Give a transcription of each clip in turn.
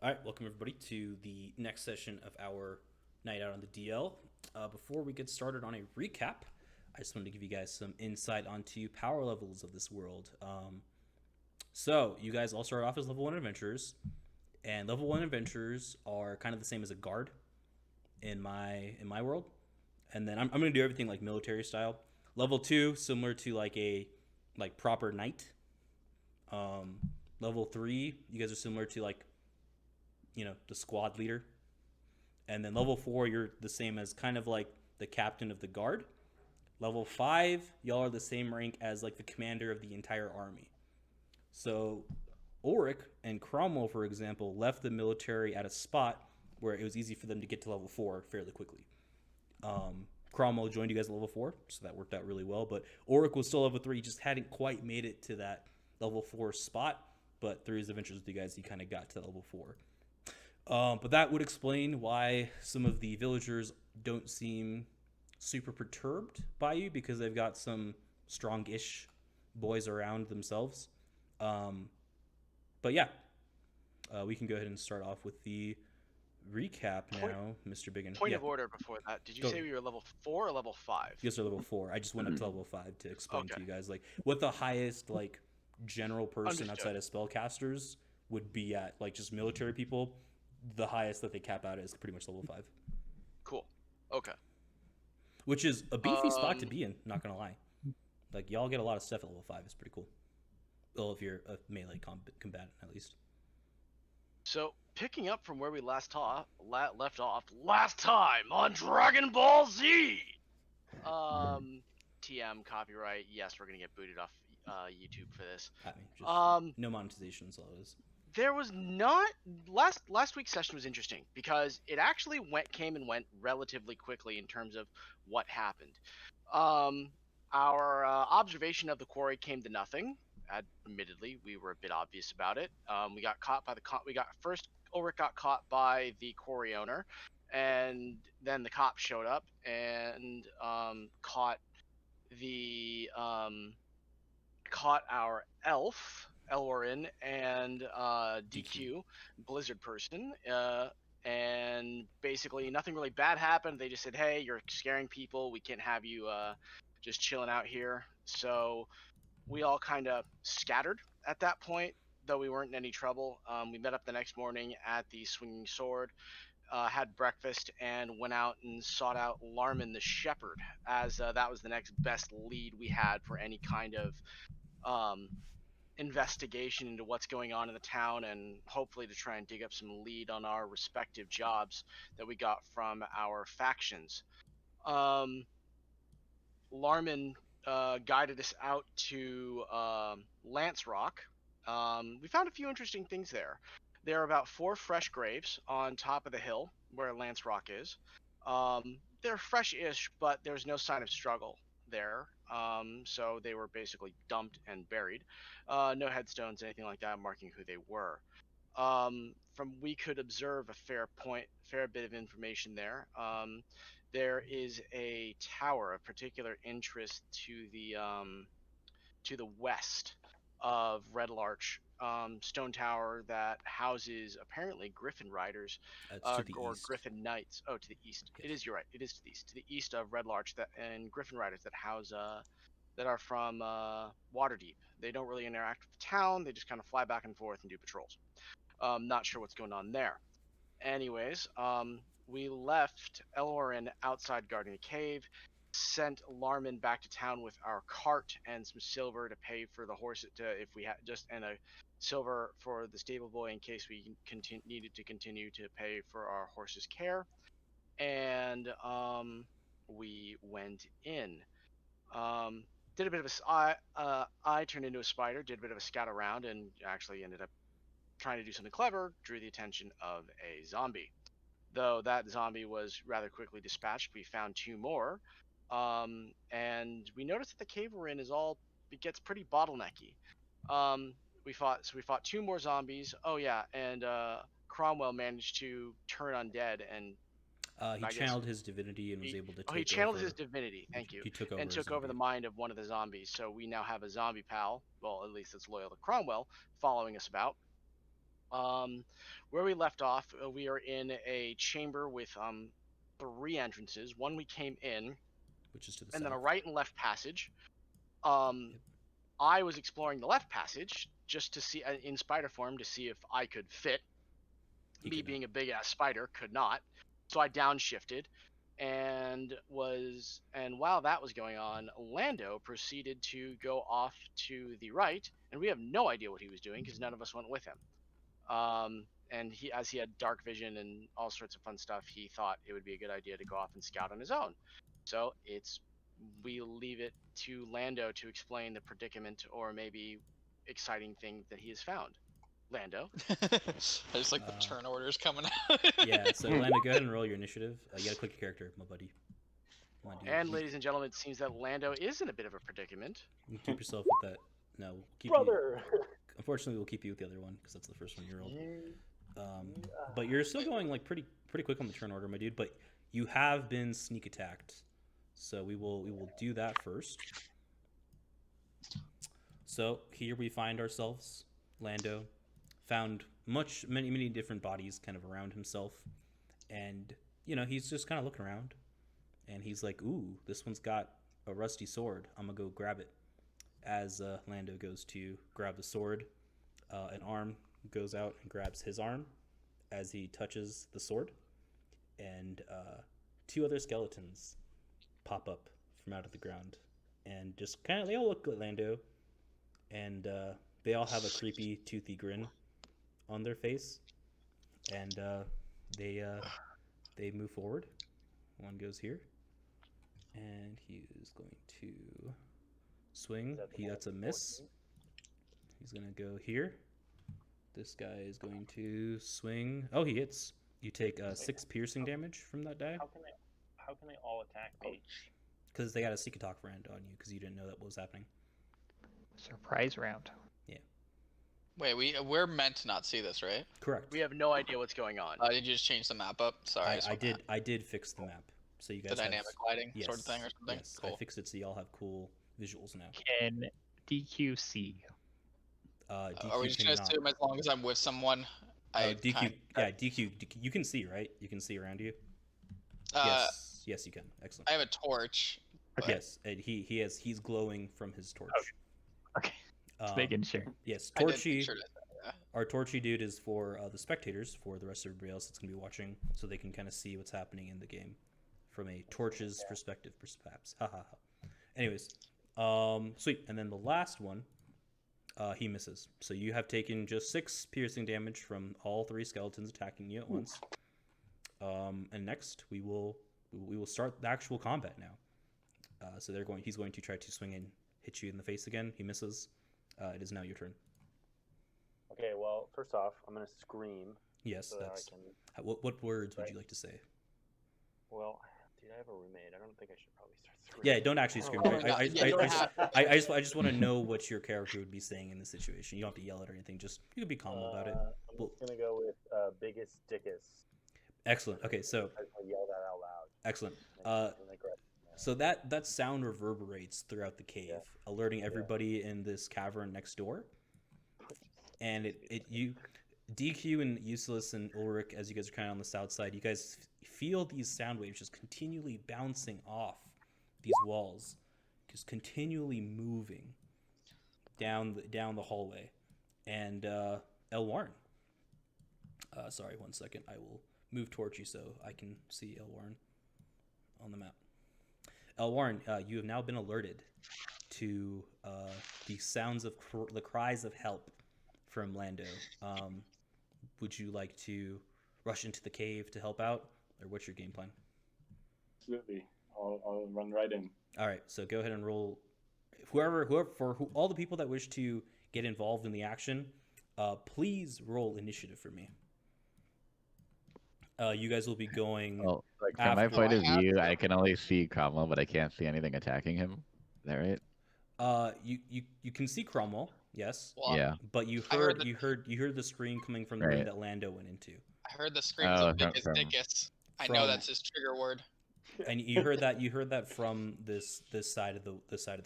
All right, welcome everybody to the next session of our night out on the DL. Before we get started on a recap, I just wanted to give you guys some insight onto power levels of this world. So you guys all start off as level 1 adventurers, and level 1 adventurers are kind of the same as a guard in my world. And then I'm going to do everything like military style. Level 2, similar to like a proper knight. Level 3, you guys are similar to like the squad leader. And then level 4, you're the same as kind of like the captain of the guard. Level 5, y'all are the same rank as like the commander of the entire army. So Ulrich and Cromwell, for example, left the military at a spot where it was easy for them to get to level 4 fairly quickly. Cromwell joined you guys at level 4, so that worked out really well. But Ulrich was still level 3, he just hadn't quite made it to that level 4 spot. But through his adventures with you guys, he kind of got to level 4. But that would explain why some of the villagers don't seem super perturbed by you, because they've got some strong-ish boys around themselves. But yeah, we can go ahead and start off with the recap now, Mr. BigYin. Point of order before that. Did you say we were level 4 or level 5? You guys are level 4. I just went up to level 5 to explain Okay. to you guys like what the highest like general person Understood. outside of spellcasters would be at. Like just military people, the highest that they cap out is pretty much level 5. Cool. Okay. Which is a beefy spot to be in, not gonna lie. Like y'all get a lot of stuff at level 5. It's pretty cool. Well, if you're a melee combatant at least. So, picking up from where we left off last time on Dragon Ball Z. TM copyright. Yes, we're gonna get booted off YouTube for this. At me. Just no monetization, that's all it is. There was not last week's session was interesting because it actually came and went relatively quickly in terms of what happened. Our observation of the quarry came to nothing. Admittedly, we were a bit obvious about it. We got caught by Ulrich got caught by the quarry owner, and then the cops showed up and caught our elf Elwarin and DQ Blizzardperson, and basically nothing really bad happened. They just said, "Hey, you're scaring people. We can't have you just chilling out here." So we all kind of scattered at that point, though we weren't in any trouble. We met up the next morning at the Swinging Sword, had breakfast, and went out and sought out Larman the Shepherd, as that was the next best lead we had for any kind of investigation into what's going on in the town, and hopefully to try and dig up some lead on our respective jobs that we got from our factions. Larman guided us out to Lance Rock. We found a few interesting things there. There are about 4 fresh graves on top of the hill where Lance Rock is. They're fresh-ish, but there's no sign of struggle there. So they were basically dumped and buried. No headstones, anything like that, marking who they were. From we could observe a fair bit of information there. There is a tower of particular interest to the west of Red Larch, stone tower that houses apparently Griffin riders, or East. Griffin knights. Oh, to the east. Yes. It is. You're right. It is to the east of Red Larch, and Griffin riders that are from Waterdeep. They don't really interact with the town. They just kind of fly back and forth and do patrols. Not sure what's going on there. Anyways, we left Elwarin outside guarding the cave, sent Larman back to town with our cart and some silver to pay for the horse, if we had and a silver for the stable boy in case we needed to continue to pay for our horse's care. And we went in. Did a bit of I turned into a spider, did a bit of a scout around, and actually ended up trying to do something clever, drew the attention of a zombie. Though that zombie was rather quickly dispatched, we found 2 more, and we noticed that the cave we're in gets pretty bottlenecky. We fought 2 more zombies. Oh yeah, and Cromwell managed to turn undead, and he channeled his divinity and was able to take over. He channeled his divinity, thank you. He took over and took over the mind of one of the zombies. So we now have a zombie pal, well, at least it's loyal to Cromwell, following us about. Where we left off, we are in a chamber with 3 entrances. One we came in, which is to the and south. then a right and left passage. I was exploring the left passage just to see, in spider form, to see if I could fit. Me being a big ass spider could not, so I downshifted, and while that was going on, Lando proceeded to go off to the right, and we have no idea what he was doing because none of us went with him. And as he had dark vision and all sorts of fun stuff, he thought it would be a good idea to go off and scout on his own. So we leave it to Lando to explain the predicament or maybe exciting thing that he has found. Lando. I just like the turn orders coming out. Yeah, so Lando, go ahead and roll your initiative. You gotta click your character, my buddy. Come on, dude. And ladies and gentlemen, it seems that Lando is in a bit of a predicament. You keep yourself with that. No, we'll keep Brother! Unfortunately, we'll keep you with the other one because that's the first one you rolled. But you're still going like pretty quick on the turn order, my dude. But you have been sneak attacked, so we will do that first. So here we find ourselves. Lando found many different bodies kind of around himself, and he's just kind of looking around, and he's like, "Ooh, this one's got a rusty sword. I'm gonna go grab it." As Lando goes to grab the sword, an arm goes out and grabs his arm as he touches the sword, and 2 other skeletons pop up from out of the ground, and just kind of they all look at Lando, and they all have a creepy, toothy grin on their face, and they move forward. One goes here, and he is going to swing. That's a miss. He's gonna go here. This guy is going to swing. Oh, he hits. You take 6 piercing damage from that die. How can they all attack me? Because they got a sneak attack round on you because you didn't know that was happening. Surprise round. Yeah. Wait, we're meant to not see this, right? Correct. We have no idea what's going on. Did you just change the map up? Sorry. I did fix the map, so you guys the dynamic lighting sort of thing or something. Yes, cool. I fixed it so y'all have cool visuals now. Can DQC? DQ Are we just gonna assume as long as I'm with someone? DQ. DQ. You can see, right? You can see around you. Yes, you can. Excellent. I have a torch. Okay. Yes, and he's glowing from his torch. Okay. Just making sure. Yes, Torchy. Yeah. Our Torchy dude is for the spectators. For the rest of everybody else that's gonna be watching, so they can kind of see what's happening in the game from a Torch's perspective, perhaps. Ha ha ha. Anyways, sweet. And then the last one, he misses. So you have taken just 6 piercing damage from all 3 skeletons attacking you at once. And next we will start the actual combat now. So he's going to try to swing and hit you in the face again. He misses. It is now your turn. Okay, well, first off, I'm going to scream. Yes, so that's... that I can... What words would you like to say? Well, dude, I have a roommate. I don't think I should probably start screaming. Yeah, don't actually scream. I just want to know what your character would be saying in this situation. You don't have to yell it or anything. Just you can be calm about it. I'm just going to go with biggest dickus. Excellent. Okay, so... I yell that out loud. Excellent. So So that sound reverberates throughout the cave, alerting everybody in this cavern next door. And you, DQ and Useless and Ulrich, as you guys are kind of on the south side, you guys feel these sound waves just continually bouncing off these walls, just continually moving down the hallway. And Elwarin. Sorry, 1 second. I will move Torchy so I can see Elwarin on the map. Elwarin, you have now been alerted to the sounds of the cries of help from Lando. Would you like to rush into the cave to help out, or what's your game plan? Absolutely, I'll run right in. All right, so go ahead and roll. All the people that wish to get involved in the action, please roll initiative for me. You guys will be going. Well, from my point of view, I can only see Cromwell, but I can't see anything attacking him. Is that right? You can see Cromwell, yes. Well, yeah. But you heard the scream coming from the room that Lando went into. I heard the screams of biggest dickus. I know that's his trigger word. And you heard that from this side of the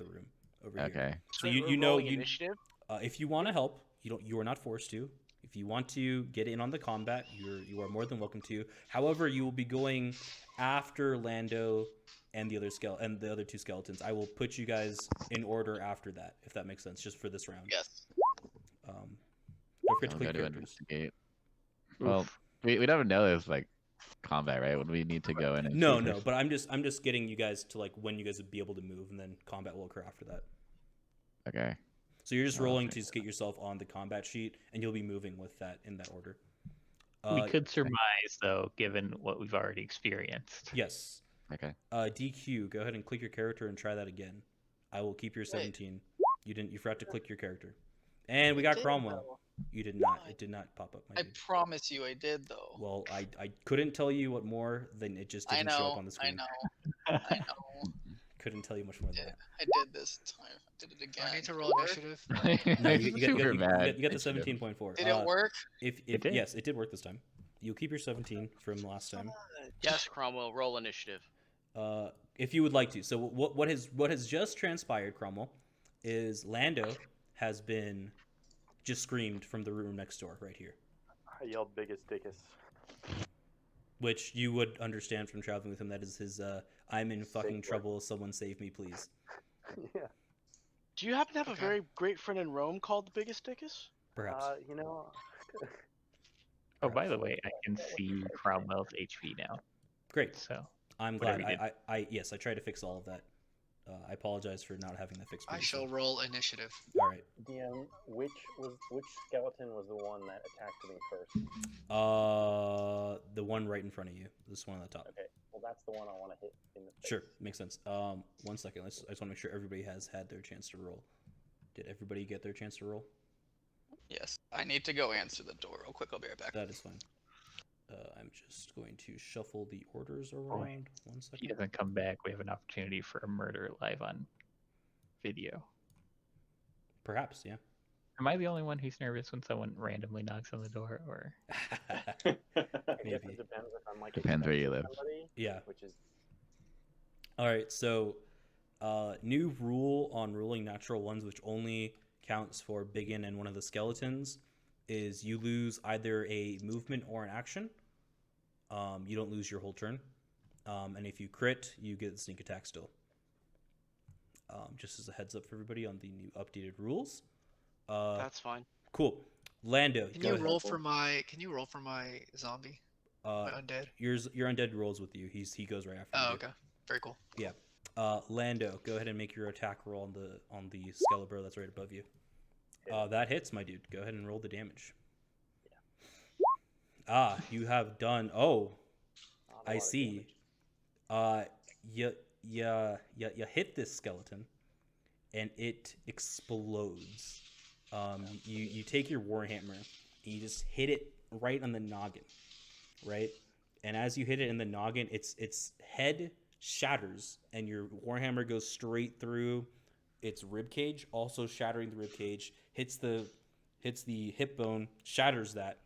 room over here. Okay. So you know initiative. If you want to help, you are not forced to. If you want to get in on the combat, you are more than welcome to. However, you will be going after Lando and the other two skeletons. I will put you guys in order after that, if that makes sense, just for this round. Yes. Don't forget to click characters. Well, we never know there's like combat, right? When we need to go in and No, but I'm just getting you guys to like when you guys would be able to move, and then combat will occur after that. Okay. So you're just rolling to just get yourself on the combat sheet, and you'll be moving with that in that order. We could surmise, though, given what we've already experienced. Yes. Okay. DQ, go ahead and click your character and try that again. I will keep your 17. You forgot to click your character. And we got Cromwell. You did not. It did not pop up. I promise you I did, though. Well, I couldn't tell you what more than it just didn't show up on the screen. I know. Couldn't tell you much more than that. I did this time. I did it again. I need to roll initiative. No, you got the 17.4. Did it work? Yes, it did work this time. You'll keep your 17 from last time. Yes, Cromwell, roll initiative. If you would like to. So what has just transpired, Cromwell, is Lando has been just screamed from the room next door, right here. I yelled biggest dickus. Which you would understand from traveling with him. That is his, I'm in fucking trouble, someone save me, please. Yeah. Do you happen to have a very great friend in Rome called the Biggest Dickus? Perhaps. You know. Oh, by the way, I can see Cromwell's HP now. Great. So I'm glad. I tried to fix all of that. I apologize for not having that fixed. I shall roll initiative. All right. DM, which skeleton was the one that attacked me first? The one right in front of you. This one on the top. Okay. Well, that's the one I want to hit in the face. Sure, makes sense. 1 second. I just want to make sure everybody has had their chance to roll. Did everybody get their chance to roll? Yes. I need to go answer the door real quick. I'll be right back. That is fine. I'm just going to shuffle the orders around. 1 second. If he doesn't come back, we have an opportunity for a murder live on video. Perhaps, yeah. Am I the only one who's nervous when someone randomly knocks on the door, or? Maybe. It depends if I'm like. Depends where you live. Yeah. Which is. All right. So, new rule on ruling natural ones, which only counts for BigYin and one of the skeletons, is you lose either a movement or an action. You don't lose your whole turn. And if you crit, you get the sneak attack still. Just as a heads up for everybody on the new updated rules. That's fine. Cool. Lando, Can you roll for my zombie? My undead. Your undead rolls with you. He goes right after. Oh, you. okay. Very cool. Yeah. Lando, go ahead and make your attack roll on the Skelebro that's right above you. That hits, my dude. Go ahead and roll the damage. Yeah. You have done. Oh, I see. You hit this skeleton, and it explodes. You take your warhammer, and you just hit it right on the noggin, right? And as you hit it in the noggin, its head shatters, and your warhammer goes straight through its rib cage, also shattering the rib cage. Hits the hip bone, shatters that,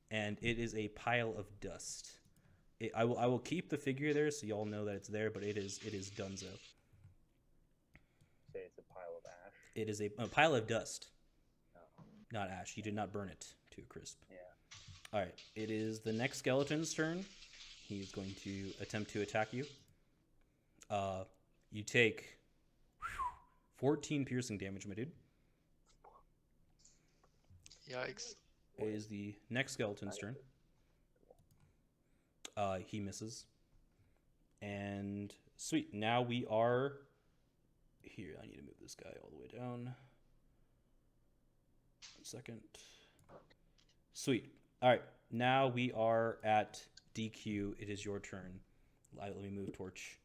and it is a pile of dust. I will keep the figure there so y'all know that it's there, but it is donezo. Say it's a pile of ash. It is a pile of dust, Oh. not ash. You did not burn it to a crisp. Yeah. All right, it is the next skeleton's turn. He's going to attempt to attack you. You take 14 piercing damage, my dude. Yikes. It is the next skeleton's turn. He misses. And sweet. Now we are here. I need to move this guy all the way down. 1 second. Sweet. All right. Now we are at DQ. It is your turn. Let me move Torch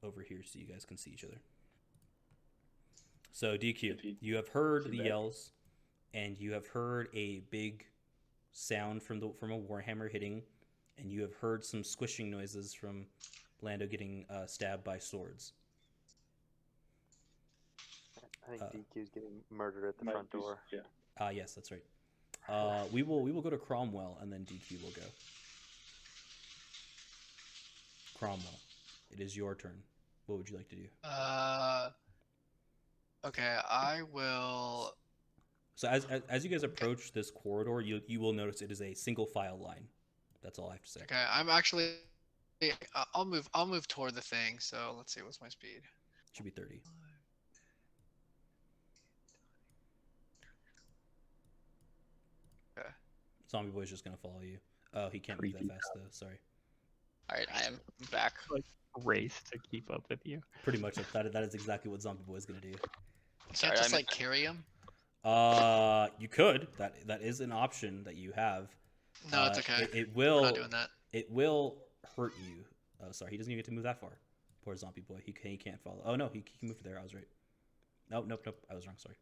over here so you guys can see each other. So DQ, you have heard the yells, and you have heard a big sound from a warhammer hitting, and you have heard some squishing noises from Lando getting stabbed by swords. I think DQ's getting murdered at the front door. Yeah. Yes, that's right. We will go to Cromwell, and then DQ will go. Cromwell, it is your turn. What would you like to do? Okay, I will. So as you guys approach this corridor, you will notice it is a single file line. That's all I have to say. Okay, I'm actually. I'll move toward the thing. So let's see. What's my speed? Should be 30. Okay. Zombie Boy's just gonna follow you. Oh, he can't move that fast though. Sorry. All right, I am back. Like race to keep up with you. Pretty much that is exactly what Zombie Boy's gonna do. Can't just like carry him? You could. That is an option that you have. No, it's okay. It will. We're not doing that. It will hurt you. Oh, sorry. He doesn't even get to move that far. Poor Zombie Boy. He can't follow. Oh no, he can move there. I was right. Nope. I was wrong. Sorry.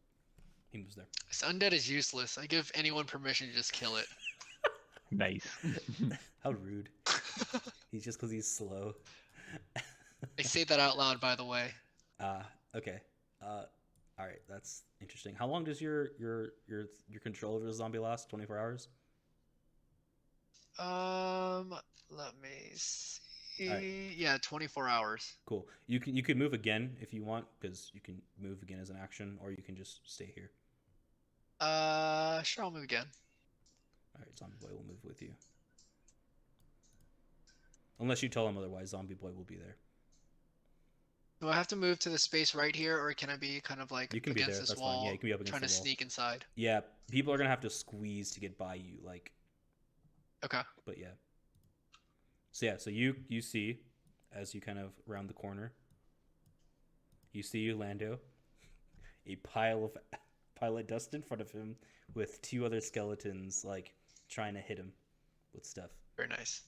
He moves there. This undead is useless. I give anyone permission to just kill it. Nice. How rude. He's just because he's slow. I say that out loud, by the way. Okay. All right. That's interesting. How long does your control over the zombie last? 24 hours? Let me see. Right. Yeah, 24 hours. Cool. You can move again if you want, because you can move again as an action, or you can just stay here. Sure, I'll move again. All right, Zombie Boy will move with you. Unless you tell him otherwise, Zombie Boy will be there. Do I have to move to the space right here, or can I be kind of like you can against be there. this That's wall, fine. Yeah, you can be up against trying the to wall. sneak inside? Yeah, people are gonna have to squeeze to get by you, like. Okay. But yeah. So yeah, so you see, as you kind of round the corner, you see Lando, a pile of dust in front of him with two other skeletons like trying to hit him with stuff. Very nice.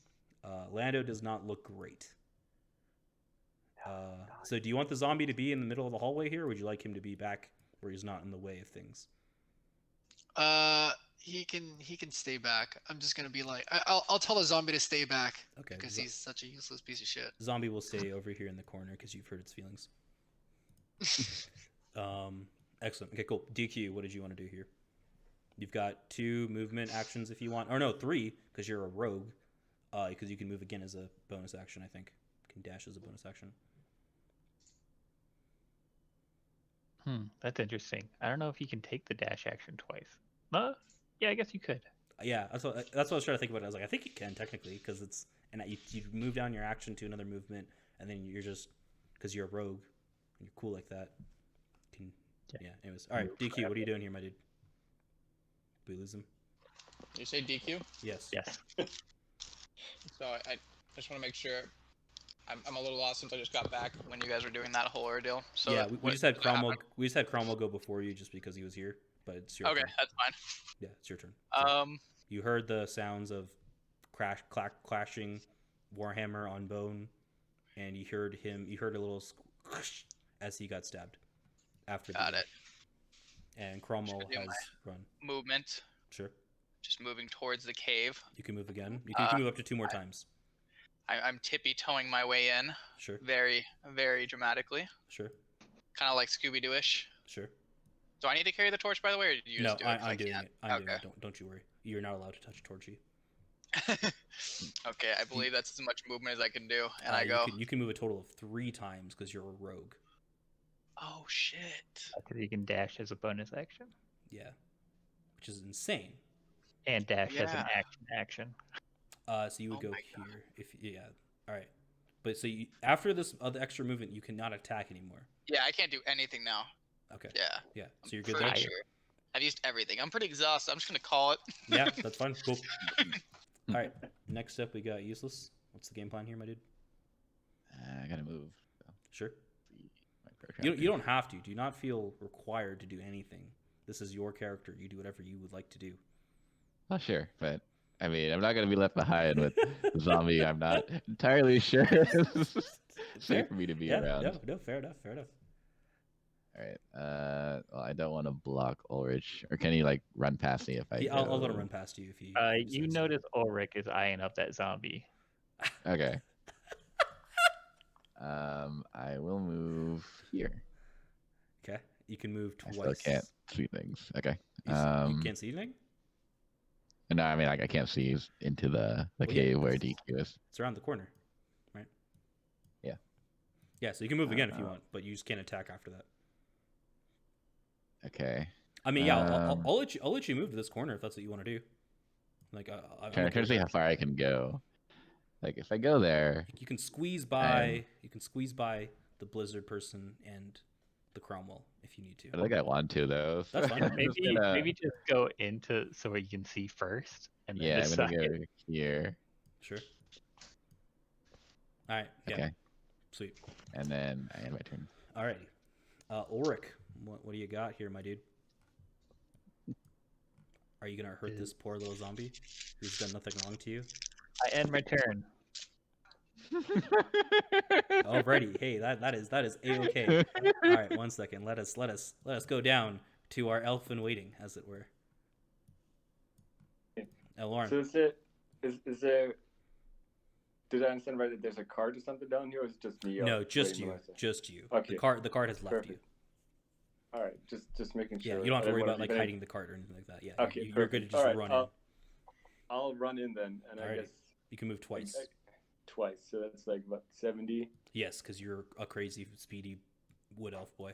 Lando does not look great. So do you want the zombie to be in the middle of the hallway here, or would you like him to be back where he's not in the way of things? He can stay back. I'm just gonna be like, I'll tell the zombie to stay back. Okay. Because he's such a useless piece of shit. Zombie will stay over here in the corner because you've hurt its feelings. Excellent. Okay, cool. DQ, what did you want to do here? You've got 2 movement actions if you want, or no, 3 because you're a rogue. Because you can move again as a bonus action. I think you can dash as a bonus action. That's interesting. I don't know if you can take the dash action twice. Yeah, I guess you could. Yeah, that's what I was trying to think about. I was like, I think you can technically because it's you move down your action to another movement, and then you're just because you're a rogue and you're cool like that. Yeah. Anyways, all right, DQ, what are you doing here, my dude? Did we lose him? You say DQ? Yes. Yes. So I just want to make sure. I'm a little lost since I just got back when you guys were doing that whole ordeal. So yeah, we just had Cromwell. We just had Cromwell go before you just because he was here. But it's your turn. That's fine. Yeah, it's your turn. So you heard the sounds of clashing Warhammer on bone, and you heard a little squish as he got stabbed. Got it. And Cromwell has run. Movement. Sure. Just moving towards the cave. You can move again. You can move up to 2 more times. I'm tippy-toeing my way in. Sure. Very, very dramatically. Sure. Kind of like Scooby-Doo-ish. Sure. Do I need to carry the torch, by the way, or do you just do it? I'm doing it. I'm doing it. Don't you worry. You're not allowed to touch Torchy. Okay, I believe that's as much movement as I can do, and I go. You can move a total of 3 times because you're a rogue. Oh shit! Because you can dash as a bonus action. Yeah, which is insane. And dash as an action. So you would go here. All right. But so after this other extra movement, you cannot attack anymore. Yeah, I can't do anything now. Okay. Yeah. So you're good there. Sure. I've used everything. I'm pretty exhausted. I'm just gonna call it. Yeah, that's fine. Cool. All right. Next up, we got Useless. What's the game plan here, my dude? I gotta move. Sure. You don't have to. Do not feel required to do anything. This is your character. You do whatever you would like to do. Oh, sure, but I mean, I'm not gonna be left behind with the zombie. I'm not entirely sure. It's safe for me to be around. No, fair enough. All right. Well, I don't want to block Ulrich, or can he like run past me if I? I'll let him run past you if he. You notice Ulrich is eyeing up that zombie. Okay. I will move here. Okay, you can move twice. I still can't see things. Okay. You can't see anything? No, I mean, like I can't see into the cave where DQ is. It's around the corner, right? Yeah. Yeah, so you can move again if you want, but you just can't attack after that. Okay. I mean, yeah, Um, I'll let you move to this corner if that's what you want to do. Like, I'm trying okay to with see that. how far I can go. Like if I go there, You can squeeze by. You can squeeze by the Blizzardperson and the Cromwell if you need to. I don't think I want to though. That's fine. I'm just Maybe gonna- maybe just go into so you can see first, and then yeah, I'm decide. gonna go here. Sure. All right. Yeah. Okay, Sweet. and then I end my turn. Alrighty. Ulrich, what do you got here, my dude? Are you gonna hurt this poor little zombie who's done nothing wrong to you? I end my turn. Alrighty. Hey, that is a-okay. All right, 1 second. Let us go down to our elf in waiting, as it were. Elwarin. So is there? Did I understand right that there's a card or something down here, or is it just me? No, just waiting you. myself? Just you. Okay. The card has left Perfect. you. All right, just making sure. Yeah, you don't have to I worry wanna about like be- hiding the card or anything like that. Yeah. Okay, You're good to perfect. just All right, run in. I'll run in then, and I Alrighty. guess You can move twice. twice. So that's like what 70. Yes, because you're a crazy, speedy wood elf boy.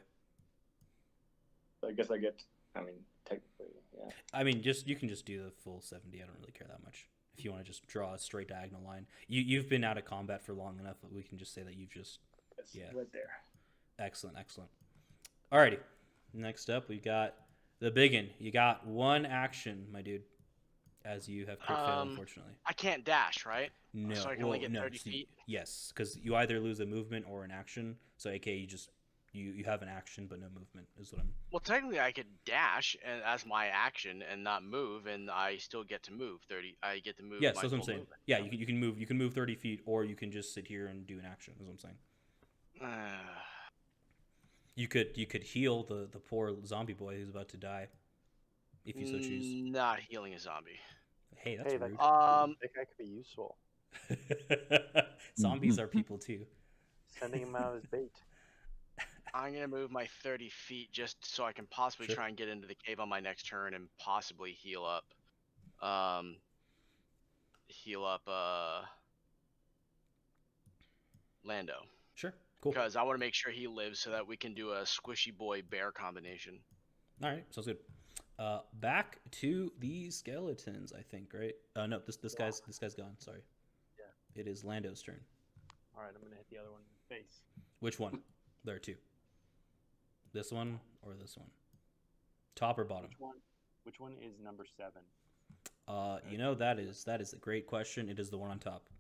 So I guess I get. I mean, technically, yeah. I mean, you can just do the full 70. I don't really care that much. If you want to just draw a straight diagonal line, you've been out of combat for long enough that we can just say that you've just. That's Yeah. right there. Excellent. Alrighty. Next up, we got the BigYin. You got one action, my dude, as you have crit fail, unfortunately. I can't dash, right? No, So I can only get no, 30 so feet? Yes, because you either lose a movement or an action. So, aka, you just you have an action but no movement is what I'm. Well, technically, I could dash and as my action and not move, and I still get to move 30. I get to move. Yes, my that's what I'm full saying. movement. Yeah, you can move. You can move 30 feet, or you can just sit here and do an action. Is what I'm saying. You could heal the poor zombie boy who's about to die, if you so choose. Not healing a zombie. Hey, that's Hey, rude. that guy could be useful. Zombies are people too. Sending him out as bait. I'm gonna move my 30 feet just so I can possibly Sure. try and get into the cave on my next turn and possibly heal up. Lando, Sure, cool. because I want to make sure he lives so that we can do a squishy boy bear combination. All right, sounds good. Back to the skeletons, I think, right? No, this guy's gone. Sorry. Yeah. It is Lando's turn. All right, I'm gonna hit the other one in the face. Which one? There are two. This one or this one? Top or bottom? Which one is number 7? You know that is a great question. It is the one on top.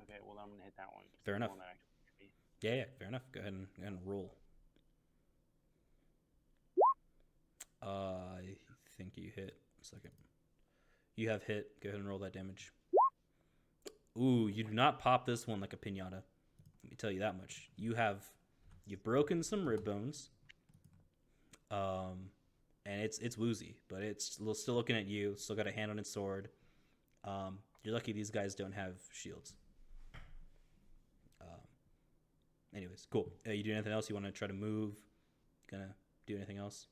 Okay, well I'm gonna hit that one. 'cause Fair it's the enough. one that actually hit me. Yeah, fair enough. Go ahead and roll. I think you hit. A second. You have hit. Go ahead and roll that damage. Ooh, you do not pop this one like a piñata. Let me tell you that much. You've broken some rib bones. And it's woozy, but it's still looking at you. Still got a hand on its sword. You're lucky these guys don't have shields. Anyways, cool. You do anything else? You want to try to move? Gonna do anything else?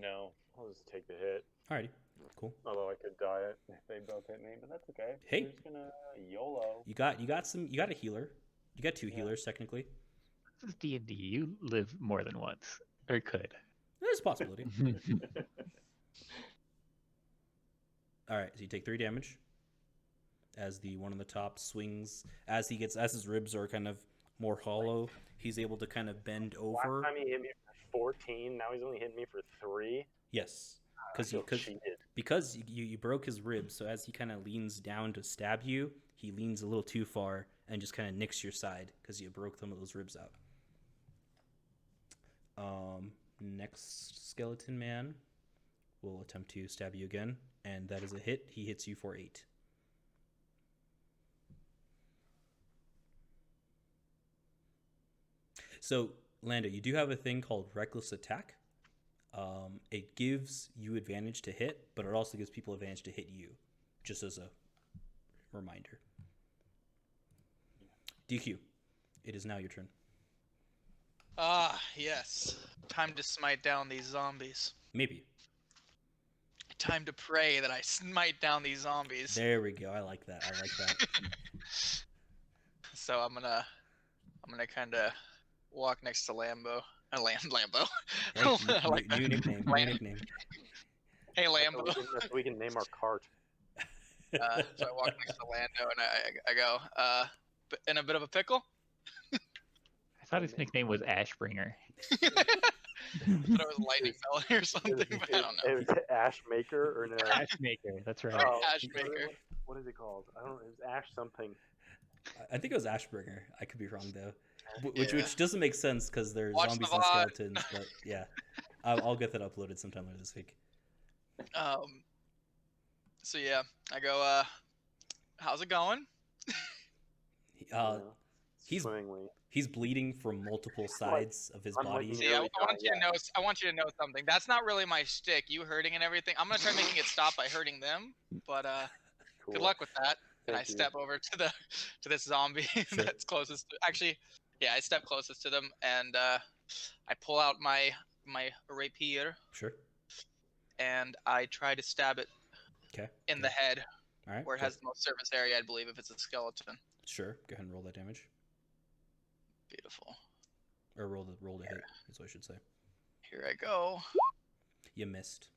No, I'll just take the hit. Alrighty, cool. Although I could die it if they both hit me, but that's okay. Hey. I'm just gonna YOLO. You got a healer. You got 2 healers technically. This is D&D. You live more than once, or could. There's a possibility. All right, so you take 3 damage as the one on the top swings as his ribs are kind of more hollow. He's able to kind of bend over. Last time he hit me for 14. Now he's only hitting me for 3. Yes, I feel cheated. because you broke his ribs. So as he kind of leans down to stab you, he leans a little too far and just kind of nicks your side because you broke some of those ribs out. Next skeleton man will attempt to stab you again, and that is a hit. He hits you for 8. So, Lando, you do have a thing called Reckless Attack. It gives you advantage to hit, but it also gives people advantage to hit you, just as a reminder. DQ, it is now your turn. Ah, yes. Time to smite down these zombies. Maybe. Time to pray that I smite down these zombies. There we go. I like that. So I'm gonna kind of walk next to Lambo. Lambo. Hey, I like that. new nickname. New Lam- nickname. Hey So Lambo. we can name our cart. So I walk next to Lando and I go, in a bit of a pickle. I thought his nickname was Ashbringer. I thought it was Lightning Fella or something, but I don't know. It was Ash Maker or no? Ashmaker, that's right. Oh, Ash Maker. What is it called? I don't know. It was Ash something. I think it was Ashbringer. I could be wrong though. Yeah. Which doesn't make sense because they're Watch zombies the and VOD. skeletons. But yeah, I'll get that uploaded sometime later this week. So yeah, I go, how's it going? He's Swimmingly. he's bleeding from multiple sides of his I'm body. like- See, I Really want you to yeah. know. I want you to know something. That's not really my shtick. You hurting and everything. I'm gonna try making it stop by hurting them. But Cool. good luck with that. And I Thank you. step over to this zombie Sure. that's closest. Actually, yeah, I step closest to them and I pull out my rapier Sure. and I try to stab it Okay. in the head All right. where it go- has the most surface area, I believe, if it's a skeleton. Sure. Go ahead and roll that damage, Beautiful. or roll the hit. That's what I should say. Here I go. You missed.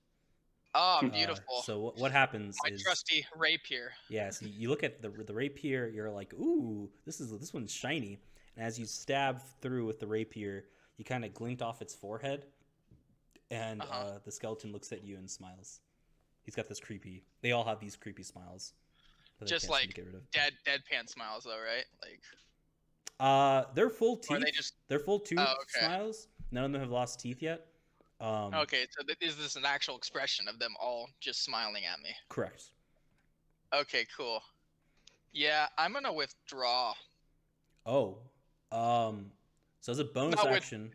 Oh, Uh, beautiful. so what happens My is trusty rapier. yeah. So you look at the rapier. You're like, ooh, this one's shiny. And as you stab through with the rapier, you kind of glint off its forehead, and Uh-huh. the skeleton looks at you and smiles. He's got this creepy. They all have these creepy smiles. that they Just can't seem to like get rid of. deadpan smiles, though, right? Like, They're full or teeth. they just They're full tooth Oh, okay. smiles. None of them have lost teeth yet. okay. So is this an actual expression of them all just smiling at me? Correct. Okay, cool. Yeah, I'm gonna withdraw. Oh, so as a bonus Not with- action,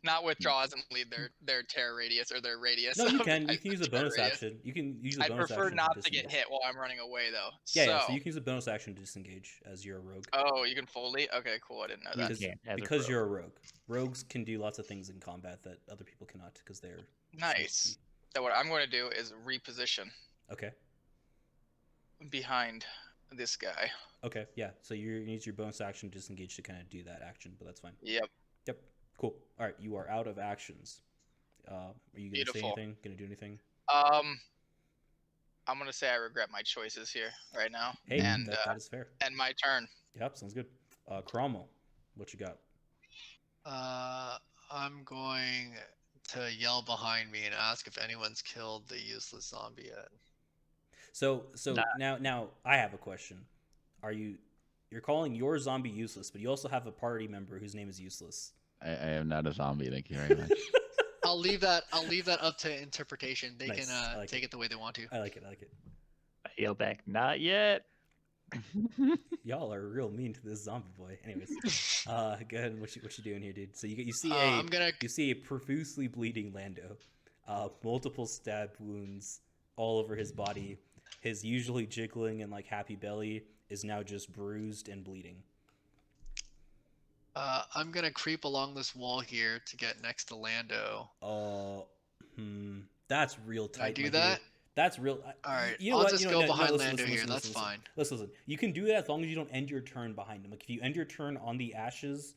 Not withdraw as in leave their terror radius or their radius. no, you of- can use a terror bonus radius. action. You can use a I'd bonus prefer action not to get disengage. hit while I'm running away, though. Yeah, so, yeah, so you can use a bonus action to disengage as you're a rogue. Oh, you can fully? Okay, cool. I didn't know that. Because, can, as a because rogue. you're a rogue. Rogues can do lots of things in combat that other people cannot because they're Nice. So what I'm going to do is reposition Okay. behind this guy. Okay. Yeah. So you use your bonus action to disengage to kind of do that action, but that's fine. Yep. Yep. Cool. All right. You are out of actions. Are you gonna say Beautiful. anything? Gonna do anything? I'm gonna say I regret my choices here right now. Hey, and that is fair. and my turn. Yep. Sounds good. Cromwell, what you got? I'm going to yell behind me and ask if anyone's killed the useless zombie yet. So now I have a question. You're calling your zombie useless, but you also have a party member whose name is useless. I am not a zombie. Thank you very much. I'll leave that up to interpretation. They Nice, can I like take it the way they want to. I like it. I yell back, not yet. Y'all are real mean to this zombie boy. Anyways, go ahead. What you doing here, dude? So you see I'm gonna you see a profusely bleeding Lando, multiple stab wounds all over his body. His usually jiggling and like happy belly is now just bruised and bleeding. I'm gonna creep along this wall here to get next to Lando. That's real Can I tight. do my dude. that? That's real. All right, You know I'll what? just You know go what? No, behind listen, Lando listen, here. listen, That's listen, fine. Listen. You can do that as long as you don't end your turn behind him. Like if you end your turn on the ashes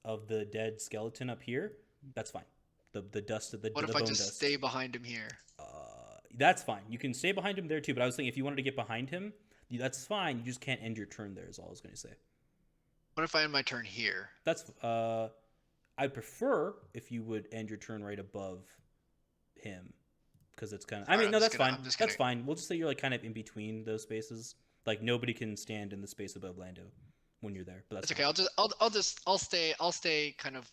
of the dead skeleton up here, that's fine. The dust of the What the if I bone just dust. stay behind him here? That's fine. You can stay behind him there too. But I was thinking if you wanted to get behind him, that's fine. You just can't end your turn there. Is all I was going to say. What if I end my turn here? That's I'd prefer if you would end your turn right above him, because it's kind of. I mean, Alright, no, I'm that's just gonna- fine. I'm just That's gonna- fine. We'll just say you're like kind of in between those spaces. Like nobody can stand in the space above Lando when you're there. But that's That's okay. I'll stay kind of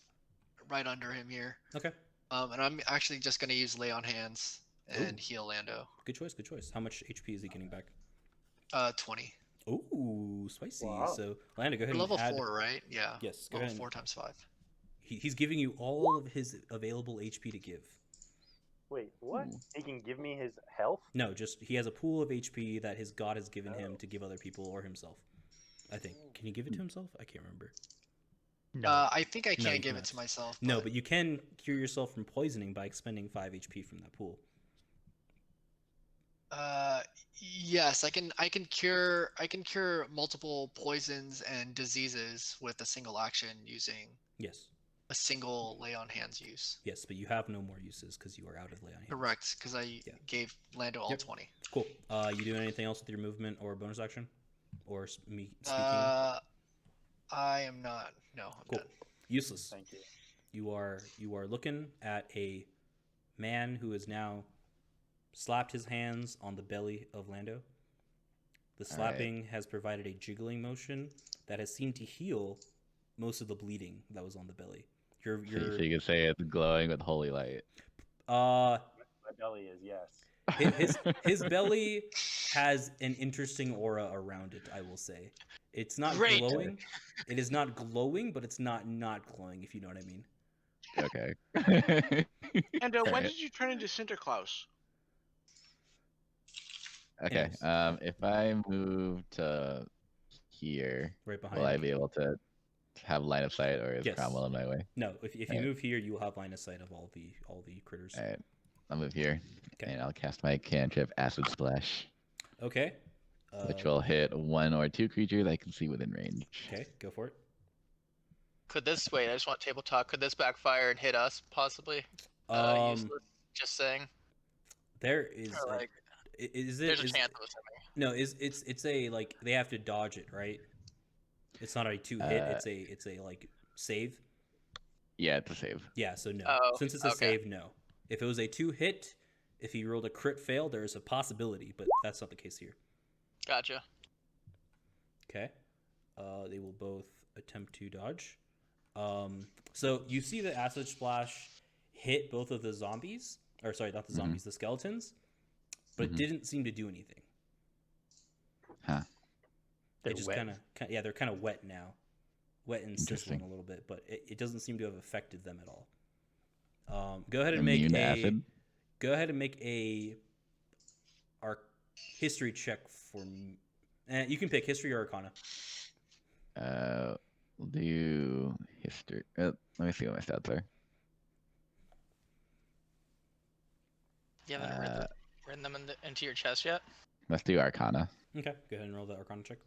right under him here. Okay. And I'm actually just gonna use lay on hands and Ooh. heal Lando. Good choice. Good choice. How much HP is he getting back? 20. Ooh, spicy. Wow. So Lando, go We're ahead and level add. 4, right? Yeah. Yes. Go Level ahead. And, 4 times 5. he's giving you all of his available HP to give. Wait, what? Ooh. He can give me his health? No, just he has a pool of HP that his god has given him to give other people or himself. I think. Can he give it to himself? I can't remember. No. I think I No, can you give cannot. it to myself. No, but you can cure yourself from poisoning by expending 5 HP from that pool. Yes, I can cure multiple poisons and diseases with a single action using Yes. a single lay on hands use. Yes, but you have no more uses because you are out of lay on hands. Correct, because I Yeah. gave Lando all Yep. 20. Cool. You doing anything else with your movement or bonus action, or me speaking? I am not. No, I'm Cool. done. Useless. Thank you. You are looking at a man who has now slapped his hands on the belly of Lando. The All right. slapping has provided a jiggling motion that has seemed to heal most of the bleeding that was on the belly. So you could say it's glowing with holy light. uh My belly is yes. his belly has an interesting aura around it, I will say. It's not Great. glowing. It is not glowing, but it's not glowing, if you know what I mean. Okay. And when Alright. did you turn into Sinterklaas? Okay. Anyways. If I move to here, Right behind will I you. be able to have line of sight, or is Yes. Cromwell in my way? No, if you Alright. move here, you will have line of sight of all the critters. All right. I'll move here, Okay. and I'll cast my cantrip Acid Splash, Okay. which will hit 1 or 2 creatures I can see within range. Okay, go for it. Could this wait? I just want table talk. Could this backfire and hit us possibly? Useless. Just saying. There is Or like, is there's it a is, chance of us having. no it's a like they have to dodge it, right? It's not a 2-hit. It's a like save. Yeah, it's a save. Yeah, so no. Oh, Since it's a okay. save, no. If it was a 2-hit, if he rolled a crit fail, there is a possibility, but that's not the case here. Gotcha. Okay. They will both attempt to dodge. So you see the acid splash hit both of the zombies, or sorry, not the zombies, the skeletons, but it didn't seem to do anything. Huh. They're It just wet. kind of, yeah, they're kind of wet now, wet and sizzling Interesting. a little bit, but it doesn't seem to have affected them at all. Go ahead and make Immune to a acid? go ahead and make a history check for me. You can pick history or arcana. We'll do history. Let me see what my stats are. You haven't written them into your chest yet? Let's do Arcana. Okay, go ahead and roll the arcana check.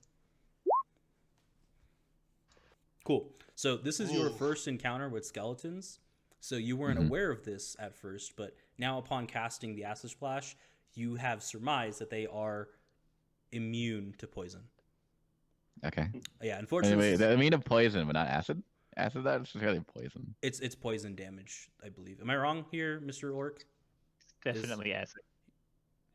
Cool. So this is your Ooh. first encounter with skeletons. So you weren't aware of this at first, but now upon casting the acid splash, you have surmised that they are immune to poison. Okay. Yeah, unfortunately, Wait, I mean a poison, but not acid. Acid, not necessarily poison. it's poison damage, I believe. Am I wrong here, Mr. Ulrich? Definitely acid.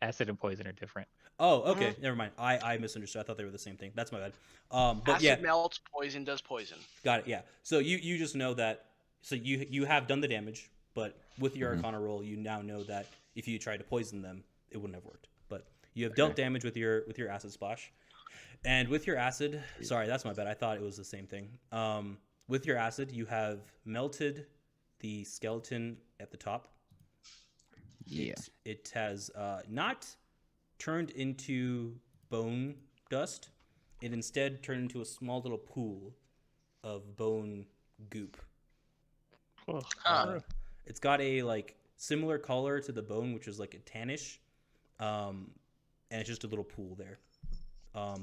Acid and poison are different. Oh, okay. Never mind. I misunderstood. I thought they were the same thing. That's my bad. But Acid yeah, melts, poison does poison. got it. Yeah. So you just know that. So you have done the damage, but with your Arcana roll, you now know that if you tried to poison them, it wouldn't have worked. But you have dealt damage with your acid splash, and with your acid. Sorry, that's my bad. I thought it was the same thing. With your acid, you have melted the skeleton at the top. Yeah. It has not turned into bone dust. It instead turned into a small little pool of bone goop. Oh, Huh. It's got a like similar color to the bone, which is like a tannish, and it's just a little pool there.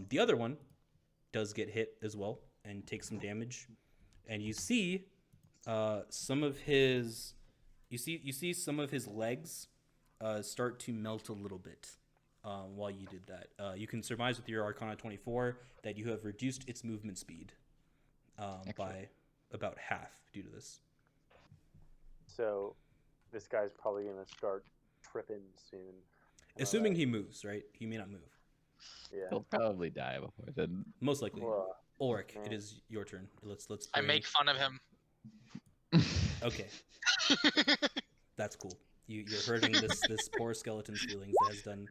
The other one does get hit as well and takes some damage, and you see some of his some of his legs start to melt a little bit while you did that. You can surmise with your Arcana 24 that you have reduced its movement speed by about half due to this. So this guy's probably gonna start tripping soon. Assuming he moves, right? He may not move. Yeah. He'll probably die before then. Most likely. Well, Ulrich, man. it is your turn. Let's I bring- make fun of him. Okay, that's cool. You're hurting this poor skeleton's feelings that has done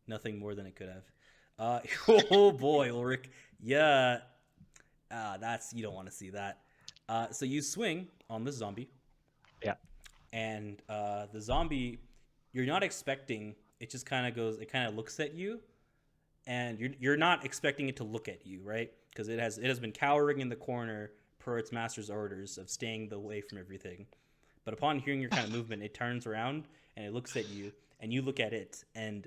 nothing more than it could have. Oh boy, Ulrich. Yeah. That's, you don't want to see that. So you swing on this zombie. Yeah. And the zombie, you're not expecting, it just kind of goes, it kind of looks at you, and you're not expecting it to look at you, right? Because it has been cowering in the corner per its master's orders of staying away from everything. But upon hearing your kind of movement, it turns around and it looks at you, and you look at it. And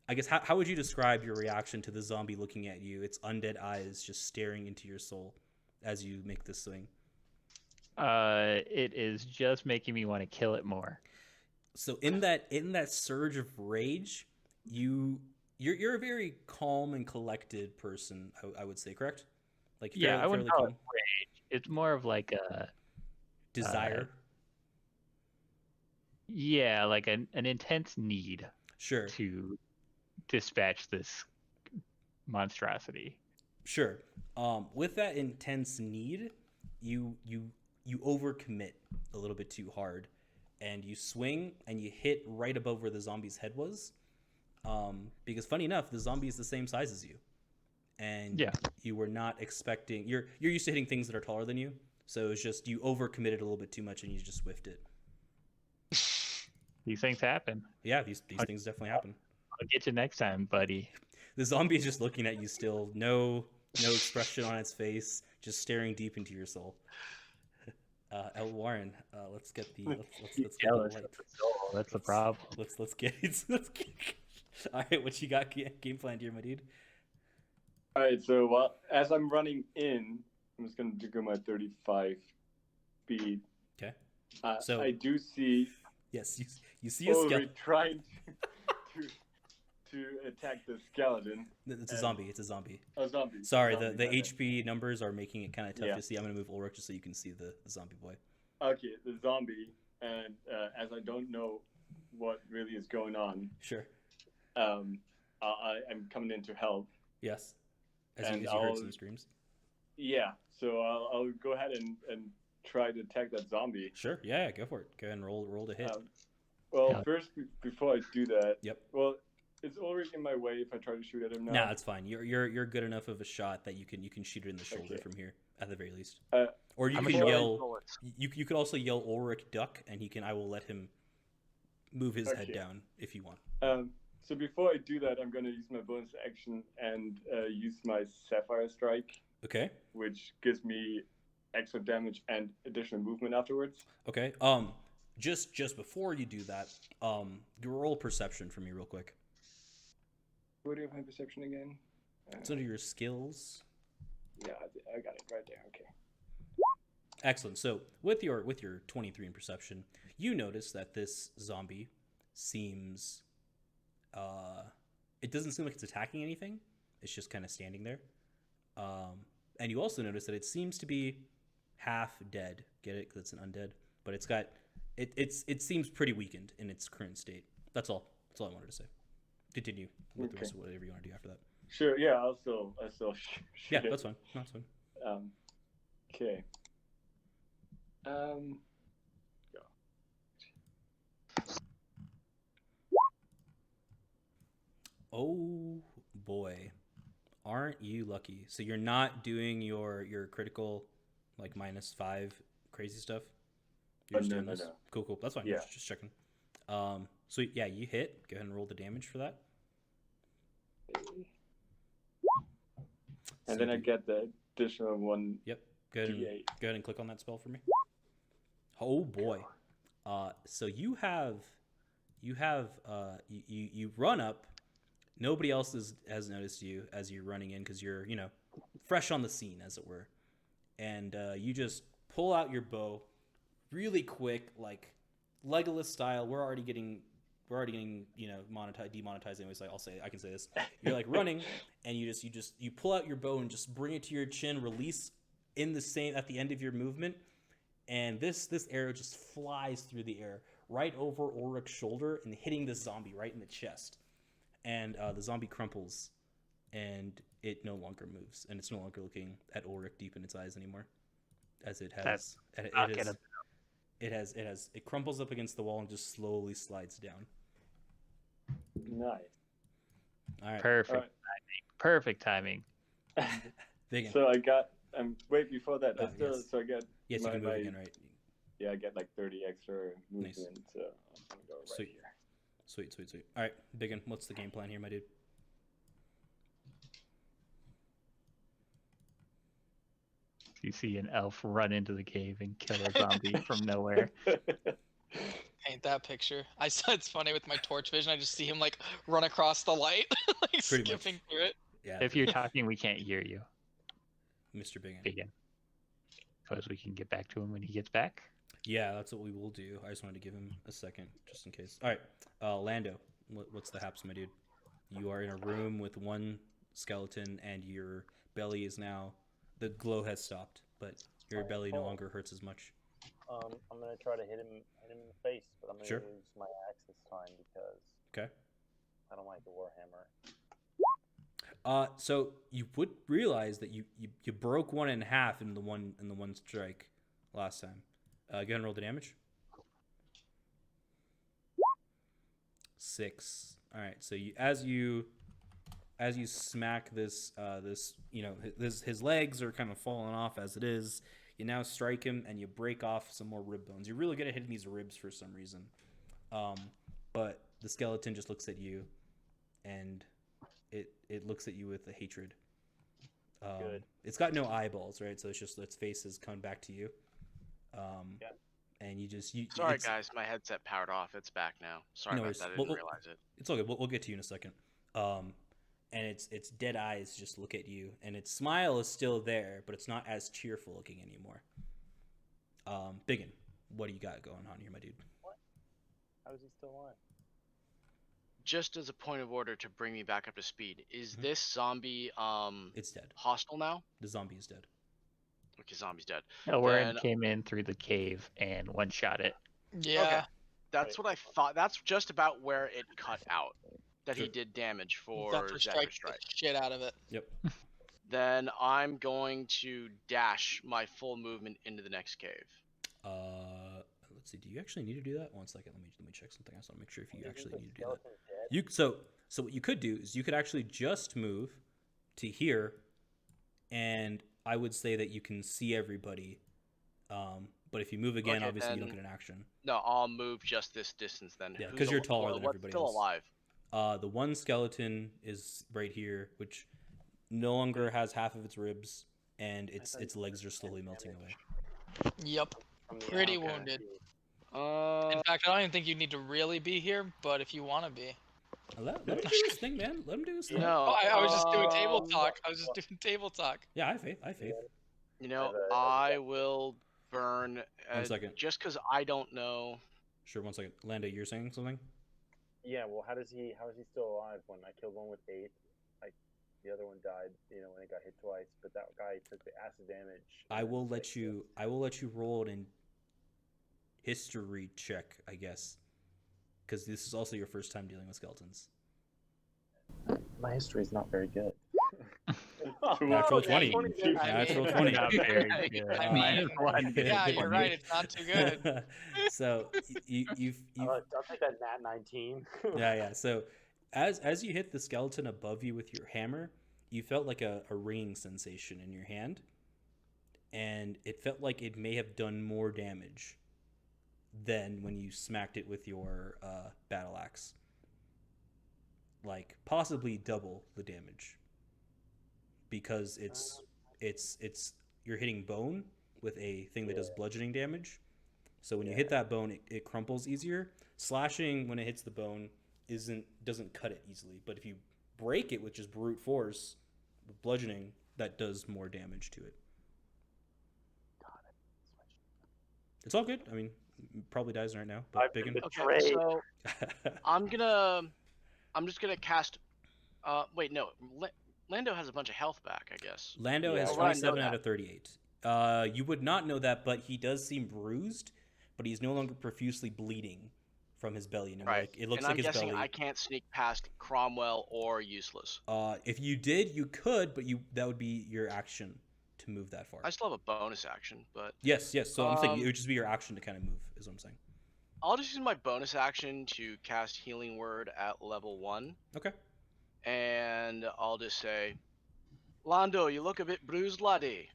I guess how would you describe your reaction to the zombie looking at you? Its undead eyes just staring into your soul as you make this swing. It is just making me want to kill it more. So in that surge of rage, you're a very calm and collected person, I would say, correct? Like Yeah, I wouldn't call it calm. rage. It's more of like a Desire. yeah, like an intense need Sure. to dispatch this monstrosity. Sure. With that intense need, you overcommit a little bit too hard, and you swing and you hit right above where the zombie's head was. Because funny enough, the zombie is the same size as you, and Yeah. you were not expecting. You're used to hitting things that are taller than you, so it's just you overcommitted a little bit too much and you just whiffed it. These things happen. Yeah, these things definitely happen. I'll get you next time, buddy. The zombie is just looking at you still, no expression on its face, just staring deep into your soul. Elwarin, let's get the let's get the Jealous light. of the soul. That's the problem. Let's get All right, what you got game planned here, my dude? All right, so as I'm running in, I'm just going to go my 35 speed. Okay. So I do see yes, you see a skeleton. trying to attack the skeleton. It's a zombie. It's a zombie. A zombie. Sorry, Zombie, the okay. HP numbers are making it kind of tough Yeah. to see. I'm gonna move Ulrich just so you can see the zombie boy. Okay, the zombie, and as I don't know what really is going on, Sure. I'm coming in to help. Yes. As And you heard I'll- some screams. Yeah, so I'll go ahead and try to attack that zombie. Sure. Yeah, go for it. Go ahead and roll to hit. Well, Yeah. first, before I do that, Yep. well, is Ulrich in my way if I try to shoot at him now? Nah, it's fine. You're good enough of a shot that you can shoot it in the shoulder Okay. from here at the very least. Uh, Or you I'm can sure- yell. You could also yell Ulrich duck, and I will let him move his head Okay. down if you want. So before I do that, I'm going to use my bonus action and use my Sapphire Strike, Okay. which gives me extra damage and additional movement afterwards. Okay. Just before you do that, you roll perception for me real quick. What do you have my perception again? It's under your skills. Yeah, I got it right there. Okay. Excellent. So with your 23 in perception, you notice that this zombie seems it doesn't seem like it's attacking anything. It's just kind of standing there. And you also notice that it seems to be half dead. Get it? 'Cause it's an undead. But it's got it seems pretty weakened in its current state. That's all. That's all I wanted to say. Continue with the rest of whatever you want to do after that. Sure. Yeah. I'll still shoot Yeah, it. that's fine. That's fine. Okay. Oh boy, aren't you lucky? So you're not doing your critical, like -5 crazy stuff. You're just no, doing no, this. no. Cool. That's fine. Yeah. Just checking. So yeah, you hit. Go ahead and roll the damage for that. And So then I do- get the additional one. Yep. Go ahead and D8. go ahead and click on that spell for me. Oh boy. So you run up. Nobody else has noticed you as you're running in because you're fresh on the scene, as it were, and you just pull out your bow really quick, like Legolas style. We're already getting demonetized anyway. So I can say this. You're like running, and you pull out your bow and just bring it to your chin, release at the end of your movement, and this arrow just flies through the air right over Ulrich's shoulder and hitting this zombie right in the chest. And the zombie crumples, and it no longer moves, and it's no longer looking at Ulrich deep in its eyes anymore, as it has. It crumples up against the wall and just slowly slides down. Nice. All right, Perfect All right. timing. Perfect timing. BigYin. So I got. Wait, before that, Oh, yes. so I get. Yes, you my- can move my- again, right? Yeah, I get like 30 extra movement. Nice. So I'm gonna go right Sweet. here. Sweet. All right, BigYin, what's the game plan here, my dude? You see an elf run into the cave and kill a zombie from nowhere. Ain't that picture? I saw it's funny with my torch vision. I just see him like run across the light, like Pretty much. skipping through it. Yeah, If you're talking, we can't hear you. Mr. BigYin. BigYin. Suppose we can get back to him when he gets back. Yeah, that's what we will do. I just wanted to give him a second, just in case. All right, Lando, what's the haps, my dude? You are in a room with one skeleton, and your belly is now... The glow has stopped, but your belly no longer hurts as much. I'm gonna try to hit him in the face, but I'm gonna Sure. use my axe this time because Okay. I don't like the warhammer. So you would realize that you broke one in half in the one strike last time. Go ahead and roll the damage. 6. All right. So as you smack this his legs are kind of falling off as it is. You now strike him and you break off some more rib bones. You're really good at hitting these ribs for some reason. But the skeleton just looks at you, and it looks at you with a hatred. Good. It's got no eyeballs, right? So it's just its face is coming back to you. Yeah. And you Sorry, guys, my headset powered off. It's back now. Sorry No about worries. that. I didn't realize it. It's okay. We'll get to you in a second. And its dead eyes just look at you, and its smile is still there, but it's not as cheerful looking anymore. BigYin, what do you got going on here, my dude? How is he still alive? Just as a point of order to bring me back up to speed, is this zombie It's dead. hostile now? The zombie is dead. Okay, zombie's dead. Elwarin Then- came in through the cave and one-shot it. Yeah. Okay. That's what I thought. That's just about where it cut out. That he did damage for Zephyr Zephyr strike Strike. the shit out of it. Yep. Then I'm going to dash my full movement into the next cave. Let's see. Do you actually need to do that? 1 second. Let me check something. I just want to make sure if you Isn't actually the need to do that. skeleton dead? So what you could do is you could actually just move to here, and I would say that you can see everybody. But if you move again, Okay, obviously you don't then- get an action. No, I'll move just this distance then. Yeah, Who's 'cause you're al- taller than what's everybody still else. alive. The one skeleton is right here, which no longer has half of its ribs, and its legs are slowly melting away. Yep. From the Pretty outside. wounded. Uh, In fact, I don't even think you need to really be here, but if you want to be. Let him do his thing, man. Let him do his thing. no, Oh, I was just doing table um, talk. I was just doing table talk. Yeah, I have faith. You know, Have a- I will burn. 1 second. Just because I don't know. Sure, 1 second. Lando, you're saying something? Yeah, well, how is he still alive when I killed one with 8? Like, the other one died, when it got hit twice, but that guy took the acid damage. I and will it's let like, you. I will let you roll it in history check, I guess, because this is also your first time dealing with skeletons. My history is not very good. Natural 20. I mean, Natural I 20. Not very good. I mean, -1. Yeah, you're right. It's not too good. So you've I'll take that nat 19. yeah. So as you hit the skeleton above you with your hammer, you felt like a ringing sensation in your hand, and it felt like it may have done more damage than when you smacked it with your battle axe. Like possibly double the damage, because it's you're hitting bone with a thing that does bludgeoning damage. So when you hit that bone, it crumples easier. Slashing when it hits the bone doesn't cut it easily, but if you break it with just brute force with bludgeoning, that does more damage to it. It's all good. I mean, probably dies right now, but I've been BigYin. Okay, so I'm just gonna cast. Wait, no. Lando has a bunch of health back, I guess. Lando Yeah, has well, I know 27 out that. of 38. You would not know that, but he does seem bruised, but he's no longer profusely bleeding from his belly. And Right. it looks and I'm like his guessing belly. I can't sneak past Cromwell or Useless. If you did, you could, but that would be your action to move that far. I still have a bonus action, but Yes. So I'm saying Um, it would just be your action to kind of move, is what I'm saying. I'll just use my bonus action to cast Healing Word at level 1. Okay. And I'll just say, Lando, you look a bit bruised, laddie.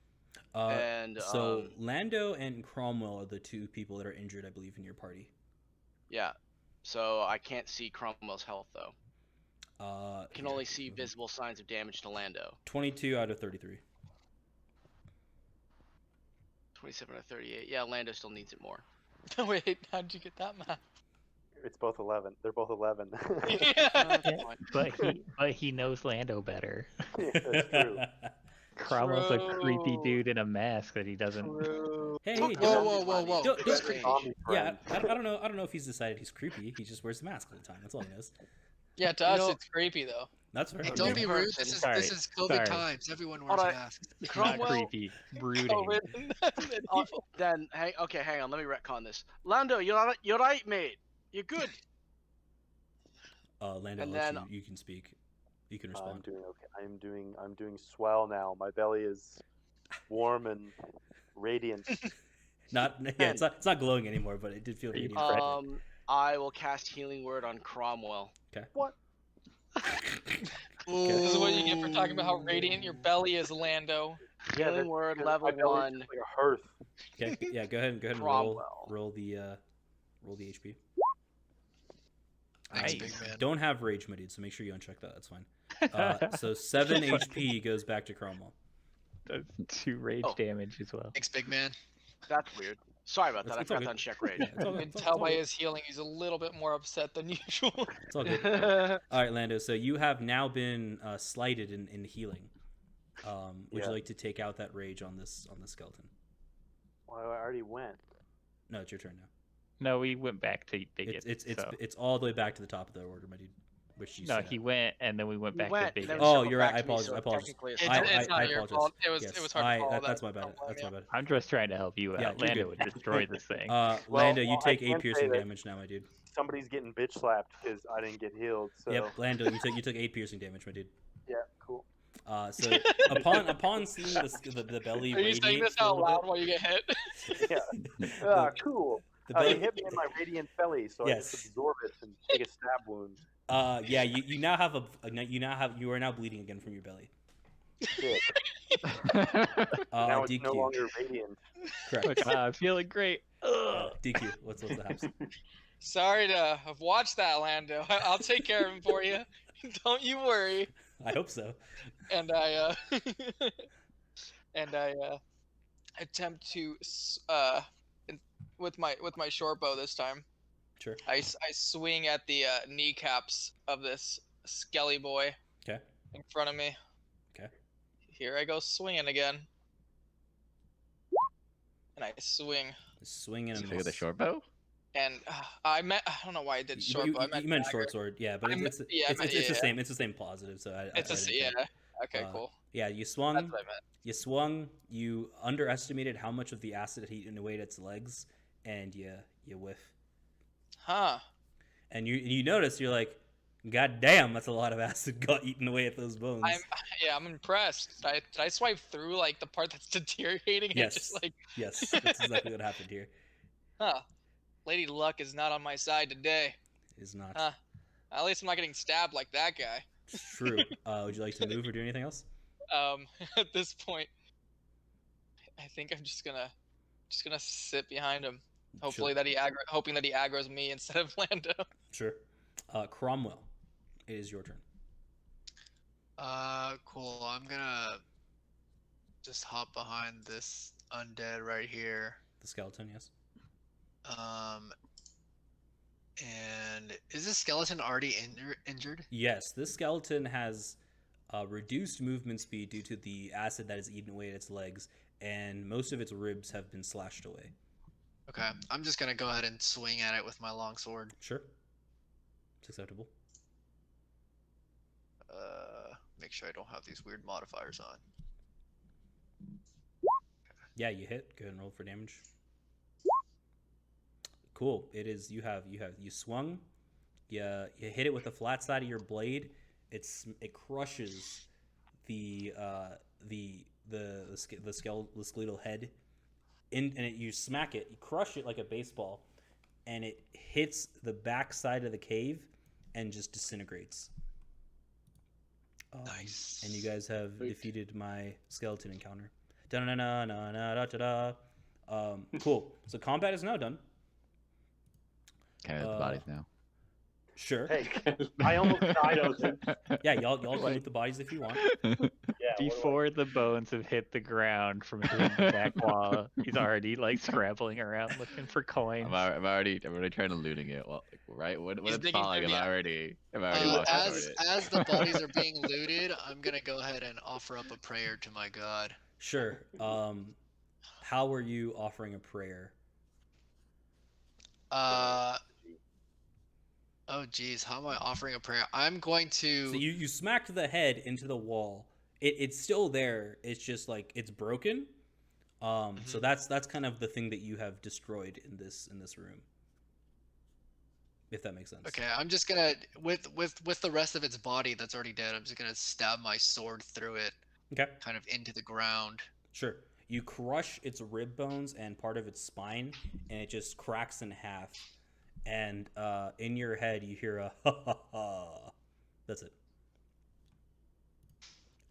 And So Lando and Cromwell are the two people that are injured, I believe, in your party. yeah. So I can't see Cromwell's health though. I can here, only see mhm. visible signs of damage to Lando. 22 out of 33. 27 out of 38. Yeah, Lando still needs it more. Wait, how'd you get that math? It's both 11. They're both 11. Yeah. That's fine. But he knows Lando better. Yeah, that's true. Cromwell's a creepy True. dude in a mask that he doesn't. Hey, Talk hey, about Whoa, don't- whoa, whoa, whoa! Don't- He's don't- creepy. Zombie yeah, friend. I don't know. I don't know if he's decided he's creepy. He just wears a mask all the time. That's all he knows. Yeah, to You us know- it's creepy though. That's fair. Hey, I don't mean, be rude. Person. This Sorry, is COVID sorry. times. Everyone wears Alright. masks. Not Cromwell. creepy, brooding. COVID and medieval. Then hang on. Let me retcon this. Lando, you're right, mate. You're good. Lando, And I'll let then- you can speak. You can I'm respond. doing okay. I'm doing swell now. My belly is warm and radiant. Not yeah, it's not glowing anymore, but it did feel radiant. for a bit. I will cast Healing Word on Cromwell. This is what you get for talking about how radiant your belly is, Lando. Healing that's Word because level my belly's 1. just like a hearth. Okay, yeah, go ahead and Cromwell. roll the HP. Thanks, I big man. don't have rage, my dude, so make sure you uncheck that. That's fine. So 7 HP goes back to Cromwell. Does 2 rage Oh. damage as well. Thanks, big man. That's weird. Sorry about that. I It's all forgot to good. uncheck rage. Yeah, it's all You good. can It's tell all by good. his healing he's a little bit more upset than usual. It's all good. All right, Lando. So you have now been slighted in healing. Would Yeah. you like to take out that rage on this skeleton? Well, I already went. No, it's your turn now. No, we went back to BigYin. It's all the way back to the top of the order, my dude. Which you No, said. he went, and then we went He back went, to and then BigYin. we Oh, circled you're right. back I to me, so apologize. technically It's, it's it's fine. not your apologize. fault. It was Yes, hard to follow that's that. my bad. Don't blame That's you. my bad. I'm just trying to help you Yeah, out. you're Lando good. would destroy this thing. Lando, you well, take I 8 can say piercing that- damage now, my dude. Somebody's getting bitch slapped because I didn't get healed. So Yep, Lando, you took 8 piercing damage, my dude. yeah, cool. So upon seeing the belly Are you radiate saying this a out little loud while you get hit? Yeah. bit, Cool. the He belly, hit me in my radiant belly, so I Yes. just absorb it and take a stab wound. yeah, you now have you are now bleeding again from your belly. Shit. Now it's DQ. no longer radiant. Correct. I'm feeling great. DQ. What's the haps? Sorry to have watched that, Lando. I'll take care of him for you. Don't you worry. I hope so. And I attempt to with my short bow this time. Sure. I swing at the kneecaps of this skelly boy Okay. in front of me. Okay. Here I go swinging again. And I swing. Swing and a With miss. the short bow? And I don't know why I did short bow. I meant you meant dagger. short sword, yeah, but I it's meant- it's, yeah, I it's, meant- it's the yeah. same. It's the same positive. So I It's didn't yeah. think. Okay, cool. Yeah, you That's swung. what I meant. You swung. You underestimated how much of the acid had eaten away at its legs, and you whiff. Huh. And you notice you're like, God damn, that's a lot of acid got eaten away at those bones. I'm impressed. Did I swipe through like the part that's deteriorating? Yes. And just like, Yes, that's exactly what happened here. huh. Lady Luck is not on my side today. Is not Huh. At least I'm not getting stabbed like that guy. true. Would you like to move or do anything else? At this point, I think I'm just gonna sit behind him. Hopefully hoping that he aggroes me instead of Lando. Sure. Cromwell, it is your turn. Cool. I'm gonna just hop behind this undead right here. The skeleton, yes. And is this skeleton already injured? Yes, this skeleton has reduced movement speed due to the acid that is eaten away at its legs, and most of its ribs have been slashed away. Okay, I'm just gonna go ahead and swing at it with my longsword. Sure. It's acceptable. Make sure I don't have these weird modifiers on. Yeah, you hit. Go ahead and roll for damage. Cool. It is you swung. You hit it with the flat side of your blade. It crushes the skeletal head, you smack it. You crush it like a baseball, and it hits the back side of the cave and just disintegrates. Nice. And you guys have Sweet. defeated my skeleton encounter. Da-na-na-na-na-da-da-da. Cool. So combat is now done. Kind of the bodies now. Sure. Hey, I almost died, Ozen. Yeah, y'all can loot the bodies if you want. Yeah. what do I- Before the bones have hit the ground from hitting the back wall, he's already like scrambling around looking for coins. I'm already trying to looting it. Well, right when He's it's digging falling, through I'm the- already walking toward it. As the bodies are being looted, I'm gonna go ahead and offer up a prayer to my god. Sure. How are you offering a prayer? Oh geez, how am I offering a prayer? I'm going to. So you smacked the head into the wall. It's still there. It's just like it's broken. So that's kind of the thing that you have destroyed in this room. If that makes sense. Okay, I'm just gonna with the rest of its body that's already dead. I'm just gonna stab my sword through it, Okay. kind of into the ground. Sure. You crush its rib bones and part of its spine, and it just cracks in half. And in your head, you hear a ha ha ha. That's it.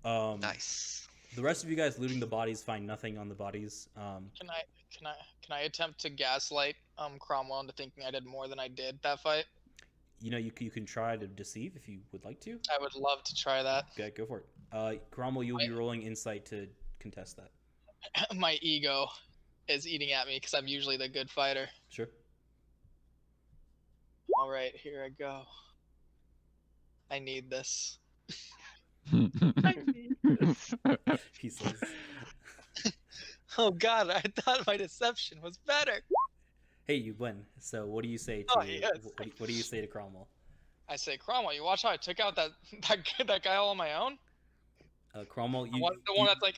Nice. The rest of you guys looting the bodies find nothing on the bodies. Can I attempt to gaslight Cromwell into thinking I did more than I did that fight? You know, you can try to deceive if you would like to. I would love to try that. Okay, go for it. Cromwell, you'll be rolling insight to contest that. My ego is eating at me because I'm usually the good fighter. Sure. All right, here I go. I need this. He says. Oh God, I thought my deception was better. Hey, you win. So what do you say to Oh, yes. what do you say to Cromwell? I say, Cromwell, you watch how I took out that guy all on my own. Cromwell, The one that's like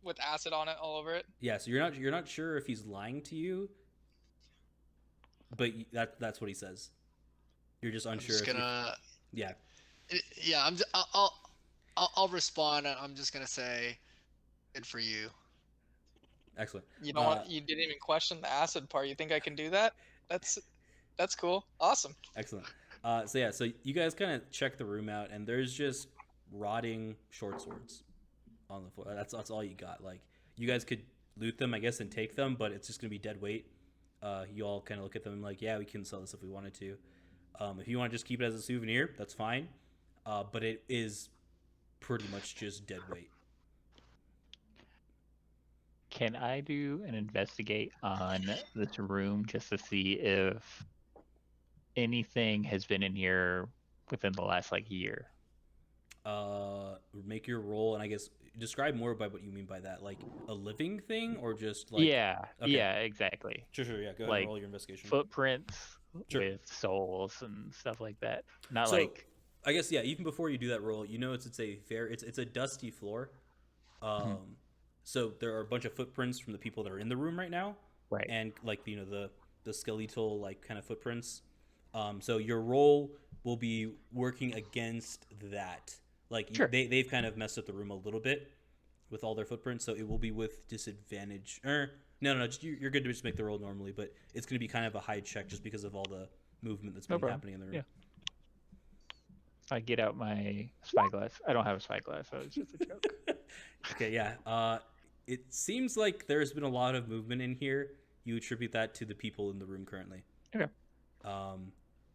with acid on it all over it. Yeah, so you're not sure if he's lying to you, but that's what he says. You're just I'm unsure. just gonna. Yeah. Yeah, I'll respond. I'm just gonna say, good for you. Excellent. You know what? You didn't even question the acid part. You think I can do that? That's cool. Awesome. Excellent. So you guys kind of check the room out, and there's just rotting short swords on the floor. That's all you got. Like, you guys could loot them, I guess, and take them, but it's just gonna be dead weight. You all kind of look at them like, yeah, we can sell this if we wanted to. If you want to just keep it as a souvenir, that's fine. But it is pretty much just dead weight. Can I do an investigate on this room just to see if anything has been in here within the last like year? Make your roll, and I guess describe more by what you mean by that. Like a living thing, or just like Yeah, okay. yeah, exactly. Sure, yeah. Go ahead Like, and roll your investigation. Footprints Sure. with souls and stuff like that. Not So, like I guess yeah. Even before you do that roll, you know it's a dusty floor. So there are a bunch of footprints from the people that are in the room right now, right. and like the skeletal like kind of footprints. So your roll will be working against that. Like Sure. they've kind of messed up the room a little bit with all their footprints, so it will be with disadvantage. No, just, you're good to just make the roll normally, but it's going to be kind of a high check just because of all the movement that's No been problem. happening in the room. Yeah. I get out my spyglass. I don't have a spyglass, so it's just a joke. Okay, yeah. It seems like there's been a lot of movement in here. You attribute that to the people in the room currently. Okay.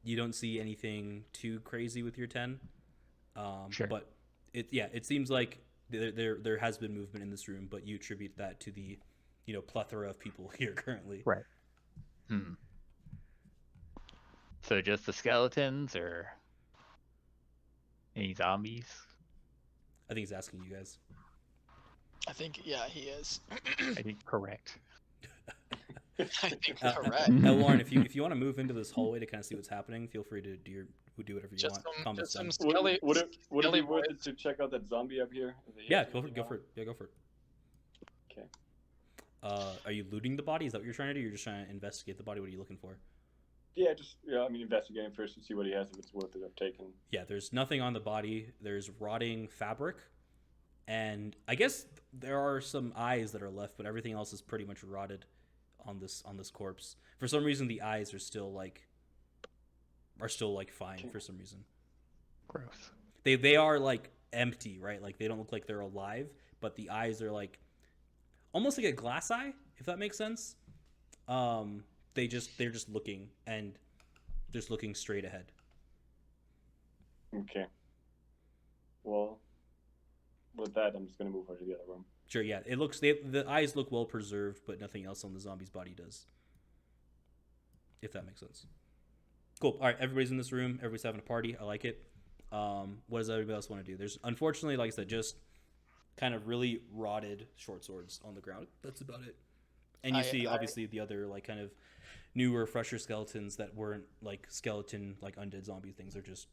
You don't see anything too crazy with your 10. Sure. But it seems like there has been movement in this room, but you attribute that to the plethora of people here currently. Right. So just the skeletons or any zombies? I think he's asking you guys. I think he is. I think correct. I think correct. Elwarin, if you want to move into this hallway to kind of see what's happening, feel free to do whatever you Just want. some Combat's done. skelly. Would it be skelly worth boys. it to check out that zombie up here? Yeah, go for it. Yeah, go for it. Okay. Are you looting the body? Is that what you're trying to do? You're just trying to investigate the body? What are you looking for? Yeah, I mean, investigating first to see what he has, if it's worth it of taking. Yeah, there's nothing on the body. There's rotting fabric, and I guess there are some eyes that are left, but everything else is pretty much rotted on this corpse. For some reason, the eyes are still fine for some reason. Gross. They are like empty, right? Like they don't look like they're alive, but the eyes are like almost like a glass eye, if that makes sense. They're just looking and just looking straight ahead. Okay. Well, with that, I'm just gonna move over to the other room. Sure, yeah. It looks the eyes look well preserved, but nothing else on the zombie's body does. If that makes sense. Cool. All right, everybody's in this room. Everybody's having a party. I like it. What does everybody else want to do? There's unfortunately, like I said, just kind of really rotted short swords on the ground. That's about it. And you see, obviously, the other like kind of newer, fresher skeletons that weren't like skeleton, like undead zombie things. They're just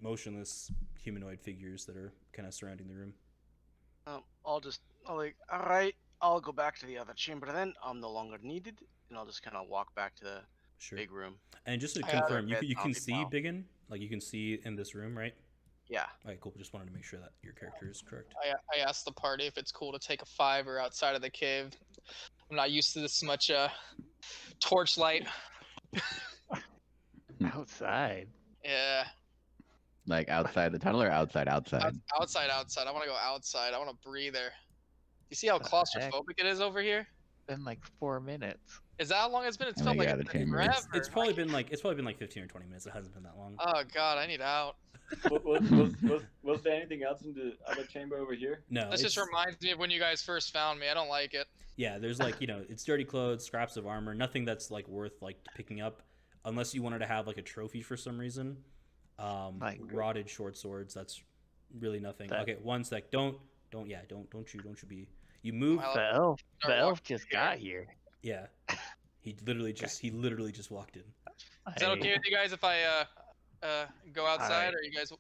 motionless humanoid figures that are kind of surrounding the room. I'll like, all right, I'll go back to the other chamber then. I'm no longer needed, and I'll just kind of walk back to the big room. And just to I got confirm, a you can bit see now. BigYin? Like you can see in this room, right? Yeah. All right, cool. Just wanted to make sure that your character is correct. I asked the party if it's cool to take a 5 outside of the cave. I'm not used to this much torchlight. Outside. Yeah. Like outside the tunnel or outside? Outside. I want to go outside. I want to breathe there. You see how The heck? claustrophobic it is over here? Been like 4 minutes. Is that how long it's been? It's Oh felt my like God, it's the been chamber. forever. It's probably been like 15 or 20 minutes. It hasn't been that long. Oh God, I need out. Was there anything else in the other chamber over here? No. This just reminds me of when you guys first found me. I don't like it. Yeah, there's like, it's dirty clothes, scraps of armor, nothing that's like worth like picking up unless you wanted to have like a trophy for some reason. Rotted short swords, that's really nothing. Okay, one sec. Don't you be. You move. The elf just got here. Yeah. He literally just walked in. Is that okay with you guys if I go outside, or you guys?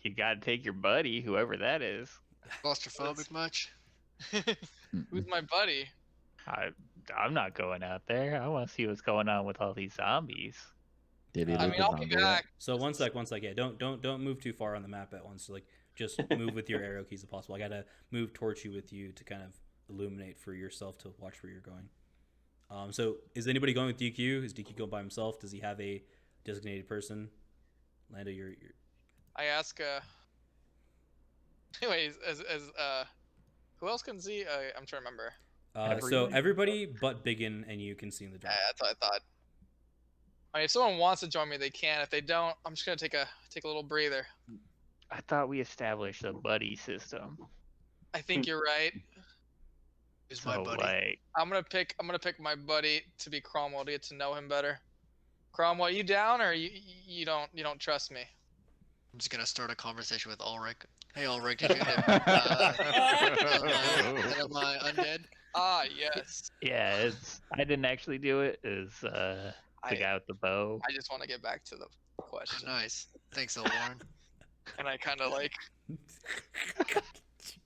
You gotta take your buddy, whoever that is. Claustrophobic much? Who's my buddy? I'm not going out there. I want to see what's going on with all these zombies. Did he I leave mean, the I'll be zombie back. So one sec. Yeah, don't move too far on the map at once. So, like, just move with your arrow keys if possible. I gotta move Torchy with you to kind of illuminate for yourself to watch where you're going. So is anybody going with DQ? Is DQ going by himself? Does he have a designated person? Lando, you're... I ask. Anyways, as who else can see? I'm trying to remember. So everybody but BigYin and you can see in the dark. Yeah, that's what I thought. I mean, if someone wants to join me, they can. If they don't, I'm just gonna take a little breather. I thought we established a buddy system. I think you're right. Who's my buddy? Like, I'm gonna pick my buddy to be Cromwell to get to know him better. Cromwell, you down, or you don't trust me? I'm just gonna start a conversation with Ulrich. Hey Ulrich, did you get my undead? Ah, yes. yeah, I didn't actually do it. It's the guy with the bow. I just want to get back to the question. Nice. Thanks, Elwarin. And I kind of like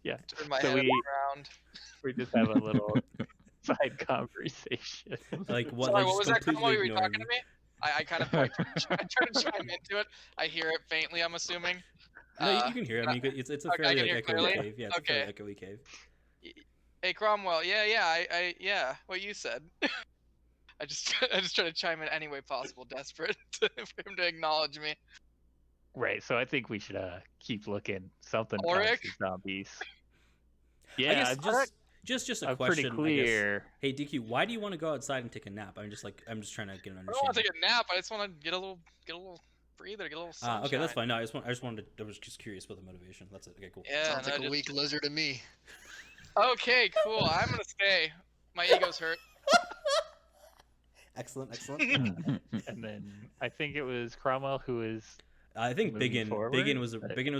Yeah. turn my So head we- around. We just have a little side conversation. Like what? Sorry, like, what was just that? Cromwell, you were completely talking ignoring to me? I kind of like, try to chime into it. I hear it faintly, I'm assuming. me. No, you can hear it. I mean, it's a okay, I fairly can hear like, echoey clearly? cave. Yeah, it's a Okay. fairly echoey cave. Hey Cromwell, yeah, what you said. I just try to chime in any way possible, desperate for him to acknowledge me. Right, so I think we should keep looking. Something Ulrich? past the zombies. I Yeah, guess just a I'm question. pretty clear. Hey DQ, why do you want to go outside and take a nap? I'm just trying to get an I don't want to understanding. take a nap. I just want to get a little breather, get a little sunshine. Okay, that's fine. No, I was just curious about the motivation. That's it. Okay, cool. Yeah, Sounds like a weak lizard to me. Okay, cool. I'm gonna stay. My ego's hurt. Excellent. And then I think it was Cromwell who was. I think Moving BigYin forward, was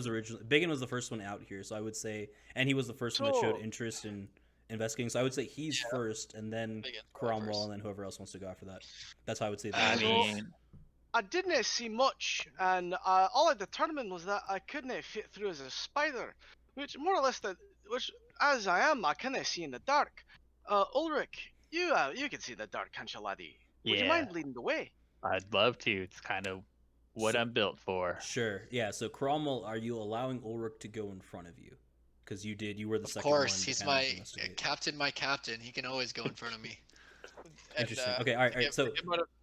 originally BigYin was the first one out here, so I would say, and he was the first one that showed interest in investigating. So I would say he's first, and then BigYin Cromwell, first. and then whoever else wants to go after that. That's how I would say I that. mean, I didn't see much, and all I determined was that I couldn't fit through as a spider, which more or less which as I am, I cannot see in the dark. Ulrich, you can see in the dark, can't you, laddie? Would you Yeah. mind leading the way? I'd love to. It's kind of what I'm built for. Sure. Yeah. So Cromwell, are you allowing Ulrich to go in front of you? Because you were the Of second one. course, to he's kind of my investigate. captain. My captain. He can always go in front of me. And, Interesting. Okay. All right. So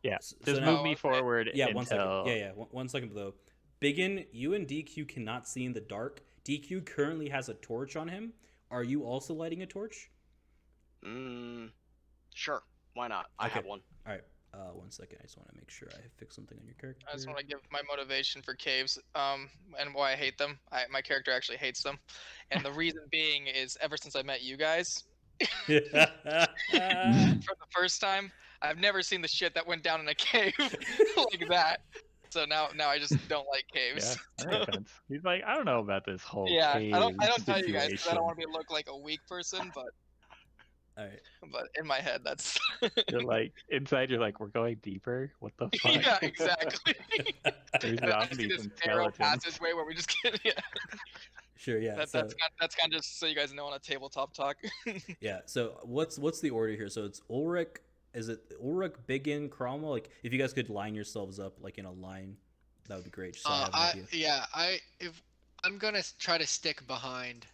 Yeah, So just now- move me forward. yeah, until... 1 second. Yeah. 1 second though. BigYin, you and DQ cannot see in the dark. DQ currently has a torch on him. Are you also lighting a torch? Sure. Why not? I Okay. have one. All right. 1 second. I just want to make sure I fix something on your character. I just want to give my motivation for caves, and why I hate them. My character actually hates them, and the reason being is ever since I met you guys, for the first time, I've never seen the shit that went down in a cave like that. So now I just don't like Yeah, caves. that makes sense. He's like, I don't know about this whole Yeah, cave I don't tell you guys because I situation. don't want to look like a weak person, All right. but in my head that's You're like inside. You're like, we're going deeper. What the fuck? yeah, exactly. There's I see zombies this and narrow skeletons. passageway where we just get yeah. Sure. Yeah. That's kind of just so you guys know on a tabletop talk. Yeah. So what's the order here? So it's Ulrich. Is it Ulrich, BigYin, Cromwell? Like, if you guys could line yourselves up like in a line, that would be great. Just so I have an idea. If I'm gonna try to stick behind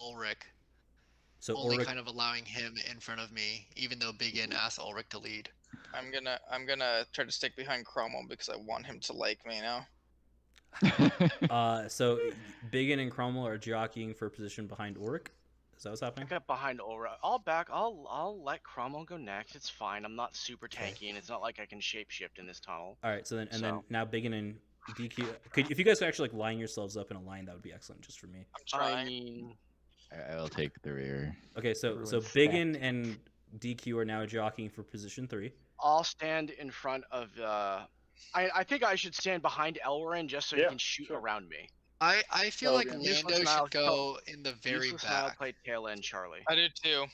Ulrich, So only Ulrich, kind of allowing him in front of me, even though BigYin asked Ulrich to lead. I'm gonna try to stick behind Cromwell because I want him to like me now. so BigYin and Cromwell are jockeying for position behind Ulrich. Is that what's I happening? got behind Ulrich. I'll let Cromwell go next. It's fine. I'm not super tanky, and it's not like I can shapeshift in this tunnel. All right. So then, then So- now BigYin and DQ. If you guys could actually like line yourselves up in a line, that would be excellent, just for me. I'm trying. I mean, I will take the rear. Okay. So Everyone's BigYin and DQ are now jockeying for position 3. I'll stand in front of. I think I should stand behind Elwarin just so he Yeah, can shoot sure. around me. I feel Oh, like yeah. Useless Lando and I'll should go in the very Useless and I'll back. play tail end Charlie. I do too.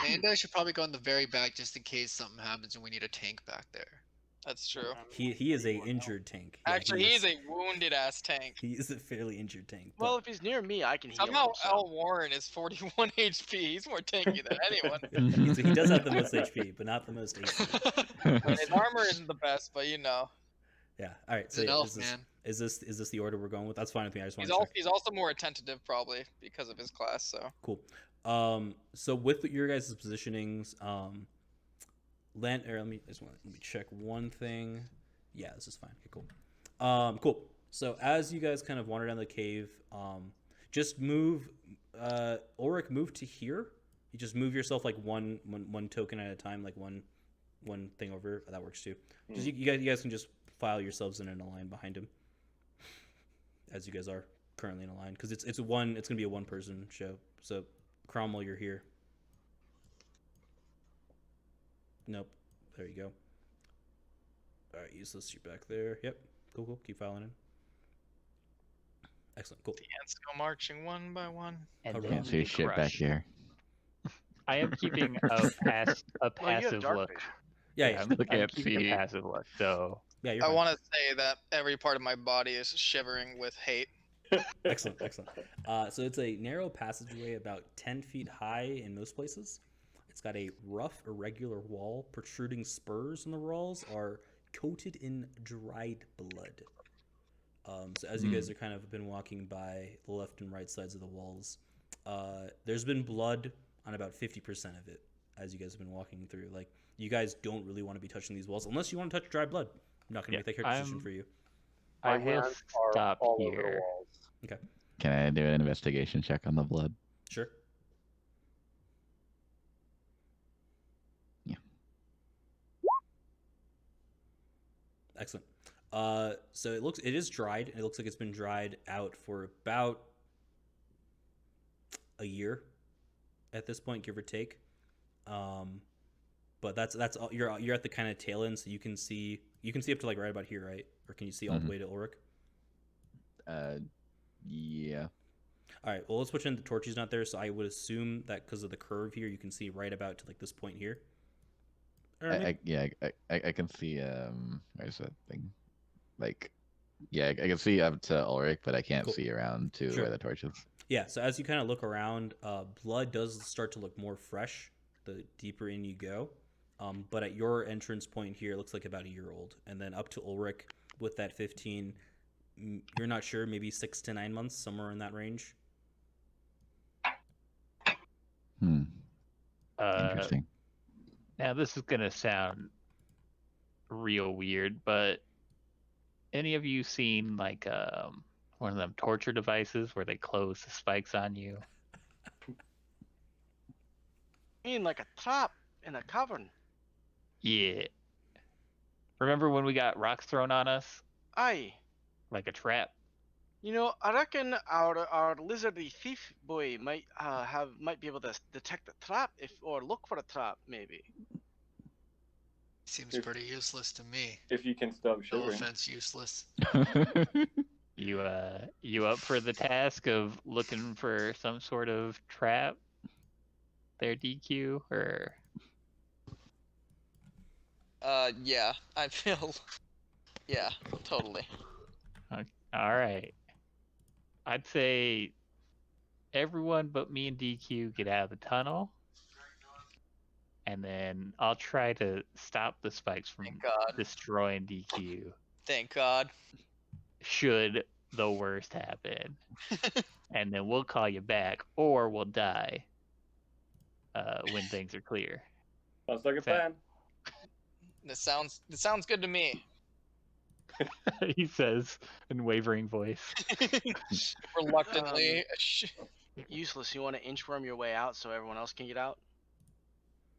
Lando should probably go in the very back just in case something happens and we need a tank back there. That's true. He is a injured tank. Yeah, Actually, he's a wounded ass tank. he is a fairly injured tank. Well, But if he's near me, I can heal Somehow him. So. Elwarin is 41 HP. He's more tanky than anyone. he does have the most HP, but not the most HP. His armor isn't the best, but you know. Yeah. All right. He's So an yeah, elf, man. is this the order we're going with? That's fine with me. I just want He's to also, check. he's also more attentive probably because of his class. So Cool. So with your guys' positionings, let me check one thing. Yeah, this is fine. Okay, cool. Cool. So as you guys kind of wander down the cave, just move. Ulrich, move to here. You just move yourself like one token at a time, like one thing over. That works too. Just you guys can just file yourselves in a line behind him, as you guys are currently in a line, because it's gonna be a one person show. So Cromwell, you're here. Nope. There you go. All right, Llus, you're back there. Yep. Cool. Keep filing in. Excellent. Cool. the ants go marching one by one. And Alright. then Can't see we shit back crush. here. I am keeping a Well, you have passive dark look. vision. Yeah. I'm can't keeping see. a passive look. So Yeah. You're I fine. want to say that every part of my body is shivering with hate. Excellent. So it's a narrow passageway about 10 feet high in most places. It's got a rough, irregular wall. Protruding spurs in the walls are coated in dried blood. So as you guys are kind of been walking by the left and right sides of the walls, there's been blood on about 50% of it as you guys have been walking through. Like, you guys don't really want to be touching these walls unless you want to touch dry blood. I'm not going to Yeah, make that character decision I'm- for you. I My will hands are stop all over the here. walls. Can I do an investigation check on the blood? Sure. Yeah. Excellent. So it is dried. It looks like it's been dried out for about a year at this point, give or take. But that's all. You're at the kind of tail end, so you can see up to like right about here, right? Or can you see all the way to Ulrich? Yeah. All right. Well, let's switch in. The torch is not there, so I would assume that because of the curve here, you can see right about to like this point here. Or maybe- I can see where's that thing? Like, yeah, I can see up to Ulrich, but I can't Cool. see around to Sure. where the torch is. Yeah, so as you kind of look around, blood does start to look more fresh the deeper in you go. But at your entrance point here, it looks like about a year old. And then up to Ulrich with that 15, you're not sure, maybe 6 to 9 months, somewhere in that range. Interesting. Now this is gonna sound real weird, but any of you seen like one of them torture devices where they close the spikes on you? I mean, like a trap in a cavern. Yeah. Remember when we got rocks thrown on us Aye. like a trap? You know, I reckon our lizardy thief boy might be able to detect a trap or look for a trap maybe. Seems pretty useless to me. If you can stop No shivering. offense, useless. You up for the task of looking for some sort of trap? There, DQ, or Yeah, I feel. Yeah, totally. all right. I'd say everyone but me and DQ get out of the tunnel, and then I'll try to stop the spikes from Thank God. destroying DQ. Thank God. Should the worst happen, and then we'll call you back, or we'll die when things are clear. Sounds like a plan. This sounds good to me. He says in wavering voice. Reluctantly. Useless. You want to inchworm your way out so everyone else can get out?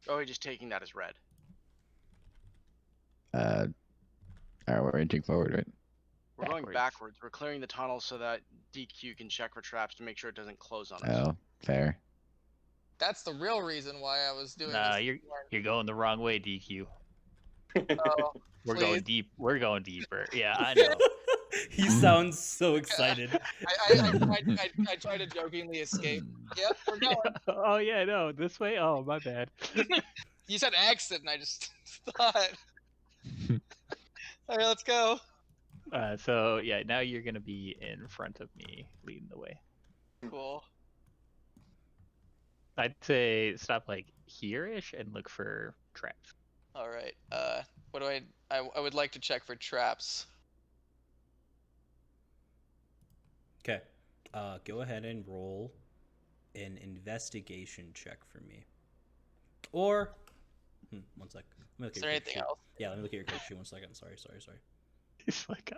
Or are you just taking that as read? All right, we're inching forward, right? We're going backwards. We're clearing the tunnel so that DQ can check for traps to make sure it doesn't close on us. Oh, fair. That's the real reason why I was doing Nah, this. you're going the wrong way, DQ. Oh, We're please. going deep. We're going deeper. Yeah, I know. He sounds so excited. I tried to jokingly escape. Yep, we're going. Oh yeah, no, this way. Oh, my bad. You said exit, and I just thought. All right, let's go. So yeah, now you're gonna be in front of me, leading the way. Cool. I'd say stop like here-ish and look for traps. All right. What do I would like to check for traps. Okay. Go ahead and roll an investigation check for me. Or, one sec. Is there anything else? Yeah, let me look at your character sheet 1 second. Sorry. He's like,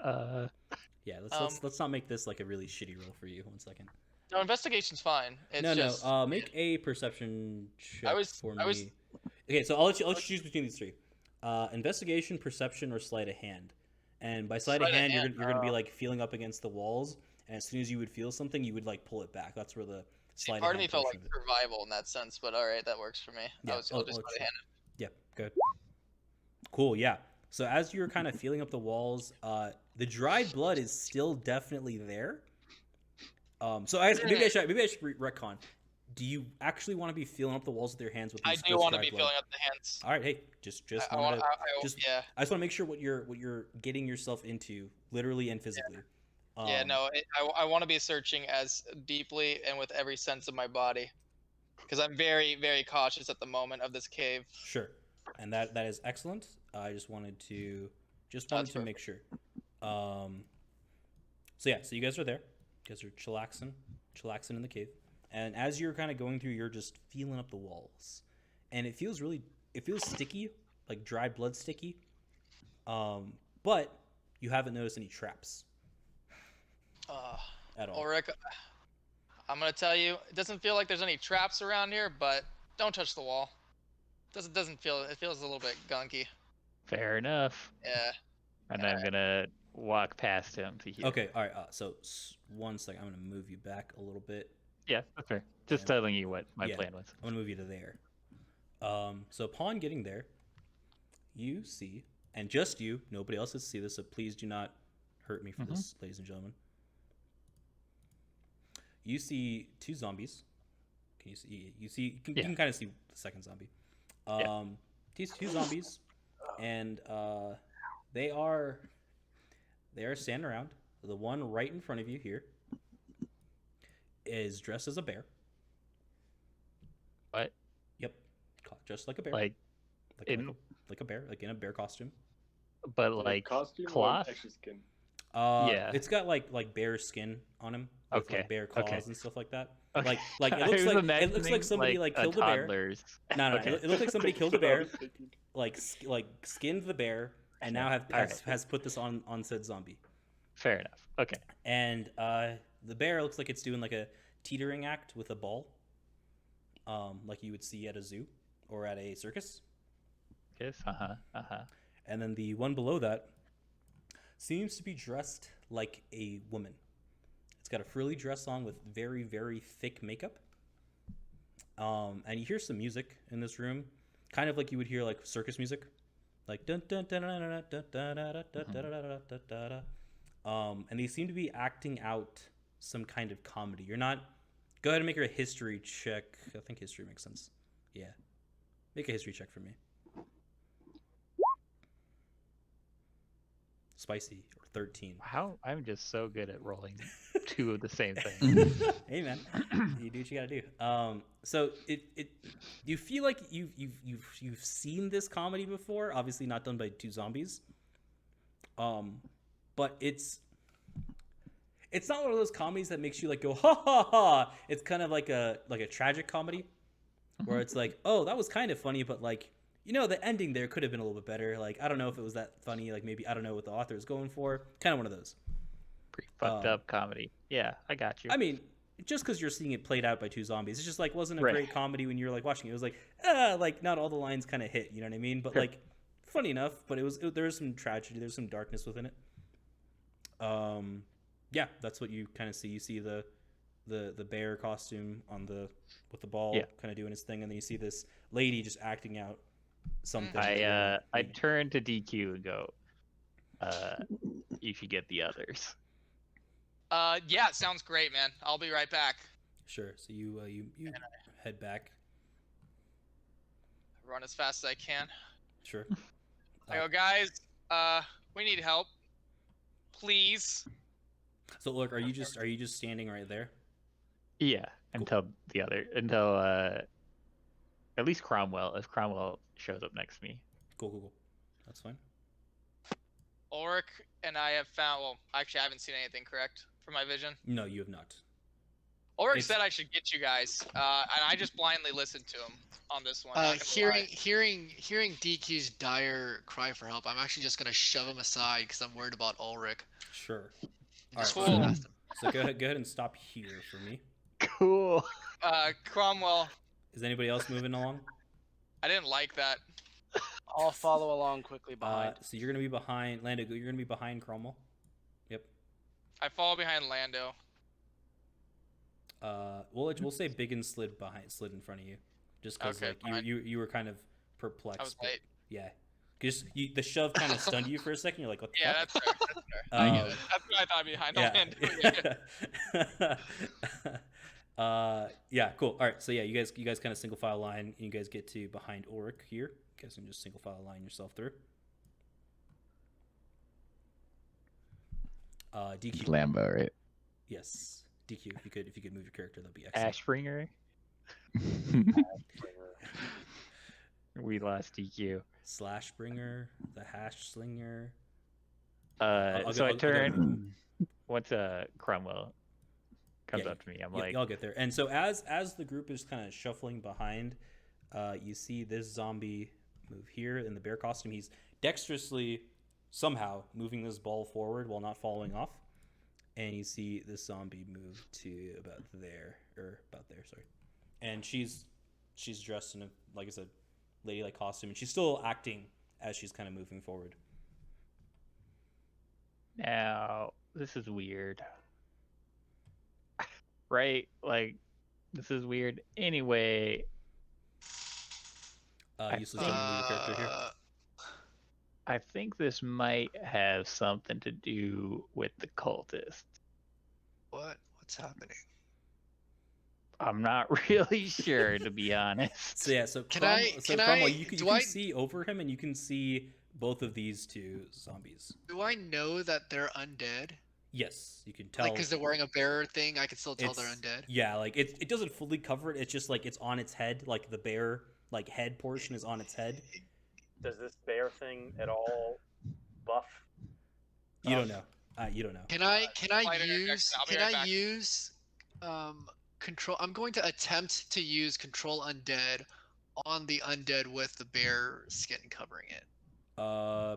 Yeah, let's not make this like a really shitty roll for you. 1 second. No, investigation's fine. It's just... No. Make a perception check for me. I was... Okay, so I'll let you choose between these three. Investigation, perception, or sleight of hand. And by sleight of hand, you're gonna be like feeling up against the walls, and as soon as you would feel something, you would like pull it back. That's where the sleight of hand. Part of me felt like portion survival in that sense, but all right, that works for me. Yeah, I'll just sleight of hand. Yeah, good. Cool, yeah. So as you're kind of feeling up the walls, the dried blood is still definitely there. So maybe I should retcon. Do you actually want to be feeling up the walls with your hands with these? I do want to be filling up the hands. All right, hey, just yeah. I just want to make sure what you're getting yourself into, literally and physically. I want to be searching as deeply and with every sense of my body, because I'm very, very cautious at the moment of this cave. Sure, and that is excellent. I just wanted to make sure. So you guys are there. You guys are chillaxing in the cave. And as you're kind of going through, you're just feeling up the walls. And it feels sticky, like dried blood sticky. But you haven't noticed any traps. At all. Ulrich, I'm going to tell you, it doesn't feel like there's any traps around here, but don't touch the wall. It feels a little bit gunky. Fair enough. Yeah. And I'm going to walk past him to here. Okay, all right. So 1 second, I'm going to move you back a little bit. Yeah, that's fair. Just telling you what my plan was. I'm gonna move you to there. So upon getting there, you see, and just you, nobody else has to see this, so please do not hurt me for this, ladies and gentlemen. You see 2 zombies. Can you see? You can kind of see the second zombie. These 2 zombies, and they are standing around. The one right in front of you here is dressed as a bear. What? Yep, just like a bear. Like a bear, like in a bear costume. But like costume cloth. or extra skin? Yeah, it's got like bear skin on him. With, like, bear claws and stuff like that. Okay. Like it looks like somebody like killed the bear. No, it looks like somebody killed the bear, like skinned the bear, and now has put this on said zombie. Fair enough. Okay. And the bear looks like it's doing like a teetering act with a ball, like you would see at a zoo or at a circus. Yes. And then the one below that seems to be dressed like a woman. It's got a frilly dress on with very, very thick makeup. And you hear some music in this room, kind of like you would hear like circus music, like dun dun dun dun dun dun dun dun dun dun dun. And they seem to be acting out some kind of comedy. You're not. Go ahead and make her a history check. I think history makes sense. Yeah, make a history check for me. Spicy or 13. How I'm just so good at rolling two of the same thing. Hey man, you do what you gotta do. So you feel like you've seen this comedy before, obviously not done by two zombies. But it's not one of those comedies that makes you like go ha ha ha. It's kind of like a tragic comedy where it's like, oh, that was kind of funny, but like, you know, the ending there could have been a little bit better. Like, I don't know if it was that funny. Like, maybe I don't know what the author is going for. Kind of one of those. Pretty fucked up comedy. Yeah, I got you. I mean, just because you're seeing it played out by two zombies, it's just like wasn't a Right. great comedy when you were like watching it. It was like not all the lines kind of hit. You know what I mean? But Sure. like funny enough. But there was some tragedy. There's some darkness within it. Yeah, that's what you kind of see. You see the bear costume with the ball Yeah. kind of doing his thing, and then you see this lady just acting out something. I turn to DQ and go, you should get the others. Yeah, sounds great, man. I'll be right back. Sure. So you head back. Run as fast as I can. Sure. I go, guys. We need help. Please. So look, are you just standing right there? Yeah, until at least Cromwell. If Cromwell shows up next to me. Cool. That's fine. Ulrich and I have found. Well, actually, I haven't seen anything. Correct from my vision. No, you have not. Ulrich said I should get you guys, and I just blindly listened to him on this one. not gonna lie. Hearing DQ's dire cry for help, I'm actually just gonna shove him aside because I'm worried about Ulrich. Sure. And All just right. Cool. run past him. So go ahead and stop here for me. Cool. Cromwell. Is anybody else moving along? I didn't like that. I'll follow along quickly behind. So you're gonna be behind Lando. You're gonna be behind Cromwell. Yep. I fall behind Lando. We'll say BigYin slid in front of you, just because Okay, like fine. you were kind of perplexed. I was but- late. Yeah. Because the shove kind of stunned you for a second. You're like, what the Yeah, fuck? that's fair. That's fair. I get it. That's what I thought behind Lando. Yeah, cool. All right, so yeah, you guys kind of single file line, and you guys get to behind Ulrich here. You guys can just single file line yourself through. DQ. Lambo, right? Yes, DQ. If you could move your character, that'd be excellent. Ashbringer. We lost DQ. Slashbringer, the hash slinger. So I turn. Once Cromwell comes Yeah, up to me, I'm Yeah, like, y'all get there. And so as the group is kind of shuffling behind, you see this zombie move here in the bear costume. He's dexterously somehow moving this ball forward while not falling off. And you see this zombie move to about there, sorry. And she's dressed in a, like I said, ladylike costume, and she's still acting as she's kind of moving forward. now this is weird, right? Like, this is weird. Anyway, Useless gonna move your character here. I think this might have something to do with the cultists. What's happening? I'm not really sure, to be honest. So yeah, so Can Cromwell, I- you can see over him, and you can see both of these two zombies. Do I know that they're undead? Yes, you can tell. Like, because they're wearing a bear thing, I can still tell they're It's- undead. Yeah, like it doesn't fully cover it. It's just like it's on its head, like the bear like head portion is on its head. Does this bear thing at all buff? You don't know. You don't know. Can I Slight interjection, I'll be right back. use control? I'm going to attempt to use control undead on the undead with the bear skin covering it.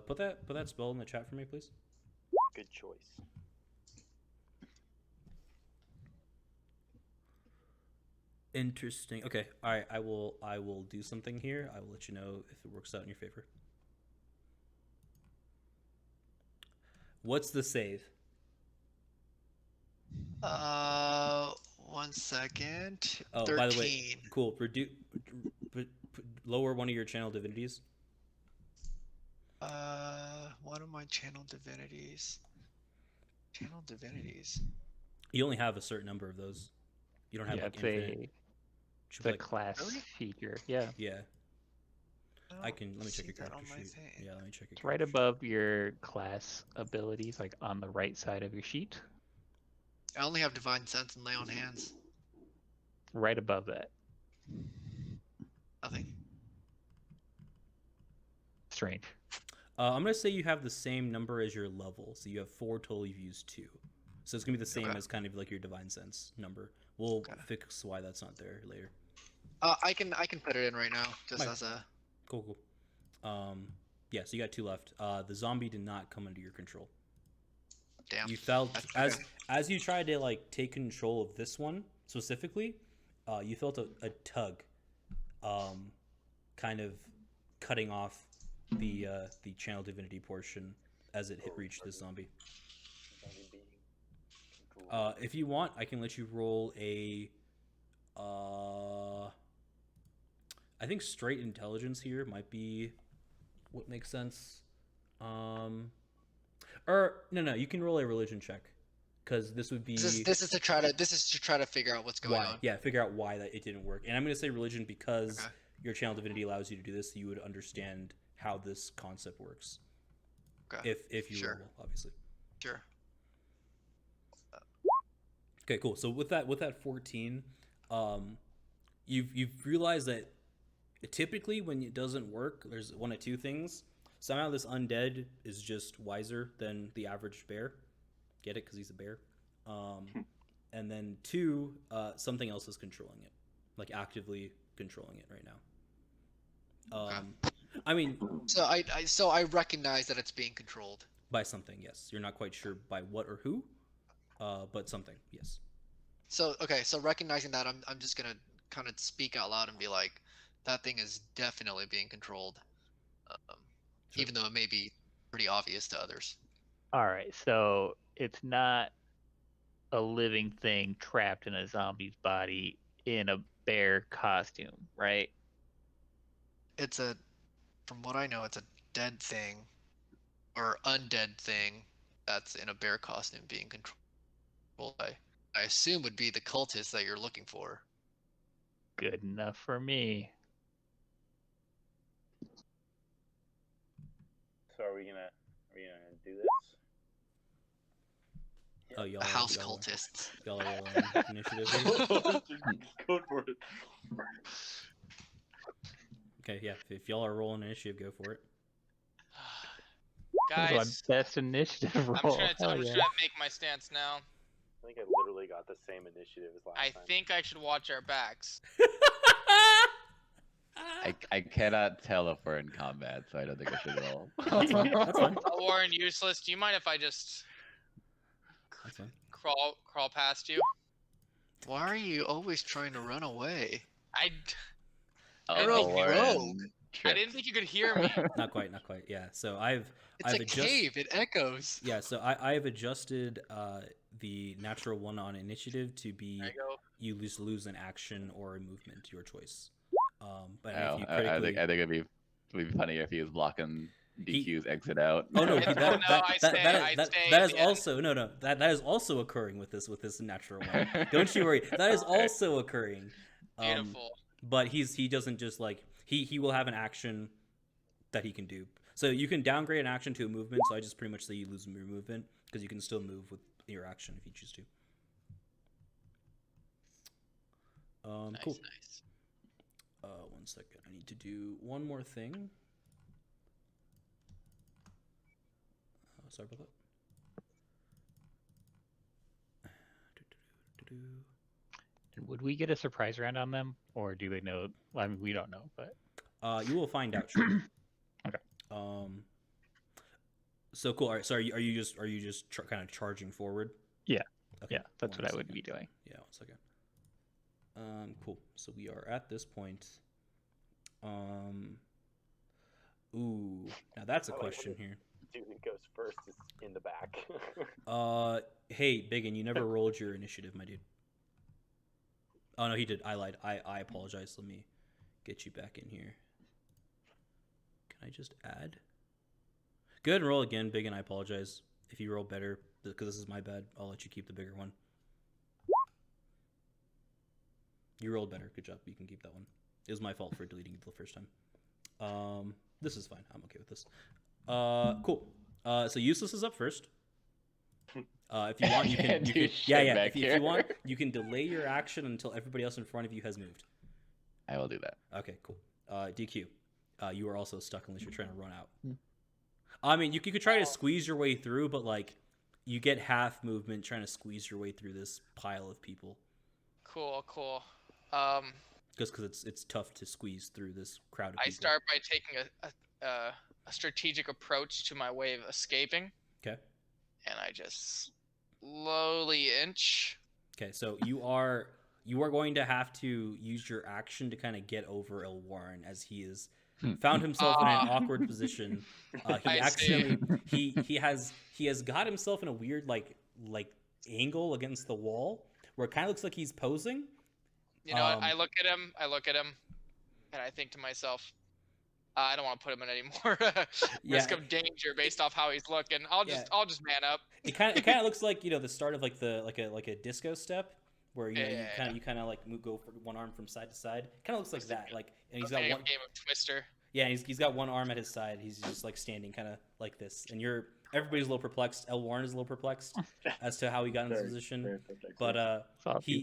Put that spell in the chat for me, please. Good choice. Interesting. Okay. All right. I will do something here. I will let you know if it works out in your favor. Okay, fine. All right. I will do something here. I will let you know if it works out in your favor. Okay. All right. I will do something here. I will let you know if it works out in your favor. All right. I will do something here. I will let you know if it works out in your favor. What's the save? 1 second. Oh, 13. by the way, cool. Lower one of your channel divinities. One of my channel divinities. Channel divinities. You only have a certain number of those. You don't have like it's infinite. Should a be like, class Really? feature. Yeah. yeah. I Let me check your that on character my sheet. thing. Yeah, let me check your It's right character above your class abilities, like on the right side of your sheet. I only have divine sense and lay on hands. Right above that. Nothing. Strange. I'm gonna say you have the same number as your level, so you have 4 total. You've used 2, so it's gonna be the same Okay. as kind of like your divine sense number. We'll Okay. fix why that's not there later. I can put it in right now, just Right. as a. Cool. Yeah, so you got 2 left. The zombie did not come under your control. Damn. You felt That's okay. as you tried to like take control of this one specifically, you felt a tug, kind of cutting off the channel divinity portion as it reached this zombie. Zombie being controlled. If you want, I can let you roll a. I think straight intelligence here might be what makes sense. Or no, you can roll a religion check, because this would be This is to try to figure out what's going why. on. Yeah, figure out why that it didn't work. And I'm gonna say religion because Okay. your channel divinity allows you to do this. So you would understand how this concept works. Okay. If you Sure. roll, obviously. Sure. Okay, cool. So with that 14, you've realized that typically when it doesn't work, there's one of 2 things. Somehow this undead is just wiser than the average bear. Get it? Because he's a bear. And then 2, something else is controlling it, like actively controlling it right now. I mean, So I recognize that it's being controlled. by something, yes. You're not quite sure by what or who, but something, yes. So okay, so recognizing that, I'm just gonna kind of speak out loud and be like, that thing is definitely being controlled, Sure. even though it may be pretty obvious to others. All right, so it's not a living thing trapped in a zombie's body in a bear costume, right? From what I know, it's a dead thing, or undead thing, that's in a bear costume being controlled by, I assume would be the cultist that you're looking for. Good enough for me. So are we gonna do this? Oh, y'all. A house y'all, cultist. Y'all are rolling initiative. Here. Go for it. Okay, yeah. If y'all are rolling initiative, go for it. This is my Guys, best initiative I'm roll. just Hell trying yeah. to make my stance now. I think I literally got the same initiative as last I time. think I should watch our backs. I cannot tell if we're in combat, so I don't think I should roll. That's fine. That's fine. Warren, useless. Do you mind if I just That's fine. crawl past you? Why are you always trying to run away? I You're a Warren rogue. didn't think you could hear me. Not quite. Yeah. So I've It's a cave. It echoes. Yeah. So I have adjusted the natural one on initiative to be There you go. you lose an action or a movement, your choice. But Oh, if you I critically, think it'd be funny if he was blocking DQ's exit out. oh no, If- that, no, that, I that, stay- that, I that, stay that at is the end. also that is also occurring with this natural one. Don't you worry. That is Okay. also occurring. Beautiful. But he doesn't just like he will have an action that he can do. So you can downgrade an action to a movement. So I just pretty much say you lose your movement because you can still move with your action if you choose to. Nice, Cool. nice. 1 second. I need to do one more thing. Sorry about that. And would we get a surprise round on them, or do they know? Well, I mean, we don't know, but You will find out. Shortly. Okay. So cool. All right. So are you just kind of charging forward? Yeah. Okay. yeah, that's One what I would second. be doing. Yeah. 1 second. Cool. So we are at this point. Ooh. Now that's a question here. dude that goes first is in the back. Hey, BigYin, you never rolled your initiative, my dude. Oh no, he did. I lied. I apologize. Let me get you back in here. Can I just add? Go ahead and roll again, BigYin. I apologize. If you roll better, because this is my bad, I'll let you keep the bigger one. You rolled better. Good job. You can keep that one. It was my fault for deleting it the first time. This is fine. I'm okay with this. Cool. So Useless is up first. If you want, you can. If you want, you can delay your action until everybody else in front of you has moved. I will do that. Okay, cool. DQ. You are also stuck unless you're trying to run out. I mean, you could try to squeeze your way through, but like, you get half movement trying to squeeze your way through this pile of people. Cool. Just because it's tough to squeeze through this crowd of people. I start by taking a strategic approach to my way of escaping. Okay. And I just slowly inch. Okay, so you are going to have to use your action to kind of get over Elwarin as he is found himself in an awkward position. He has got himself in a weird like angle against the wall where it kind of looks like he's posing. You know, I look at him, and I think to myself, I don't want to put him in any more risk of danger based off how he's looking. I'll just man up. It kind of looks like, you know, the start of like a disco step where you kind of like go for one arm from side to side. Kind of looks like that. Like, and he's got one game of Twister. Yeah, he's got one arm at his side. He's just like standing kind of like this, and everybody's a little perplexed. Elwarin is a little perplexed as to how he got in this position. But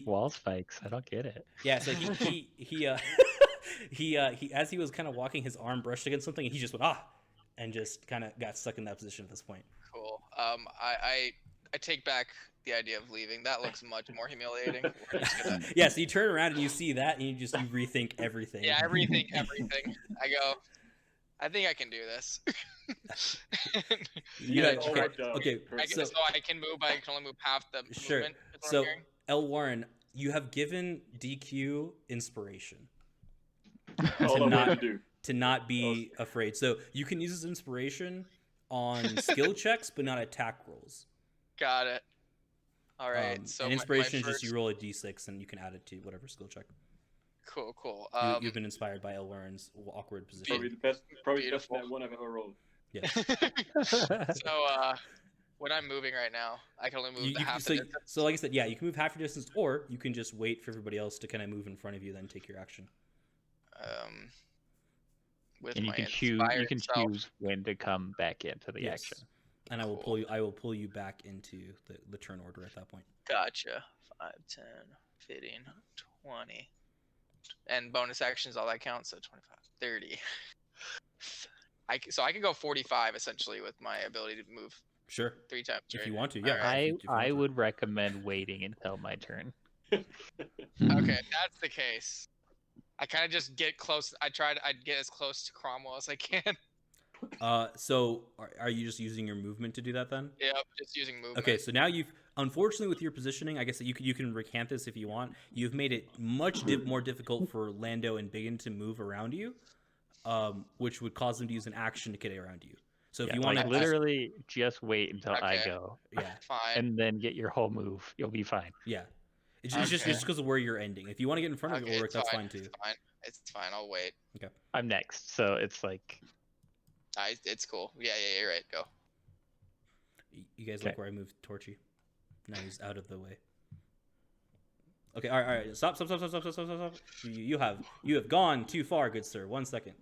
wall spikes. I don't get it. Yeah, so he as he was kind of walking, his arm brushed against something, and he just went and just kind of got stuck in that position at this point. Cool. I take back the idea of leaving. That looks much more humiliating. Yeah, so you turn around and you see that, and you rethink everything. Yeah, I rethink everything. I go, I think I can do this. Okay. So I can move. I can only move half the movement. So Elwarin, you have given DQ inspiration to not be afraid. So you can use this inspiration on skill checks, but not attack rolls. Got it. All right. So and inspiration is just you roll a d6 and you can add it to whatever skill check. Cool. You've been inspired by Elwarin's awkward position. Probably the best one I've ever rolled. Yeah. So when I'm moving right now, I can only move half the distance. So like I said, yeah, you can move half your distance, or you can just wait for everybody else to kind of move in front of you, then take your action. And you can choose when to come back into the action. And I will pull you back into the turn order at that point. Gotcha. 5, 10, 15, 20. And bonus actions, all that counts, so 25, 30. So I can go 45 essentially with my ability to move. Sure. 3 times. If right? you want to, yeah. Right. I would recommend waiting until my turn. Okay, that's the case. I kind of just get close. I'd get as close to Cromwell as I can. So are you just using your movement to do that then? Yep, just using movement. Okay, so now unfortunately with your positioning, I guess that you can recant this if you want. You've made it much more difficult for Lando and BigYin to move around you, which would cause them to use an action to get around you. So if you want to literally just wait until I go, fine, and then get your whole move, you'll be fine. Yeah, it's just because of where you're ending. If you want to get in front of Ulrich, that's fine too. It's fine. I'll wait. Okay. I'm next, so it's like. It's cool. Yeah, you're right. Go. You guys like where I moved Torchy? Now he's out of the way. Okay, all right. Stop. You have gone too far, good sir. 1 second.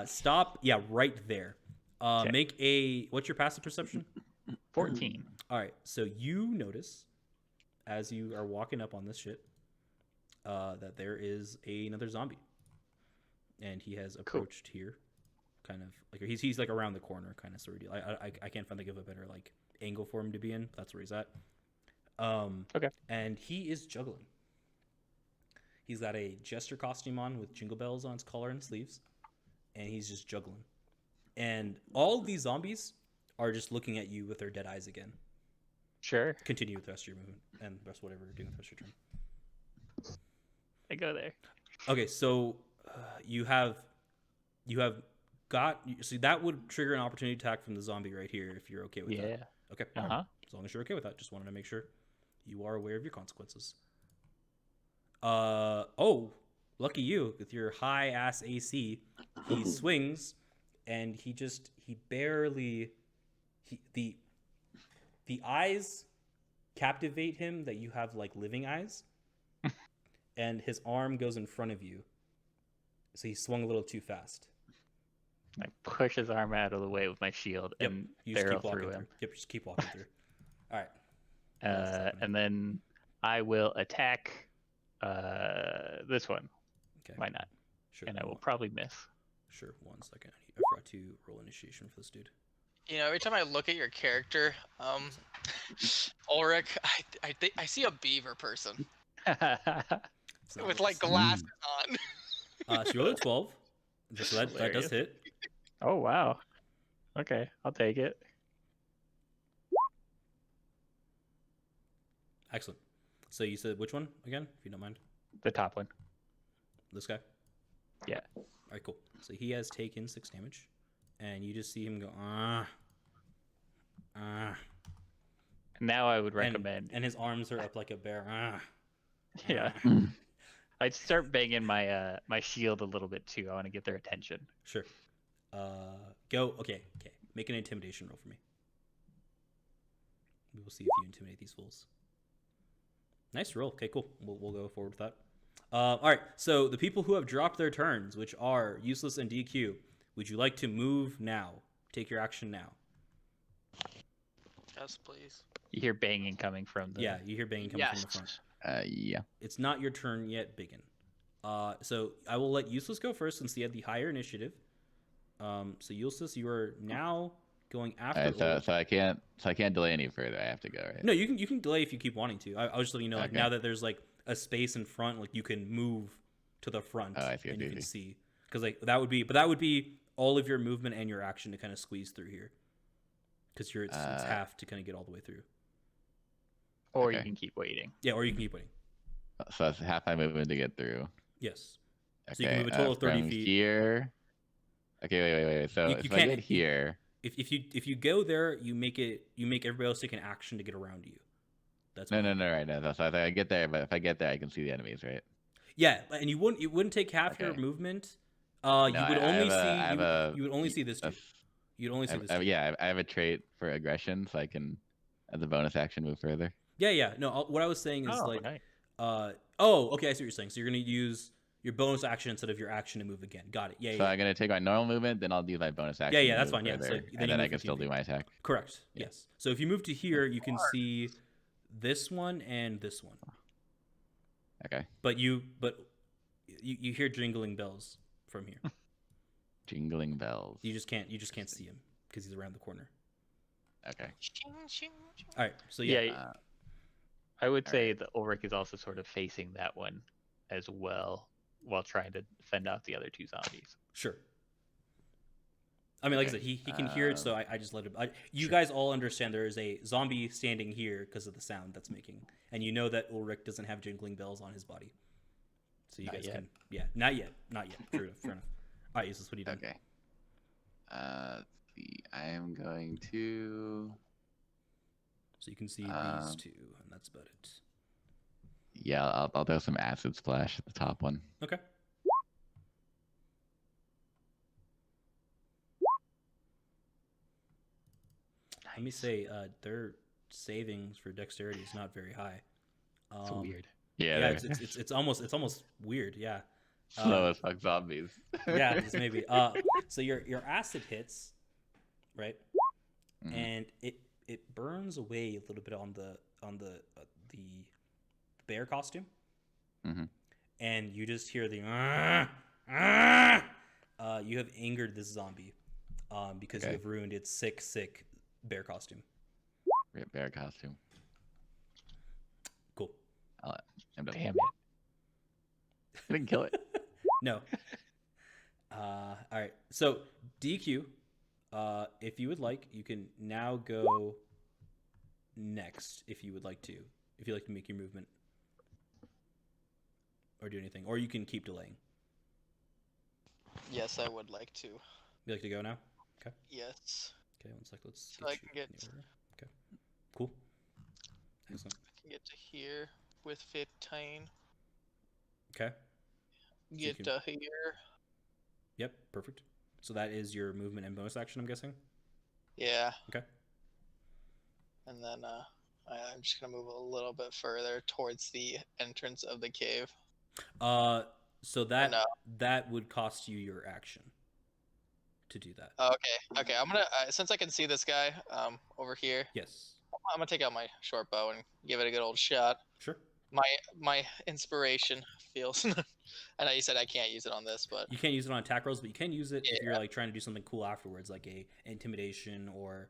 Stop. Yeah, right there. Make what's your passive perception? 14. All right. So you notice as you are walking up on this shit that there is another zombie, and he has approached here. Kind of like he's like around the corner, kind of sort of deal. I can't find a better like angle for him to be in. That's where he's at. Okay. And he is juggling. He's got a jester costume on with jingle bells on his collar and sleeves, and he's just juggling. And all of these zombies are just looking at you with their dead eyes again. Sure. Continue with the rest of your movement and the rest of whatever you're doing with the rest of your turn. I go there. Okay, so you have got. So that would trigger an opportunity attack from the zombie right here if you're okay with Yeah. that. Okay. Uh-huh. As long as you're okay with that, just wanted to make sure you are aware of your consequences. Oh, lucky you with your high ass AC. He swings, and he barely. The eyes captivate him that you have like living eyes, and his arm goes in front of you. So he swung a little too fast. I push his arm out of the way with my shield and You just barrel keep walking through through. him. Yep, just keep walking through. All right. And then I will attack this one. Okay. Why not? Sure. And I will probably miss. Sure. 1 second. I forgot to roll initiation for this dude. You know, every time I look at your character, Ulrich, I see a beaver person It's not with what like this is. glasses on. So you rolled a 12. So that does Hilarious. hit. Oh, wow. Okay, I'll take it. Excellent. So you said which one again, if you don't mind? The top one. This guy? Yeah. All right, cool. So he has taken 6 damage, and you just see him go, ah. Now I would recommend. And his arms are up like a bear. Ah. Yeah. I'd start banging my my shield a little bit too. I want to get their attention. Sure. Go. Okay. Make an intimidation roll for me. We will see if you intimidate these fools. Nice roll. Okay, cool. We'll go forward with that. All right. So the people who have dropped their turns, which are Useless and DQ, would you like to move now? Take your action now. Yes, please. You hear banging coming from the. Yeah, you hear banging coming from the front. Yeah. It's not your turn yet, BigYin. So I will let Useless go first since he had the higher initiative. So Useless, you are now going after. Alright, so I can't delay any further. I have to go, right? No, you can delay if you keep wanting to. I was just letting you know, like Okay. now that there's like a space in front, like you can move to the front Oh, I see, and I you see, can I see because like that would be all of your movement and your action to kind of squeeze through here because it's half to kind of get all the way through. Or you Okay. can keep waiting. Yeah, or you can keep waiting. So that's half my movement to get through. Yes. Okay. So you can move a total of 30 from feet. Here. Okay, wait. So You if I can't- get here, If you go there, you make everybody else take an action to get around you. That's no, right now. So if I get there, but if I get there, I can see the enemies, right? Yeah, and you wouldn't take half your Okay. movement. No, You would only I you would only see this dude. that's- You'd only see this. I dude. have a trait for aggression, so I can, as a bonus action, move further. Yeah. No, what I was saying is Oh, like, nice. okay, I see what you're saying. So you're gonna use your bonus action instead of your action to move again. Got it. Yeah. So I'm gonna take my normal movement, then I'll use my bonus action. Yeah, to that's move fine, yeah. So further, then you and then move I can 15 still do feet. my attack. Correct. Yeah. Yes. So if you move to here, you can see this one and this one. Okay. But you hear jingling bells from here. Jingling bells. You just can't see him because he's around the corner. Okay. All right. So Yeah. yeah. I would say that Ulrich is also sort of facing that one as well while trying to fend off the other two zombies. Sure. I mean, like I Okay. said, he can hear it, so I just let him. You Sure. guys all understand there is a zombie standing here because of the sound that's making, and you know that Ulrich doesn't have jingling bells on his body. So you Not guys yet. can, yeah, not yet. True enough. Fair enough. All right, Useless, what are you doing? Okay. Let's see. I am going to. So you can see these Um, two, and that's about it. Yeah, I'll do some acid splash at the top one. Okay. Let me say, their savings for dexterity is not very high. It's weird. Yeah, Yeah, they're it's almost weird. Yeah. slow as fuck zombies. Yeah, it's maybe. So your acid hits, right? Mhm. And it burns away a little bit on the bear costume, Mhm. and you just hear the. You have angered this zombie, because you Okay. have ruined its sick bear costume. Rip bear costume. Cool. I'm done. Damn it. I didn't kill it. No. All right. So DQ, if you would like, you can now go next. If you would like to, if you like to make your movement or do anything, or you can keep delaying. Yes, I would like to. You like to go now? Okay. Yes. Okay, one sec. Let's So I get can you get in the order. Okay. Cool. Excellent. I can get to here with 15. Okay. you Get can- to here. Yep. Perfect. So that is your movement and bonus action, I'm guessing. Yeah. Okay. And then I'm just gonna move a little bit further towards the entrance of the cave. So that no. that would cost you your action to do that. Okay. I'm gonna since I can see this guy over here, Yes. I'm gonna take out my short bow and give it a good old shot. Sure. My inspiration feels. I know you said I can't use it on this, but You can't use it on attack rolls, but you can use it if you're Yeah. like trying to do something cool afterwards, like a intimidation or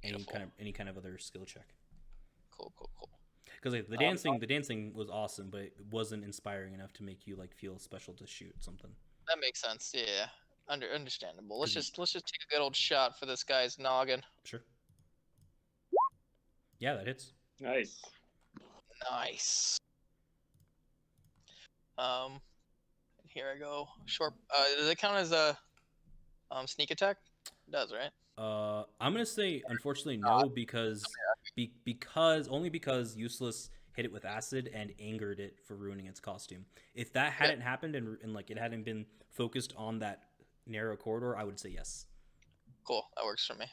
Beautiful. any kind of other skill check. cool. Because like, the dancing was awesome, but it wasn't inspiring enough to make you like feel special to shoot something. That makes sense. Yeah. Understandable. Let's 'Cause just take a good old shot for this guy's noggin. Sure. Yeah, that hits. Nice. Nice. Here I go. Short. Does it count as a sneak attack? It does, right? I'm gonna say unfortunately no, because only because Useless hit it with acid and angered it for ruining its costume. If that hadn't happened and like it hadn't been focused on that narrow corridor, I would say yes. Cool. That works for me.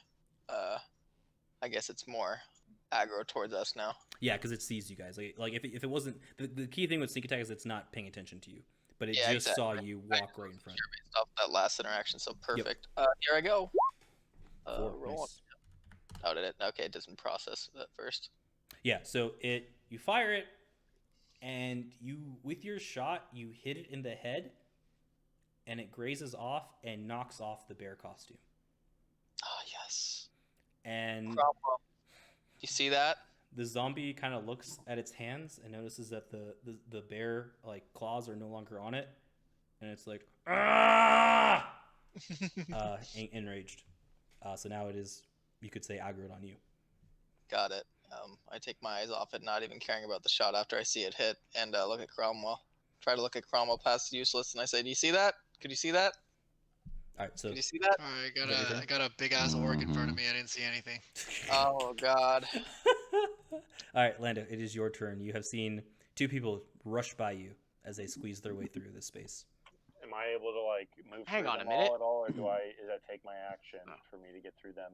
I guess it's more aggro towards us now. Yeah, because it sees you guys. Like if it wasn't the key thing with sneak attack is it's not paying attention to you, but it Yeah, just saw you walk right in front. Sure, based off that last interaction, so perfect. Here I go. Four, Roll. nice. Oh, did it? Okay, it doesn't process that first. Yeah, so you fire it, and you with your shot you hit it in the head, and it grazes off and knocks off the bear costume. Oh yes. And Cromwell. You see that? the zombie kind of looks at its hands and notices that the bear like claws are no longer on it, and it's like ah, enraged. So now it is, you could say, aggroed on you. Got it. I take my eyes off it, not even caring about the shot after I see it hit, and look at Cromwell. Try to look at Cromwell past Useless, and I say, "Do you see that? Could you see that? All right, so Could you see that?" Alright, I got a big ass orc in front of me. I didn't see anything. Oh God. all right, Lando, it is your turn. You have seen two people rush by you as they squeeze their way through this space. Am I able to like move Hang through on a them minute. all at all, or does that take my action for me to get through them?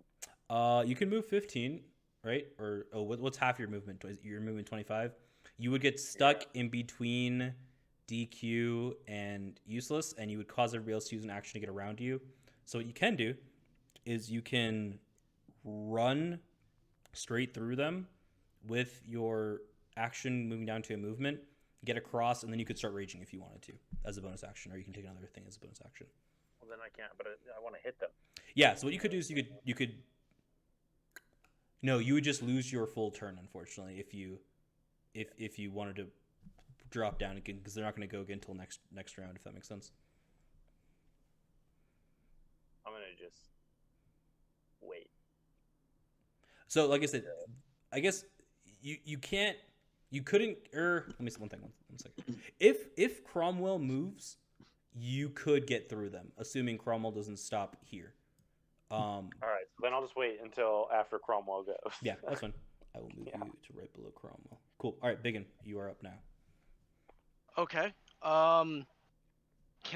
You can move 15, right? Or what's half your movement? Your movement 25. You would get stuck in between DQ and Useless, and you would cause everybody else to use an action to get around you. So what you can do is you can run straight through them with your action moving down to a movement, get across, and then you could start raging if you wanted to as a bonus action, or you can take another thing as a bonus action. Well, then I can't. But I want to hit them. Yeah, so what you could do is you could no, you would just lose your full turn, unfortunately, if you wanted to drop down again, because they're not going to go again until next round, if that makes sense. I'm gonna just wait. So, like I said, I guess you couldn't. Let me say one second. If Cromwell moves, you could get through them, assuming Cromwell doesn't stop here. All right, so then I'll just wait until after Cromwell goes. Yeah, that's fine. I will move you to right below Cromwell. Cool. All right, BigYin, you are up now. Okay. Can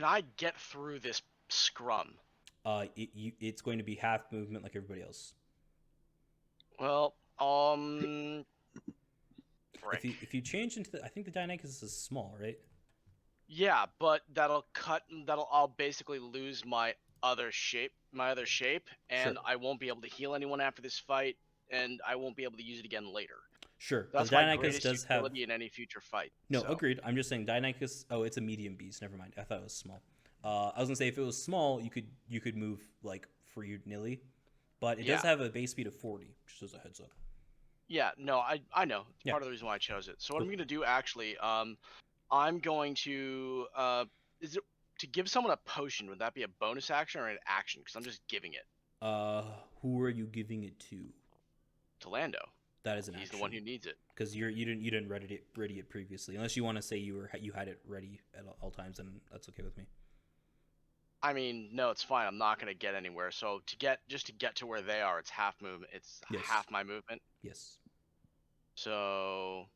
I get through this scrum? It's going to be half movement like everybody else. Well, If you change into I think the Dionychus is small, right? Yeah, but I'll basically lose my other shape, and Sure. I won't be able to heal anyone after this fight, and I won't be able to use it again later. Sure. That's the my Dionychus greatest does have utility in any future fight. no. so. Agreed. I'm just saying Dionychus. Oh, it's a medium beast. Never mind. I thought it was small. I was gonna say if it was small, you could move like free nilly, but it does have a base speed of 40, just as a heads up. Yeah, no, I know. It's Yeah. part of the reason why I chose it. So what Cool. I'm going to do actually, I'm going to is it to give someone a potion? Would that be a bonus action or an action? Because I'm just giving it Who are you giving it to? to Lando. That is an He's action. the one who needs it. Because you didn't ready it previously, unless you want to say you had it ready at all times, and that's okay with me. I mean, no, it's fine. I'm not gonna get anywhere. So to get to where they are, it's half movement. It's Yes. half my movement. Yes. So,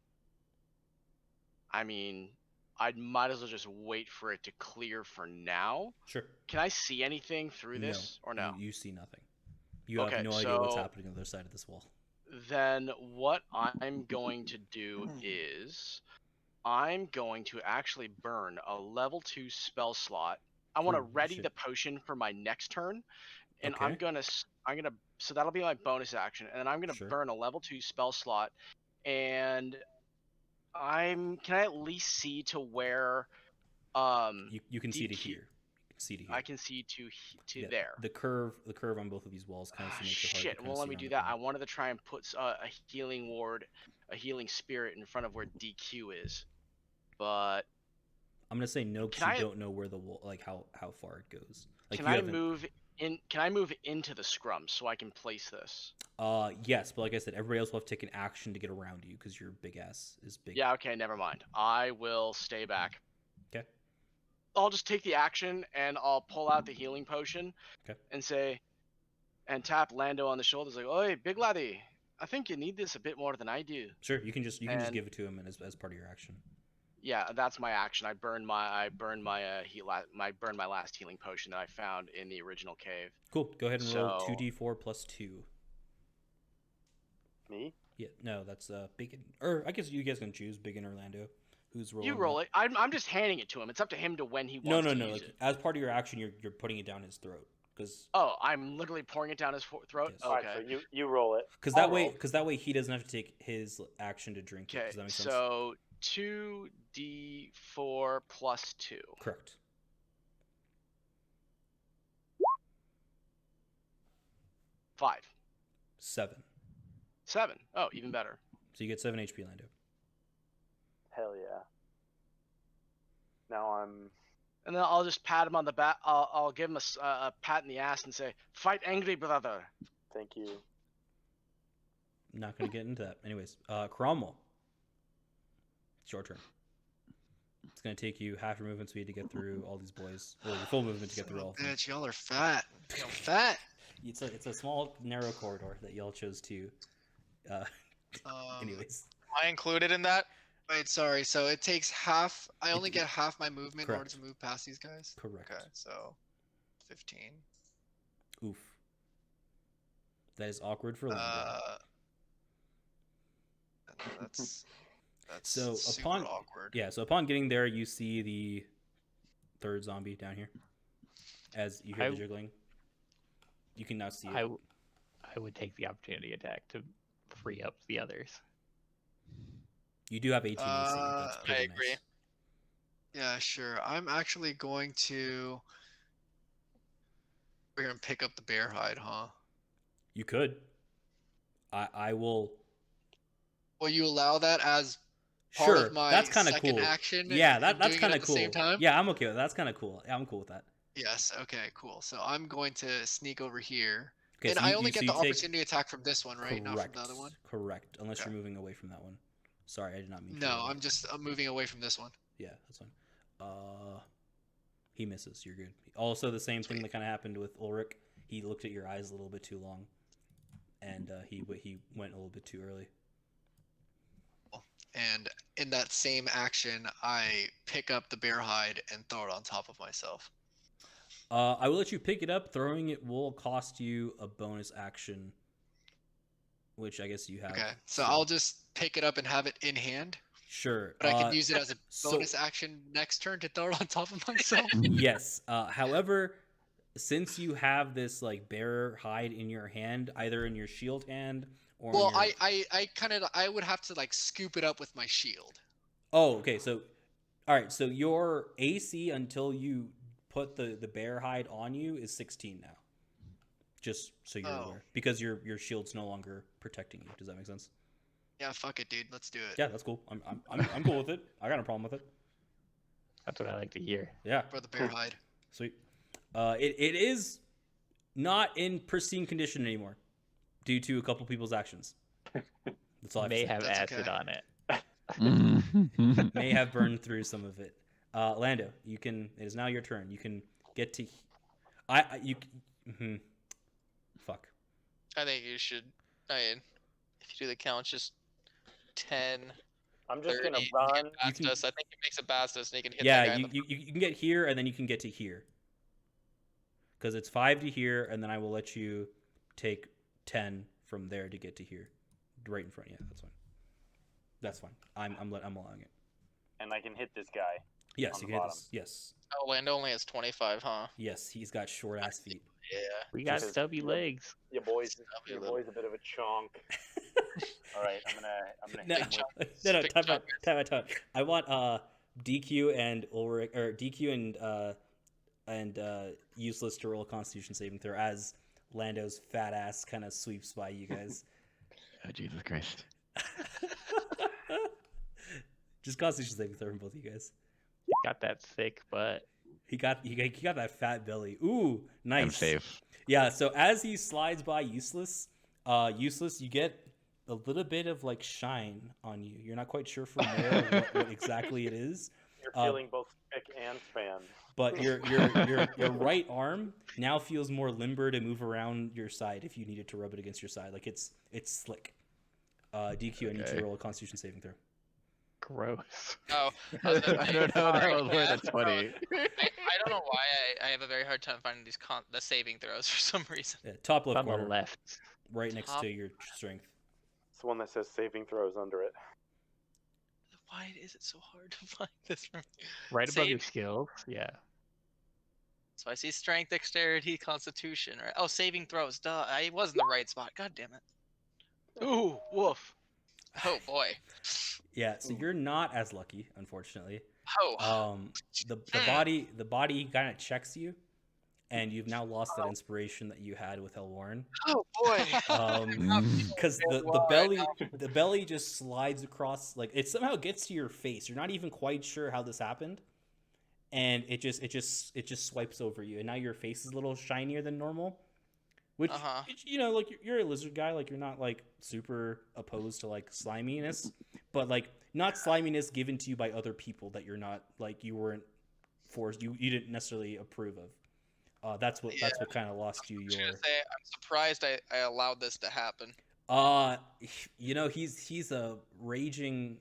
I mean, I might as well just wait for it to clear for now. Sure. Can I see anything through this or no? You see nothing. You Okay, have no idea what's so- happening on the other side of this wall. Then what I'm going to do is I'm going to actually burn a level 2 spell slot. I want to Holy ready shit. the potion for my next turn, and Okay. I'm gonna so that'll be my bonus action, and then I'm gonna Sure. burn a level 2 spell slot, and can I at least see to where You can see to DQ here. You can see to here. I can see to Yeah, there. The curve on both of these walls kind of makes it hard to Shit. kinda Well, see let me around do the that. I corner. wanted to try and put a healing ward, a healing spirit in front of where DQ is, but I'm gonna say no Can because you I- don't know where the wall, like how far it goes. Like can you I haven't. move in? Can I move into the scrum so I can place this? Yes, but like I said, everybody else will have to take an action to get around you because your big ass is big. Yeah. Okay. Never mind. I will stay back. Okay. I'll just take the action and I'll pull out the healing potion. Okay. And say, and tap Lando on the shoulders like, "Oi, big laddie, I think you need this a bit more than I do." Sure, you can just And- give it to him as part of your action. Yeah, that's my action. I burn my last healing potion that I found in the original cave. Cool. Go ahead and roll So- 2d4 plus 2. Me? Yeah, no, that's BigYin. Or I guess you guys can choose BigYin or Lando. Who's rolling? You roll it. I'm just handing it to him. It's up to him to when he No, wants no, to no. use Like, it. as part of your action, you're putting it down his throat because Oh, I'm literally pouring it down his throat. Yes. Okay. Alright, so you roll it. that I'll way roll. because that way he doesn't have to take his action to drink it. Okay. Does that make sense? So 2d4 plus 2. Correct. 5. 7. 7. Oh, even better. So you get 7 HP, Lando. Hell yeah. Now I'm. And then I'll just pat him on the back. I'll give him a pat in the ass and say, "Fight angry, brother." Thank you. I'm not gonna get into that. Anyways, Cromwell. It's your turn. It's gonna take you half your movement speed to get through all these boys, or your full movement to get through all of them. Bitch, y'all are fat. Y'all fat. It's a small narrow corridor that y'all chose to. Anyways, Am I included in that? Wait, sorry. So it takes half. I only get half my movement in order Correct. to move past these guys. correct. Okay, so 15. Oof. That is awkward for Lando. That's So super upon awkward. yeah, so upon getting there, you see the third zombie down here. As you hear I- the jiggling, you can now see it. I would take the opportunity attack to free up the others. You do have 18 AC. That's I pretty agree. nice. Yeah, sure. I'm actually going to. We're gonna pick up the bear hide, huh? You could. I will. Will you allow that as part Sure, of my that's kind of second cool. action? Yeah, and that's doing it kind at of the cool. Same time? Yeah, I'm okay with that. That's kind of cool. Yeah, I'm cool with that. Yes. Okay. Cool. So I'm going to sneak over here, Okay, and so I you- only you- get so the you take- opportunity attack from this one, right? Not from the other one. Correct. Unless Okay. you're moving away from that one. Sorry, I did not mean. to No, do that. I'm moving away from this one. Yeah, that's fine. He misses. You're good. Also, the same thing Sweet. that kind of happened with Ulrich. He looked at your eyes a little bit too long, and he went a little bit too early. And in that same action, I pick up the bear hide and throw it on top of myself. I will let you pick it up. Throwing it will cost you a bonus action, which I guess you have. Okay. So I'll just pick it up and have it in hand, Sure. but I can use it as a so- bonus action next turn to throw it on top of myself. Yes. However, since you have this like bear hide in your hand, either in your shield hand or. Well, in your... I would have to like scoop it up with my shield. Oh, okay. So, all right. So your AC until you put the bear hide on you is 16 now. Just so you're Oh. aware, because your shield's no longer protecting you. Does that make sense? Yeah, fuck it, dude. Let's do it. Yeah, that's cool. I'm cool with it. I got no problem with it. That's what I like to hear. Yeah, For the bear hide. sweet. It is not in pristine condition anymore, due to a couple people's actions. That's all I May have to have That's acid okay. on it. say. May have burned through some of it. Lando, you can. It is now your turn. You can get to Fuck. I think you should. I mean, if you do the count, just 10. I'm just 30, gonna run. You can- Bastos. I think it makes it Bastos, and you can hit that Yeah, guy in you can get here, and then you can get to here. Because it's 5 to here, and then I will let you take 10 from there to get to here, right in front. Yeah, that's fine. That's fine. I'm allowing it. And I can hit this guy. Yes, On you the can hit bottom. this. Yes, Oh, Lando only has 25, huh? yes, he's got short ass feet. Yeah. We got Because- stubby legs. Your boy's Stubby your little- boy's a bit of a chunk. All right, I'm gonna No, hit him with no, Big time out. I want DQ and Ulrich, or DQ and Useless to roll a Constitution saving throw as Lando's fat ass kind of sweeps by you guys. Oh, Jesus Christ. Just Constitution saving throw from both of you guys. Got that thick butt. He got that fat belly. Ooh, nice. I'm safe. Yeah. So as he slides by Useless, you get a little bit of like shine on you. You're not quite sure from where what exactly it is. You're feeling both spick and span. But your right arm now feels more limber to move around your side if you needed to rub it against your side. Like it's slick. DQ, I need you to Okay. roll a Constitution saving throw. Gross. Oh, I was gonna I say, don't know. That sorry, was worth yeah. a 20. I don't know why I have a very hard time finding these the saving throws for some reason. Yeah, top left On the corner, left. right next Top. to your strength. It's the one that says saving throws under it. Why is it so hard to find this from? Right above your Save- skills. Yeah. So I see strength, dexterity, constitution, right? Oh, saving throws. Duh, I was in the right spot. God damn it. Ooh, woof. Oh boy. Yeah, so you're not as lucky, unfortunately. Oh. The body kind of checks you, and you've now lost that inspiration that you had with Elwarin. Oh boy. Because the belly just slides across, like it somehow gets to your face. You're not even quite sure how this happened, and it just swipes over you, and now your face is a little shinier than normal. Which Uh-huh. you know, like you're a lizard guy, like you're not like super opposed to like sliminess, but like not sliminess given to you by other people that you're not like you weren't forced, you didn't necessarily approve of. That's what kind of lost you I was your. gonna say, I'm surprised I allowed this to happen. You know, he's a raging,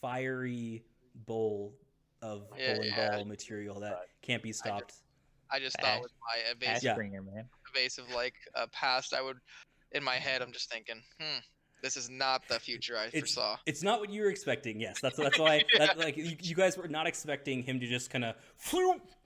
fiery bowl of bowling ball material that can't be stopped. I just thought with my evasive, Yeah. Springer, man. like past, I would, in my head, I'm just thinking, this is not the future I foresaw. It's not what you were expecting. Yes, that's why. Like you guys were not expecting him to just kind of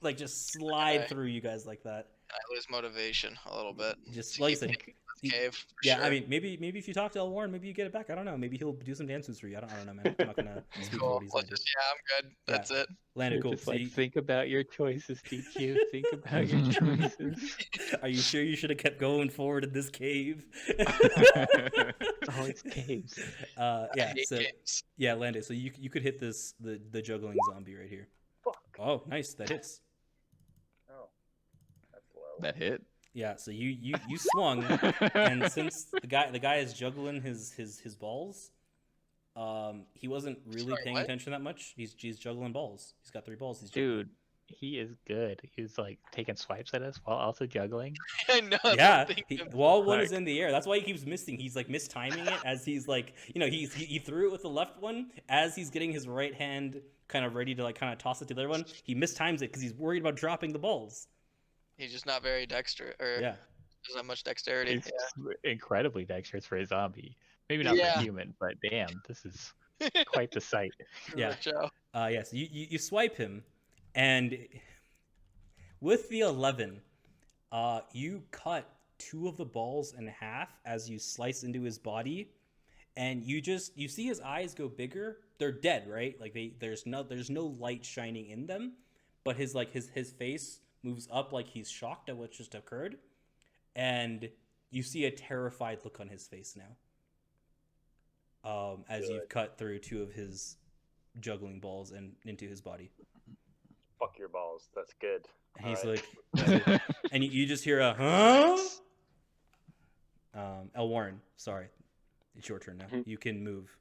like just slide Okay. through you guys like that. I lose motivation a little bit. Just like you said, Cave. For yeah. sure. I mean, maybe if you talk to Elwarin, maybe you get it back. I don't know. Maybe he'll do some dance moves for you. I don't know, man. I'm not gonna speak for cool. what he's Well, gonna do. just, yeah, I'm good. Yeah. That's it. Landon, cool. Just So like you- think about your choices, DQ. Think about your choices. are you sure you should have kept going forward in this cave? Always caves. I Yeah. hate So games. yeah, Landon. So you could hit the juggling zombie right here. Fuck. Oh, nice. That hits. Oh, that's low. That hit? Yeah. So you swung. And since the guy is juggling his balls, he wasn't really Sorry, paying what? attention that much. He's juggling balls. He's got 3 balls. He's juggling. Dude, he is good. He was like taking swipes at us while also juggling. I know. that's Yeah, what I'm thinking. while one is Like- in the air. That's why he keeps missing. He's like mistiming it as he's like, you know, he threw it with the left one as he's getting his right hand kind of ready to like kind of toss it to the other one. He mistimes it because he's worried about dropping the balls. He's just not very dexterous, or Yeah. doesn't have much dexterity. He's incredibly dexterous for a zombie. Maybe not Yeah. for a human, but damn, this is quite the sight. Yeah. Joe. Yes, you swipe him, and with the 11, you cut 2 of the balls in half as you slice into his body, and you see his eyes go bigger. They're dead, right? Like there's no light shining in them, but his face moves up like he's shocked at what just occurred, and you see a terrified look on his face now. As you've cut through 2 of his juggling balls and into his body. Fuck your balls. That's good. And he's Alright. like, and you just hear a huh? Elwarin, sorry, it's your turn now. Mhm. You can move,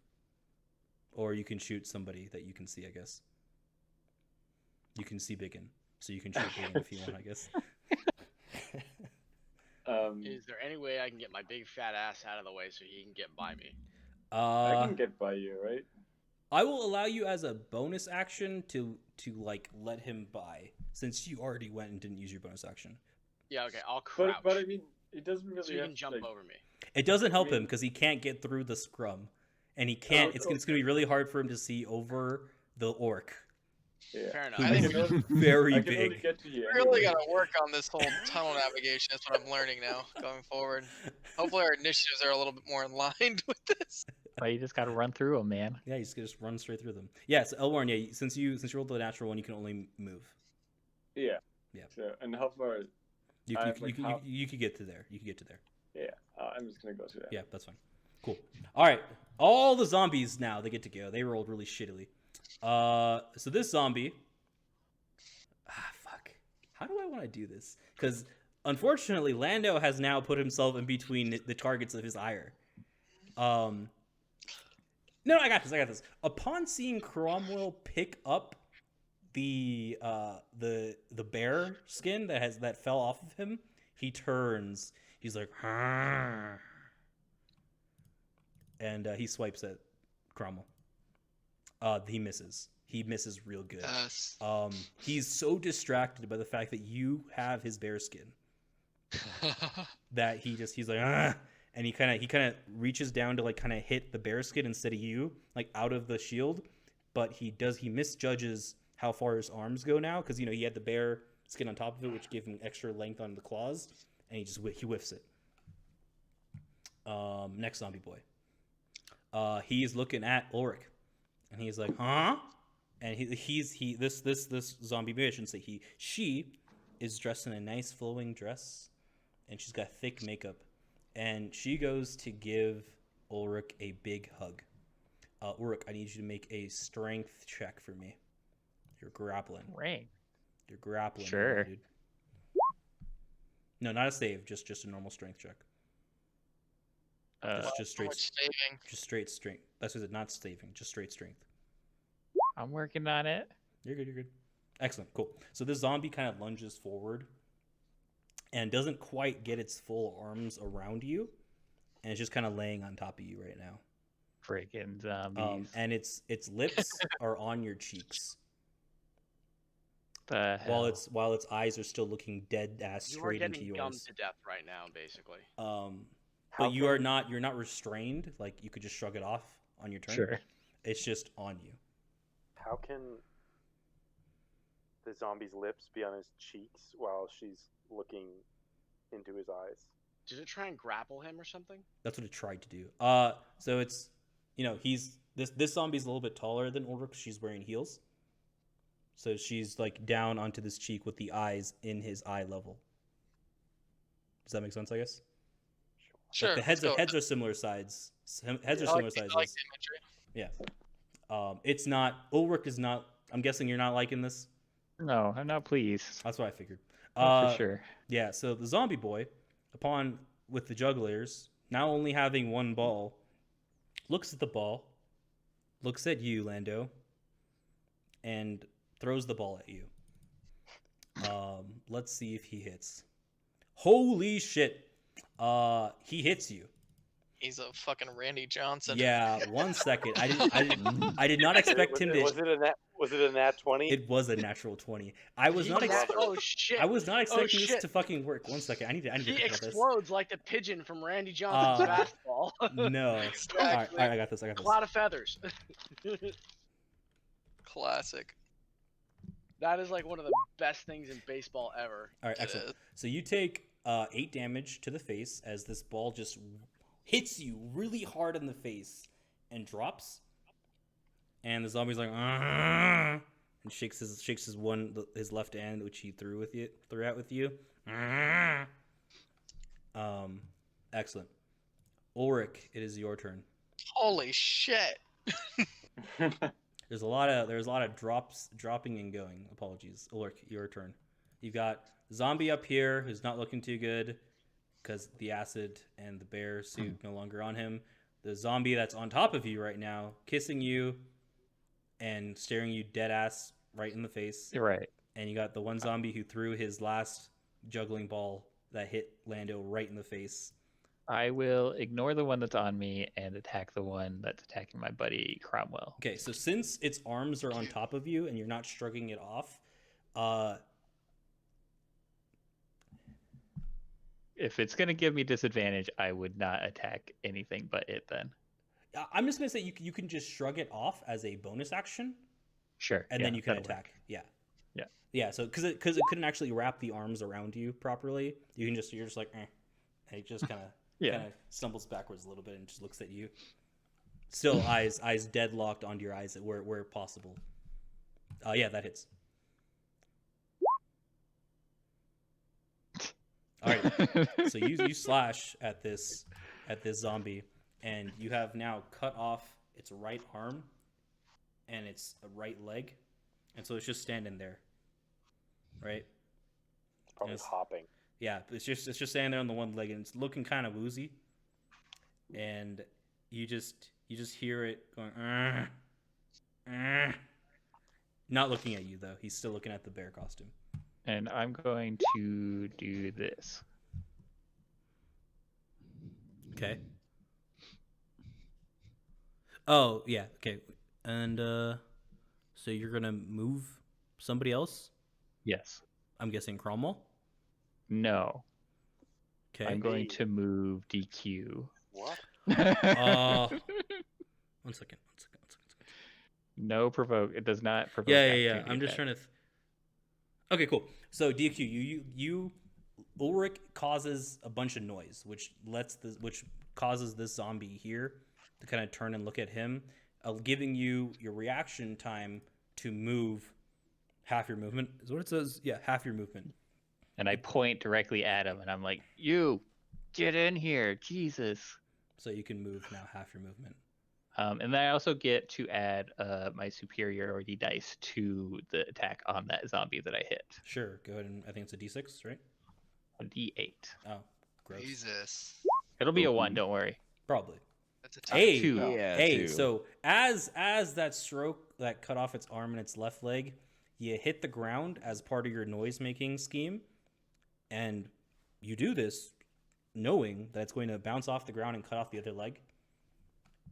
or you can shoot somebody that you can see. I guess you can see BigYin, so you can shoot BigYin if you want. I guess. Is there any way I can get my big fat ass out of the way so he can get by me? I can get by you, right? I will allow you as a bonus action to like let him by, since you already went and didn't use your bonus action. Yeah, okay, I'll crouch. But I mean, it doesn't really. so you have can jump like, over me. It doesn't help I mean- him because he can't get through the scrum, and he can't. It's going to be really hard for him to see over the orc, Yeah. Fair enough. who I think is I very can only big. get to you. We really anyway. gotta work on this whole tunnel navigation. That's what I'm learning now, going forward. Hopefully, our initiatives are a little bit more in line with this. But you just gotta run through them, man. Yeah, you just run straight through them. Yeah, so Elwarin, yeah, since you rolled the natural one, you can only move. Yeah. Yeah. So, and how far? You I could have, like, you could get to there. You could get to there. Yeah. I'm just gonna go to that. Yeah, that's fine. Cool. All right, all the zombies now they get to go. They rolled really shittily. So this zombie. Fuck. How do I want to do this? Because unfortunately, Lando has now put himself in between the targets of his ire. No, I got this. Upon seeing Cromwell pick up the bear skin that fell off of him, he turns. He's like, "Arr." And he swipes at Cromwell. He misses. He misses real good. Yes. He's so distracted by the fact that you have his bear skin that he's like, "Ah," and he kind of reaches down to like kind of hit the bear skin instead of you, like out of the shield, but he misjudges how far his arms go now because he had the bear skin on top of it, which gave him extra length on the claws, and he whiffs it. Next zombie boy. He's looking at Ulrich, and he's like, huh? And this zombie boy, I shouldn't say she is dressed in a nice flowing dress, and she's got thick makeup, and she goes to give Ulrich a big hug. Ulrich, I need you to make a strength check for me. You're grappling. Ring. You're grappling. Sure. Dude. No, not a save. Just a normal strength check. Just How straight. much saving? Just straight strength. That's what it. Not saving. Just straight strength. I'm working on it. You're good. You're good. Excellent. Cool. So this zombie kind of lunges forward, and doesn't quite get its full arms around you, and it's just kind of laying on top of you right now. Freaking zombies. And its lips are on your cheeks, The while hell? its eyes are still looking dead ass You are straight into getting gummed yours. to death right now, basically. But you're not restrained. Like you could just shrug it off on your turn. Sure. It's just on you. How can the zombie's lips be on his cheeks while she's looking into his eyes? Did it try and grapple him or something? That's what it tried to do. So it's, he's this zombie's a little bit taller than Ulrich. She's wearing heels, so she's like down onto this cheek with the eyes in his eye level. Does that make sense? I guess. Sure. Like the heads are similar sides. Heads are I like similar sizes. the imagery. Yeah. It's not. Ulrich is not. I'm guessing you're not liking this. No, I'm not pleased. That's what I figured. For sure. Yeah, so the zombie boy, with the jugglers, now only having one ball, looks at the ball, looks at you, Lando, and throws the ball at you. Let's see if he hits. Holy shit. He hits you. He's a fucking Randy Johnson. Yeah, 1 second. I did not expect him to. Was it a nat 20? It was a natural 20. I was not Oh shit! I was not expecting this shit. to fucking work. 1 second. I need to He think about this. explodes like the pigeon from Randy Johnson's basketball. No. Exactly. All right, I got this. Cloud of feathers. Classic. That is like one of the best things in baseball ever. All right, excellent. So you take 8 damage to the face as this ball just hits you really hard in the face and drops. And the zombie's like, "Argh," and shakes his left hand, which he threw out with you. "Argh." Excellent. Ulrich, it is your turn. Holy shit. There's a lot of dropping and going. Apologies. Ulrich, your turn. You've got zombie up here who's not looking too good because the acid and the bear suit no longer on him. The zombie that's on top of you right now, kissing you and staring you dead ass right in the face. You're right. And you got the one zombie who threw his last juggling ball that hit Lando right in the face. I will ignore the one that's on me and attack the one that's attacking my buddy Cromwell. Okay, so since its arms are on top of you and you're not shrugging it off, if it's gonna give me disadvantage, I would not attack anything but it then. I'm just gonna say you can just shrug it off as a bonus action, Sure. and then you can attack. Yeah. Yeah. Yeah. So because it couldn't actually wrap the arms around you properly, you're just like, and it just kind of stumbles backwards a little bit and just looks at you. Still eyes deadlocked onto your eyes where possible. Yeah, that hits. All right. So you slash at this zombie, and you have now cut off its right arm and its right leg, and so it's just standing there, right? Probably hopping. Yeah, it's just standing there on the one leg, and it's looking kind of woozy, and you just hear it going. Not looking at you though. He's still looking at the bear costume. And I'm going to do this. Okay. Oh, yeah. Okay. And so you're going to move somebody else? Yes. I'm guessing Cromwell? No. Okay. I'm going to move DQ. What? One second. No provoke. It does not provoke. Yeah. I'm just trying to... Okay, cool. So DQ, you Ulrich causes a bunch of noise, which causes this zombie here to kind of turn and look at him, giving you your reaction time to move half your movement. Is what it says. Yeah, half your movement. And I point directly at him, and I'm like, "You, get in here, Jesus!" So you can move now half your movement. And then I also get to add my superiority dice to the attack on that zombie that I hit. Sure, go ahead and I think it's a D6, right? A D8. Oh, gross. Jesus. It'll be a 1, don't worry. Probably. That's a tough Hey, two. Yeah, hey. two. So as that stroke that cut off its arm and its left leg, you hit the ground as part of your noise making scheme, and you do this knowing that it's going to bounce off the ground and cut off the other leg.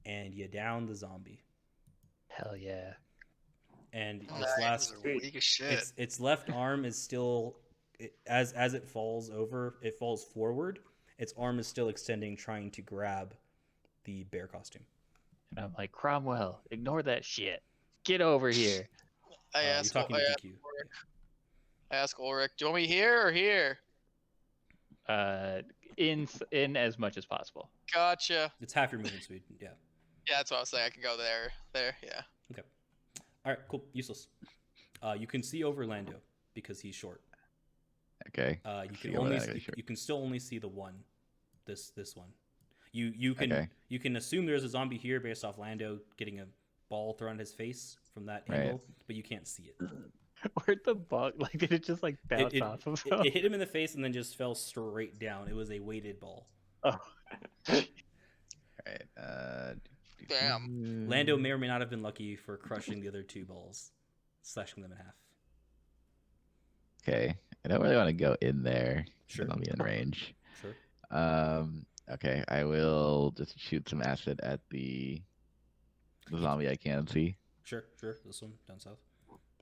And you down the zombie. Hell yeah. And its Nice. last, Those are weak as shit. its left arm is still, as it falls over, it falls forward. Its arm is still extending, trying to grab the bear costume. And I'm like, Cromwell, ignore that shit. Get over here. I You're ask talking to DQ. Ulrich, do you want me here or here? In as much as possible. Gotcha. It's half your movement speed. Yeah. Yeah, that's what I was saying. I can go there. Yeah. All right. Cool. Useless. You can see over Lando because he's short. Okay. You can still only see the one. This one. You can assume there's a zombie here based off Lando getting a ball thrown at his face from that angle, but you can't see it. Where'd the bug? Like, did it just like bounce off of him? It hit him in the face and then just fell straight down. It was a weighted ball. Oh. Alright. Damn. Lando may or may not have been lucky for crushing the other two balls, slashing them in half. Okay. I don't really want to go in there. Sure. I'll be in range. Sure. Okay. I will just shoot some acid at the zombie I can see. Sure. This one down south.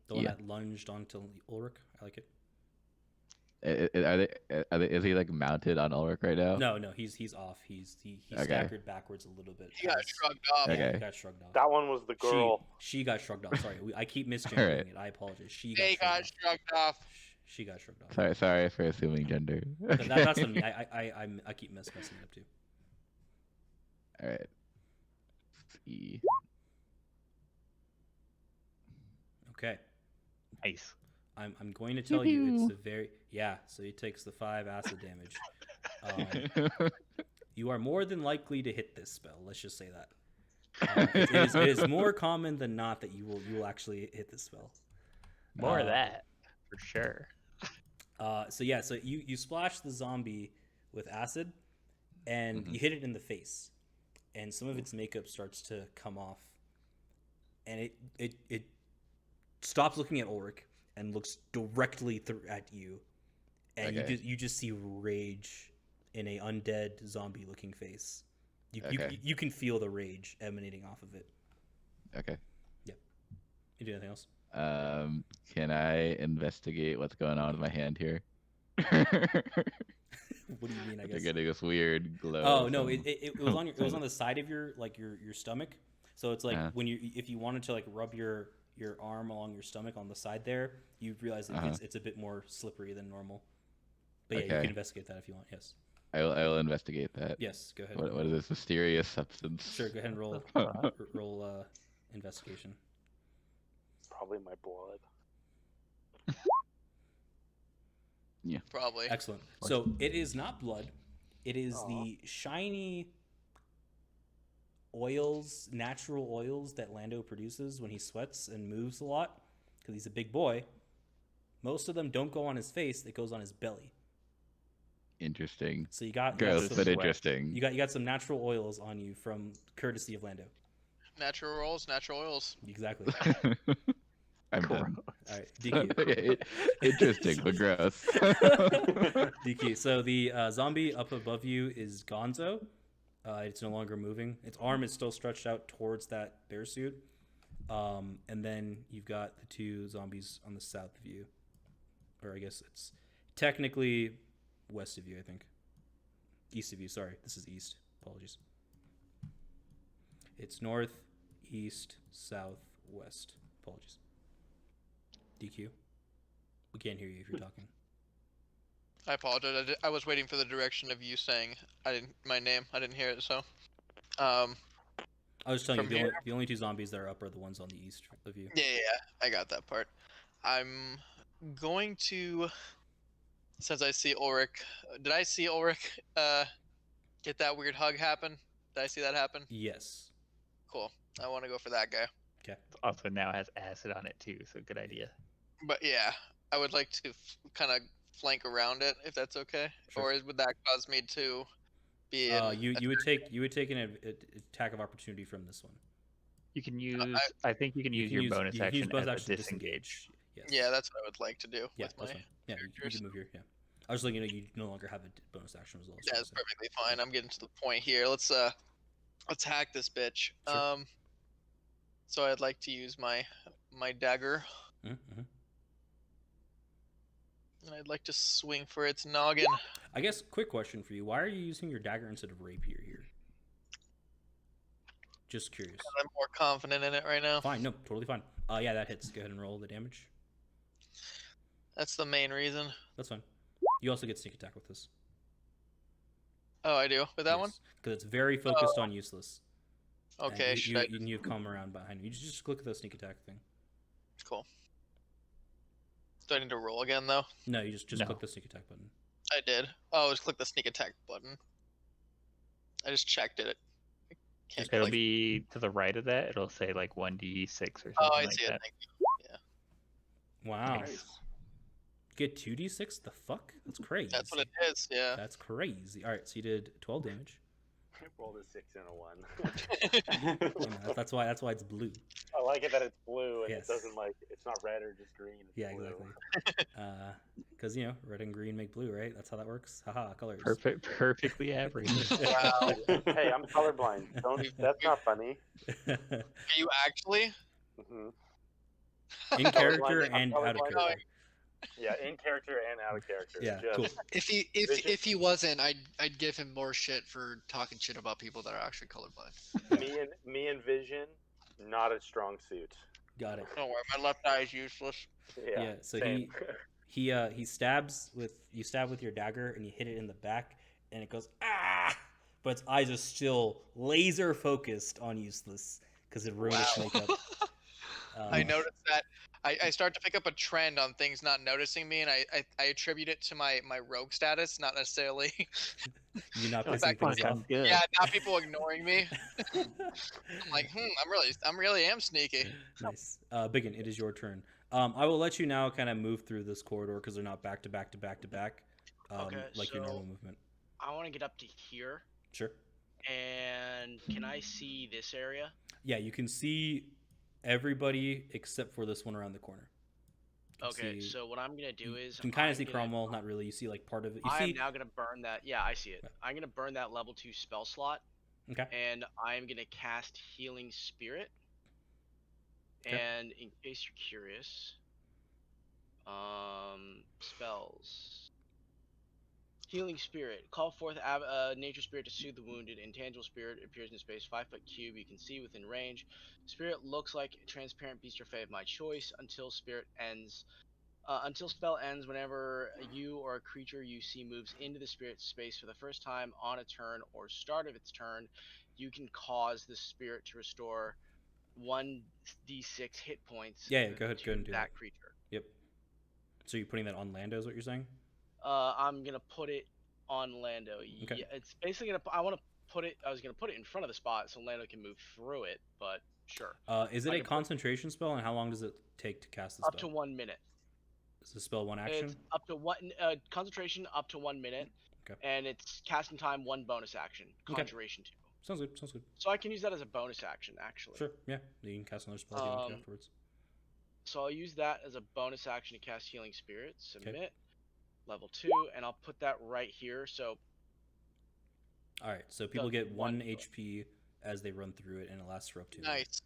The one that lunged onto Ulrich. I like it. Is he like mounted on Ulrich right now? No, he's off. He staggered backwards a little bit. He got shrugged off. Okay. He got shrugged off. That one was the girl. She got shrugged off. Sorry, I keep misgendering it. I apologize. She got shrugged off. She got shrugged off. Sorry for assuming gender. That's on me. I keep messing it up too. All right. Let's see. Okay. Nice. I'm going to tell you it's a very so he takes the 5 acid damage. You are more than likely to hit this spell. Let's just say that. It is more common than not that you will actually hit this spell. More of that for sure. So you splash the zombie with acid, and you hit it in the face, and some of its makeup starts to come off, and it stops looking at Ulrich and looks directly at you, and Okay. you just see rage in a undead zombie looking face. Okay. You can feel the rage emanating off of it. Okay. You do anything else? Can I investigate what's going on with my hand here? What do you mean? I They're guess. getting this weird glow. Oh no, from- it was on it was on the side of your your stomach. So it's like Uh-huh. when if you wanted to like rub your arm along your stomach on the side there, you realize that Uh-huh. it's a bit more slippery than normal. But yeah, you Okay. can investigate that if you want. Yes. I will investigate that. Yes. Go ahead. What is this mysterious substance? Sure. Go ahead and roll roll investigation. Probably my blood. Probably. Excellent. So it is not blood. It is the shiny oils, natural oils that Lando produces when he sweats and moves a lot because he's a big boy. Most of them don't go on his face; it goes on his belly. Interesting. So you got Gross, some, but interesting. you got some natural oils on you from courtesy of Lando. Natural rolls, natural oils. Exactly. I'm done. All right, DQ. Interesting, but gross. DQ. So the zombie up above you is Gonzo. It's no longer moving. Its arm is still stretched out towards that bear suit. And then you've got the two zombies on the south of you. Or I guess it's technically west of you, I think. East of you, sorry. This is east. Apologies. It's north, east, south, west. Apologies. DQ. We can't hear you if you're talking. I apologize. I was waiting for the direction of you saying my name. I didn't hear it, so. I was telling From you, here? the only two zombies that are up are the ones on the east of you. Yeah, I got that part. I'm going to, since I see Ulrich, did I see Ulrich get that weird hug happen? Did I see that happen? Yes. Cool. I want to go for that guy. Also now has acid on it too, so good idea. But yeah, I would like to kind of flank around it, if that's okay. Sure. Or would that cause me to be? You would take an attack of opportunity from this one. You can use. I think you can use your bonus you can action use bonus as action a to disengage. Yes. Yeah, that's what I would like to do Yeah, with that's my. fine. Yeah, you characters. can move here. Yeah, I was letting you know you no longer have a bonus action as well. Yeah, that's perfectly fine. I'm getting to the point here. Let's hack this bitch. Sure. So I'd like to use my dagger, Mm-hmm. and I'd like to swing for its noggin. I guess quick question for you: why are you using your dagger instead of rapier here? Just curious. I'm more confident in it right now. Fine, no, totally fine. Yeah, that hits. Go ahead and roll the damage. That's the main reason. That's fine. You also get sneak attack with this. Oh, I do with that one. Because it's very focused on useless. Okay, And should I? you come around behind you. You just click the sneak attack thing. Cool. Do I need to roll again though? No, you just No. click the sneak attack button. I did. Oh, just click the sneak attack button. I just checked it. I can't It'll click. be to the right of that. It'll say like 1d6 or something Oh, I like see it. that. Thank you. Wow. Nice. Get 2d6? The fuck? That's crazy. That's what it is. Yeah. That's crazy. All right, so you did 12 damage. Rolled a 6 and a 1. You know, that's why it's blue. I like it that it's blue and Yes. it doesn't it's not red or just green. It's Yeah, blue. exactly. Because red and green make blue, right? That's how that works. Haha, colors. Perfectly average. Wow. Hey, I'm colorblind. That's not funny. Are you actually? Hmm. In character Colorblind, I'm and out of colorblind. character. Yeah, in character and out of character. Yeah, Just- cool. If he wasn't, I'd give him more shit for talking shit about people that are actually colorblind. Me and Vision, not a strong suit. Got it. Don't worry, my left eye is useless. Yeah. So same. he stabs with your dagger and you hit it in the back and it goes ah, but its eyes are still laser focused on useless because it ruined its Wow. makeup. I noticed that. I start to pick up a trend on things not noticing me, and I attribute it to my rogue status, not necessarily. You're not In pissing fact, things off. Sounds good. Yeah, not people ignoring me. I'm like, I'm really sneaky. Nice. BigYin, it is your turn. I will let you now kind of move through this corridor because they're not back to back to back to back, Okay, like your so- normal movement. I want to get up to here, Sure. and can I see this area? Yeah, you can see everybody except for this one around the corner. can Okay, see- so what I'm gonna do is You can kind I'm of see gonna- Cromwell, not really. You see like part of it. You I see, am now gonna burn that. Yeah, I see it. Yeah. I'm gonna burn that level 2 spell slot, okay. and I'm gonna cast Healing Spirit. Okay. And in case you're curious, spells. Healing Spirit. Call forth nature spirit to soothe the wounded. Intangible spirit appears in a space 5-foot cube you can see within range. Spirit looks like a transparent beast or fey of my choice until spirit ends. Until spell ends, whenever you or a creature you see moves into the spirit space for the first time on a turn or start of its turn, you can cause the spirit to restore 1d6 hit points. Yeah, go ahead to and do that that. creature. Yep. So you're putting that on Lando, is what you're saying? I'm gonna put it on Lando. Okay. Yeah, it's basically gonna. I want to put it. I was gonna put it in front of the spot so Lando can move through it. But sure. Is it I a can put- concentration spell, and how long does it take to cast the Up to spell? 1 minute. Is the spell one action? It's up to one concentration up to 1 minute. Okay. And it's casting time 1 bonus action. Okay. Conjuration 2. Sounds good. Sounds good. So I can use that as a bonus action actually. Sure. Yeah. You can cast another spell if you want to Um, afterwards. So I'll use that as a bonus action to cast Healing Spirit. Submit. Level 2, and I'll put that right here. So All right. So people does get one 1 HP as they run through it, and it lasts for up to. Nice.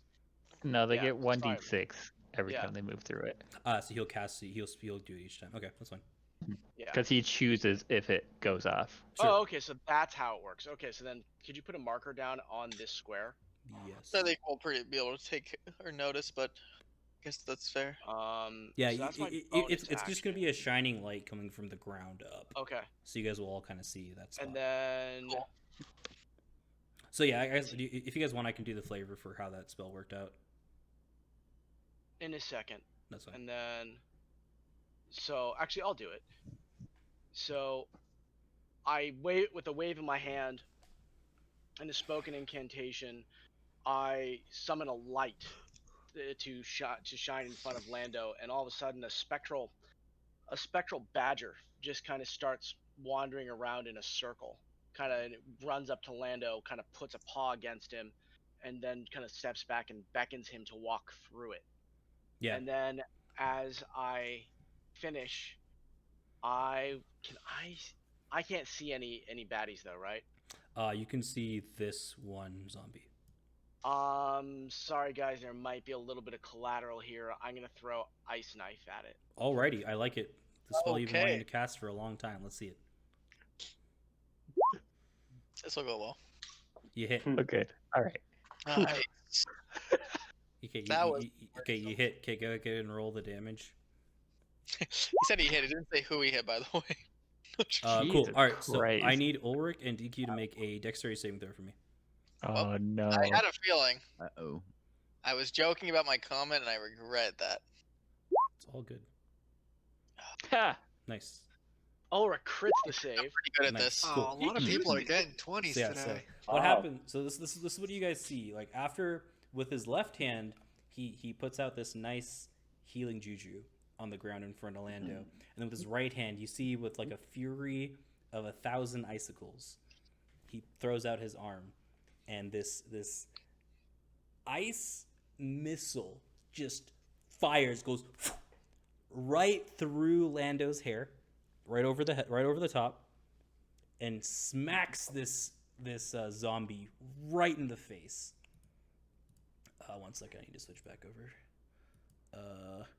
No, they Yeah, get sorry. 1d6 every Yeah. time they move through it. So he'll cast. He'll do it each time. Okay, that's fine. yeah. Because he chooses if it goes off. Sure. Oh, okay. So that's how it works. Okay, so then could you put a marker down on this square? Yes. I think we'll be able to take or notice, but I guess that's fair. Yeah. So that's my it's bonus just gonna be a shining light coming from the ground up. Okay, So you guys will all kind of see that spot. and then Cool. So yeah, I guess if you guys want, I can do the flavor for how that spell worked out. in a second, That's fine. and then so actually I'll do it. So I wave with a wave in my hand and a spoken incantation. I summon a light to shine in front of Lando, and all of a sudden a spectral badger just kind of starts wandering around in a circle. Kind of runs up to Lando, kind of puts a paw against him, and then kind of steps back and beckons him to walk through it. Yeah. And then as I finish, I can't see any baddies though, right? You can see this one zombie. Sorry guys, there might be a little bit of collateral here. I'm gonna throw Ice Knife at it. Alrighty, I like it. The spell you've been wanting Okay. to cast for a long time. Let's see it. This will go well. You hit. Okay. All right. Nice. Okay, That was okay, you hit. Okay, go ahead and roll the damage. He said he hit. He didn't say who he hit, by the way. Cool. Jesus All right, so I Christ. need Ulrich and DQ to make a dexterity saving throw for me. Oh no. I had a feeling. Uh-oh. I was joking about my comment, and I regret that. It's all good. Ha! Nice. Ulrich crits the save. Pretty good at Nice. this. Cool. Oh, a lot of people are getting 20s So, yeah, today. so what Wow. happened? So this is what you guys see. Like after with his left hand, he puts out this nice healing juju on the ground in front of Lando, and then with his right hand, you see with like a fury of 1,000 icicles, he throws out his arm, and this ice missile just fires, goes right through Lando's hair, right over the top, and smacks this zombie right in the face. 1 second, I need to switch back over.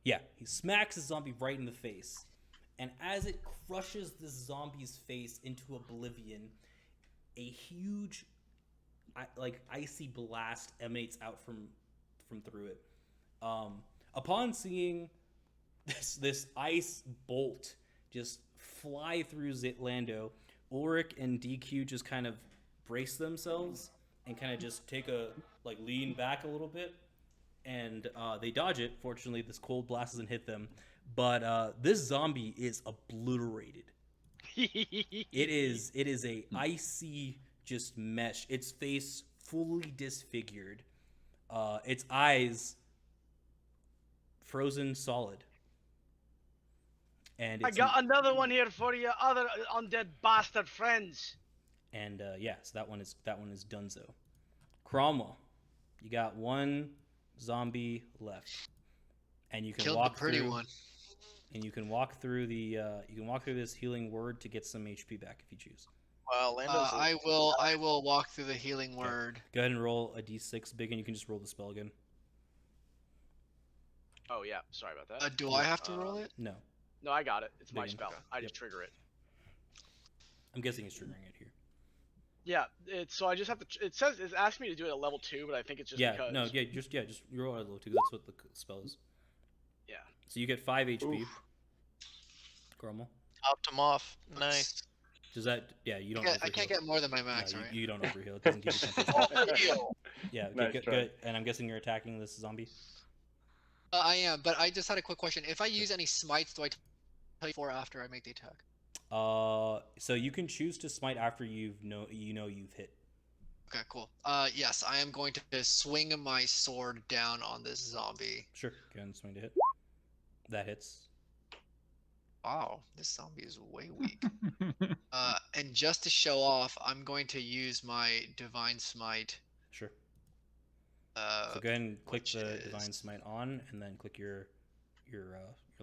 Yeah, he smacks the zombie right in the face, and as it crushes this zombie's face into oblivion, a huge, like icy blast emanates out from through it. Upon seeing this ice bolt just fly through Lando, Ulrich and DQ just kind of brace themselves and kind of just take a lean back a little bit, and they dodge it. Fortunately, this cold blast doesn't hit them, but this zombie is obliterated. It is a icy just mesh. Its face fully disfigured. Its eyes frozen solid. And I it's got another one here for you, other undead bastard friends. And yeah, so that one is donezo. Cromwell, you got one zombie left, and you can Killed walk the pretty through. one. and you can walk through this healing word to get some HP back if you choose. Well, Lando's I will walk through the healing word. Go ahead and roll a d6, BigYin. You can just roll the spell again. Oh yeah, sorry about that. Do I have to roll it? No, No, I got it. It's my BigYin. spell. I just trigger it. I'm guessing it's triggering it here. Yeah, so I just have to. It says it's asking me to do it at level 2, but I think it's just Yeah, because. no, just roll at level 2. That's what the spell is. Yeah. So you get 5 HP. Oof. Cromwell. topped him off. Nice. Does that? Yeah, you don't. I can't get more than my max, No, right? you don't overheal. It doesn't give you something. Yeah, okay, Nice good, try. good. And I'm guessing you're attacking this zombie. I am, but I just had a quick question. If I use any smites, do I tell you for after I make the attack? So you can choose to smite after you've hit. Okay, cool. Yes, I am going to swing my sword down on this zombie. Sure, go ahead and swing to hit. That hits. Wow, this zombie is way weak. And just to show off, I'm going to use my divine smite. Sure. So go ahead and click which the is- divine smite on, and then click your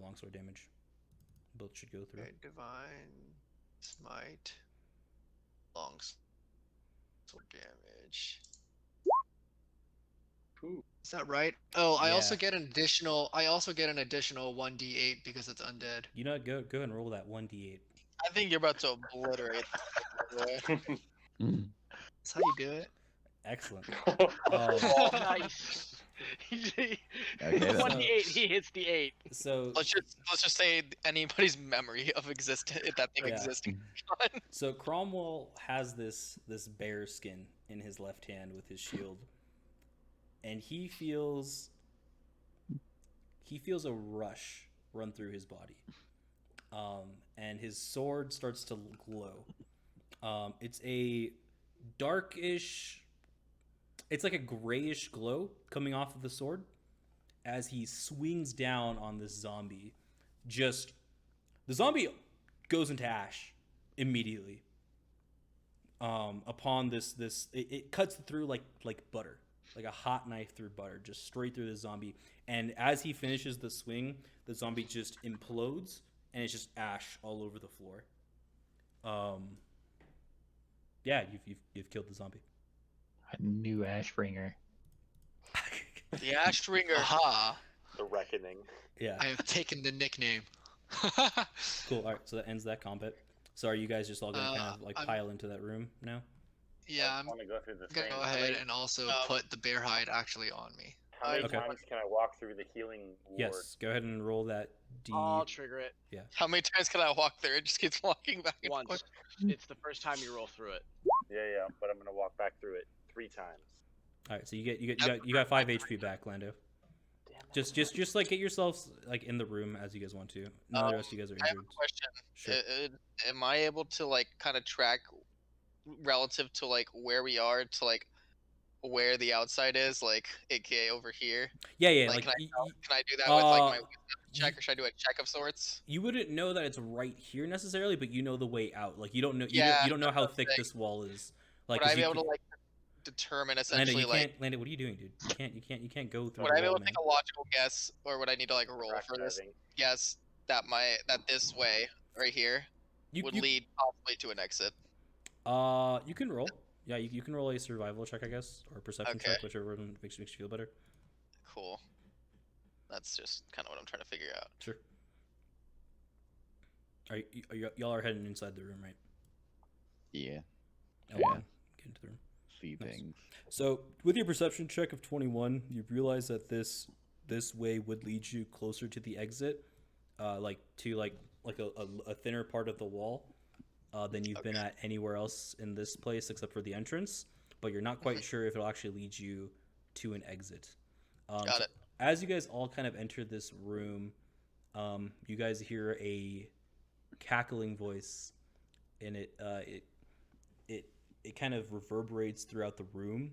longsword damage. Both should go through. Okay, divine smite, long sword damage. Ooh. Is that right? Oh, I also Yeah. get an additional. I also get an additional 1d8 because it's undead. You know what? Go ahead and roll that 1d8. I think you're about to obliterate. Mm. That's how you do it. Excellent. Oh, nice. Okay, that's- 28, he hits the 8. So let's just say anybody's memory of that thing Yeah. existing. So Cromwell has this bear skin in his left hand with his shield, and he feels a rush run through his body, and his sword starts to glow. It's a darkish, it's like a grayish glow coming off of the sword as he swings down on this zombie. Just the zombie goes into ash immediately. Upon this it cuts through like butter, like a hot knife through butter, just straight through the zombie. And as he finishes the swing, the zombie just implodes, and it's just ash all over the floor. Yeah, you've killed the zombie. A new Ashbringer. The Ashringer. Aha! The Reckoning. Yeah, I have taken the nickname. cool. All right, so that ends that combat. So are you guys just all gonna kind of like I'm- pile into that room now? Yeah, I I'm want to go through the gonna thing. go ahead and also put the bear hide actually on me. How many Okay. times can I walk through the healing ward? Yes. Go ahead and roll that D. I'll trigger it How many times can I walk there? It just keeps walking back and once. forth. It's the first time you roll through it. Yeah, but I'm gonna walk back through it 3 times. All right, so you got 5 HP back, Lando. Just like get yourselves like in the room as you guys want to. None of the rest of you guys are I have a injured. question. Sure. Am I able to like kind of track relative to like where we are to like where the outside is, like aka over here? Yeah. Like, Like can I do that with like my wisdom check, or should I do a check of sorts? you wouldn't know that it's right here necessarily, but you know the way out. Like you don't know Yeah, you don't know how that's the thick thing. this wall is. Like Would I 'cause be you able to can- like determine Lando, essentially like? Lando, what are you doing, dude? You can't go through. Would the I be able wall, to man. take a logical guess, or would I need to like roll Track for this? driving. Guess that this way right here would lead possibly to an exit. You can roll. Yeah, you can roll a survival check, I guess, or a perception check, whichever one makes you feel better. Cool. That's just kind of what I'm trying to figure out. Sure. Y'all are heading inside the room, right? Yeah. Oh, Yeah. Get into the room. See Nice. things. So, with your perception check of 21, you realize that this way would lead you closer to the exit, like a thinner part of the wall, than you've been at anywhere else in this place except for the entrance. But you're not quite sure if it'll actually lead you to an exit. Got it. As you guys all kind of enter this room, you guys hear a cackling voice, and it kind of reverberates throughout the room,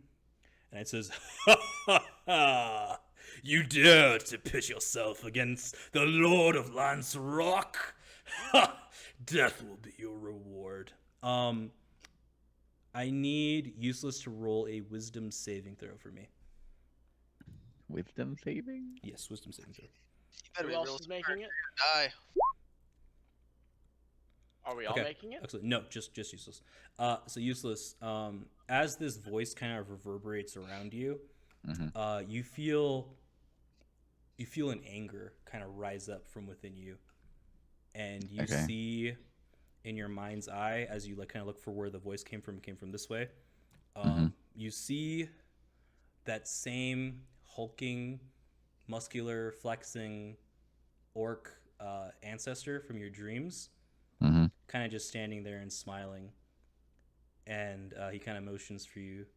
and it says, "Ha ha ha! You dare to pit yourself against the Lord of Lance Rock? Ha! Death will be your reward." I need Useless to roll a Wisdom saving throw for me. Wisdom saving? Yes, Wisdom saving throw. better Who be else real is smart. making it? Die. Are we all Okay. making it? Excellent. No, just useless. So useless. As this voice kind of reverberates around you, you feel an anger kind of rise up from within you, and you see in your mind's eye as you like kind of look for where the voice came from this way. You see that same hulking, muscular, flexing orc ancestor from your dreams, kind of just standing there and smiling. And he kind of motions for you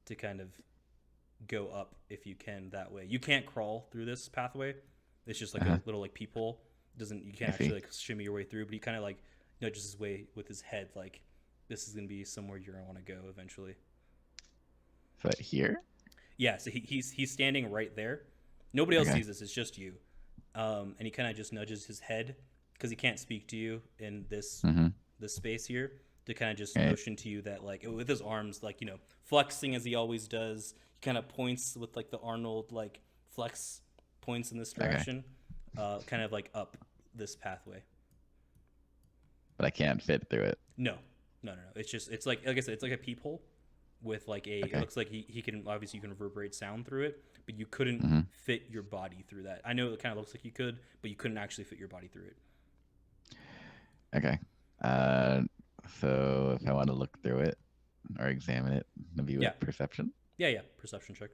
to kind of go up if you can that way. You can't crawl through this pathway. It's just like a little like peephole. You can't actually like shimmy your way through, but he kind of like nudges his way with his head like this is gonna be somewhere you're gonna want to go eventually. But here? Yeah, so he's standing right there. Nobody else sees this. It's just you. And he kind of just nudges his head because he can't speak to you in this space here, to kind of just motion to you that like with his arms like flexing as he always does. He kind of points with like the Arnold like flex points in this direction, kind of like up this pathway. But I can't fit through it. No. It's like I said, it's like a peephole with like a. It looks like he can obviously you can reverberate sound through it, but you couldn't fit your body through that. I know it kind of looks like you could, but you couldn't actually fit your body through it. Okay. So if I want to look through it or examine it, maybe with perception. Yeah, perception check.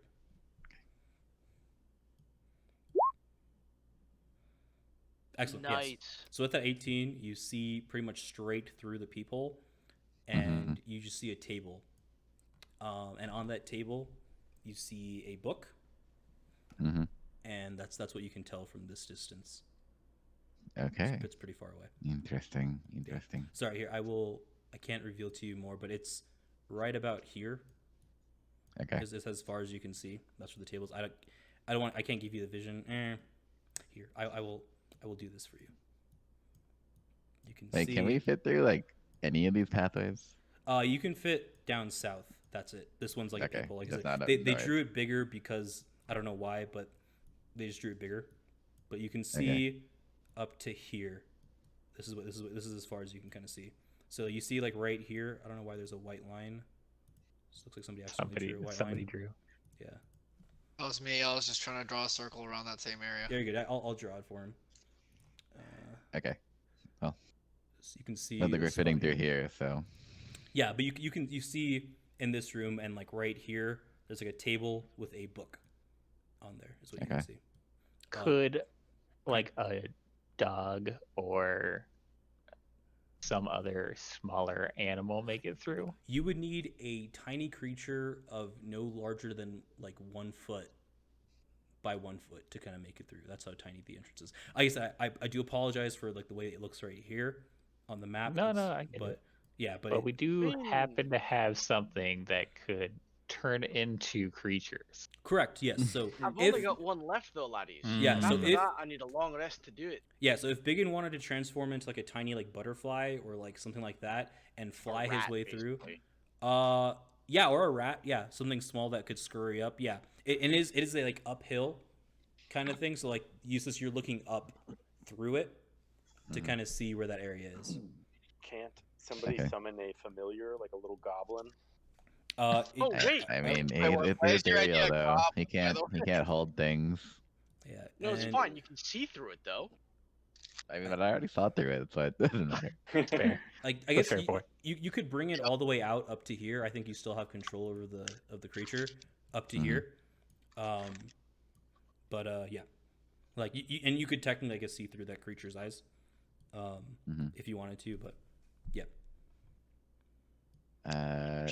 Excellent. Nice. Yes. So with that 18, you see pretty much straight through the peephole, and you just see a table. And on that table, you see a book, and that's what you can tell from this distance. Okay. It's pretty far away. Interesting. Sorry, here I can't reveal to you more, but it's right about here. Okay. It's as far as you can see. That's where the table is. I can't give you the vision. Here, I will do this for you. You can see. Can we fit through like any of these pathways? You can fit down south. That's it. This one's like a pimple. Like they drew it bigger because I don't know why, but they just drew it bigger. But you can see up to here. This is as far as you can kind of see. So you see like right here. I don't know why there's a white line. This looks like somebody accidentally drew a white line. Drew. Yeah. That was me. I was just trying to draw a circle around that same area. Very good. I'll draw it for him. Okay. Well, so you can see. I don't think we're fitting through here, so. Yeah, but you see in this room and like right here, there's like a table with a book on there. Is what you can see. Could like a dog or some other smaller animal make it through? You would need a tiny creature of no larger than like 1 foot by 1 foot to kind of make it through. That's how tiny the entrance is. I guess I do apologize for like the way it looks right here on the map. No, I get it. Yeah, but we do happen to have something that could turn into creatures. Correct. Yes. So I've only got one left though, laddies. Yeah. So After that, I need a long rest to do it. Yeah. So if BigYin wanted to transform into like a tiny like butterfly or like something like that and fly his way through, yeah, or a rat, yeah, something small that could scurry up, yeah. It is a like uphill kind of thing. So like useless, you're looking up through it to kind of see where that area is. Can't somebody summon a familiar, like a little goblin? Wait. I mean, it's ethereal though. He can't hold things. Yeah. No, it's fine. You can see through it though. I mean, but I already saw through it, so it doesn't matter. Fair. Like I guess you could bring it all the way out up to here. I think you still have control over the creature up to here. But yeah, like you could technically I guess see through that creature's eyes, if you wanted to. But yeah.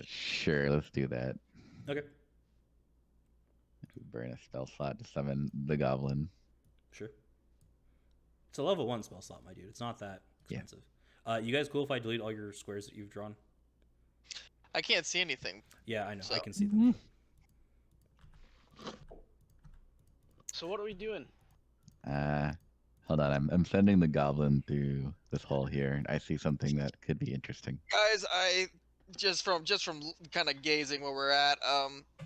Sure, let's do that. Okay. Burn a spell slot to summon the goblin. Sure. It's a level 1 spell slot, my dude. It's not that expensive. You guys cool if I delete all your squares that you've drawn? I can't see anything. Yeah, I know. I can see them. So what are we doing? Hold on. I'm sending the goblin through this hole here, and I see something that could be interesting. Guys, I just from kind of gazing where we're at,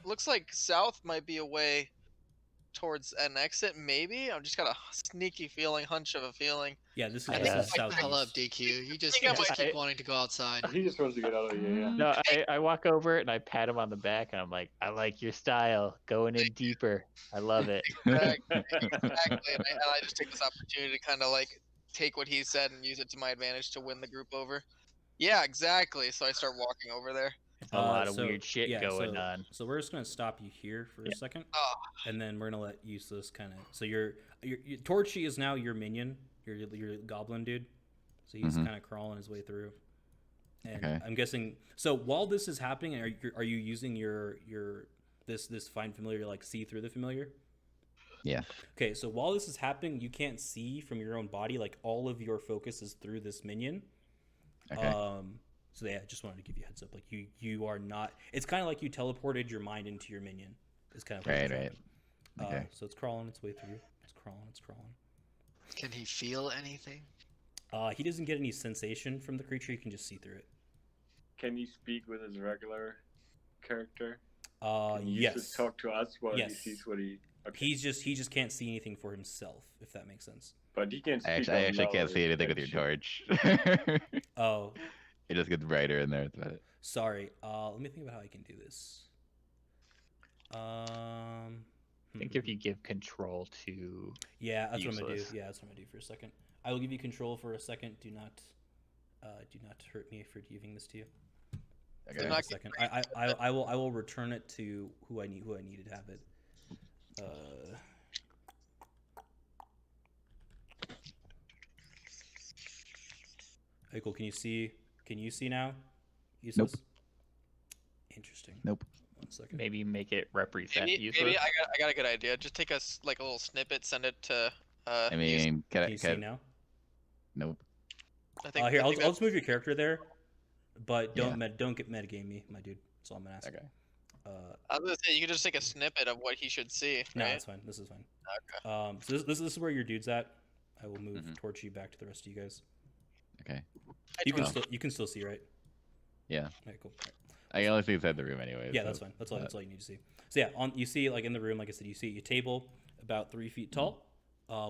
looks like south might be a way towards an exit, maybe. I've just got a sneaky hunch of a feeling. Yeah, this is I I think think this I is wake the hell up, southeast. DQ. You just, think I might- keep wanting to go outside. He just wants to get out of here. Yeah. No, I walk over and I pat him on the back and I'm like, I like your style, going in deeper. I love it. Exactly. And I just take this opportunity to kind of like take what he said and use it to my advantage to win the group over. Yeah, exactly. So I start walking over there. A lot of So, weird shit yeah, going so, on. So we're just gonna stop you here for a second, Oh, and then we're gonna let Llus kind of. So your Torchy is now your minion, your goblin dude. So he's Mhm. kind of crawling his way through. And Okay. I'm guessing. So while this is happening, are you using your this find familiar, like see through the familiar? Yeah. Okay, so while this is happening, you can't see from your own body. Like all of your focus is through this minion. Okay. So yeah, just wanted to give you a heads up. Like you are not. It's kind of like you teleported your mind into your minion. It's kind of what Right, you're right. doing. Okay. So it's crawling its way through. It's crawling. Can he feel anything? He doesn't get any sensation from the creature. He can just see through it. Can he speak with his regular character? Can he Yes. just talk to us while Yes. he sees what he. Okay. He just can't see anything for himself, if that makes sense. But he can speak. I actually can't see anything with your torch. Oh, It just gets brighter in there. That's about it. sorry. Let me think about how I can do this. I think if you give control to Yeah, that's what I'm gonna do. Useless. Yeah, that's what I'm gonna do for a second. I will give you control for a second. Do not hurt me for giving this to you. Okay. For not a second. I will return it to who I needed to have it. Hey, cool. Can you see? Can you see now? Nope. Interesting. Nope. 1 second. maybe make it represent maybe useless. I got a good idea. Just take us like a little snippet, send it to. I mean, Can you see now? Nope. I think, Here, I I'll think just move your character there, but don't Yeah. don't get metagame me, my dude. That's all I'm gonna ask. Okay. I was gonna say you could just take a snippet of what he should see. No, Right? that's fine. This is fine. Okay. So this is where your dude's at. I will move Mhm. Torchy back to the rest of you guys. Okay. You can Torch. you can still see, right? Yeah. Okay, cool. Alright. I can only see inside the room anyway. Yeah, so that's fine. That's all. that- That's all you need to see. So yeah, you see like in the room, like I said, you see a table about 3 feet tall,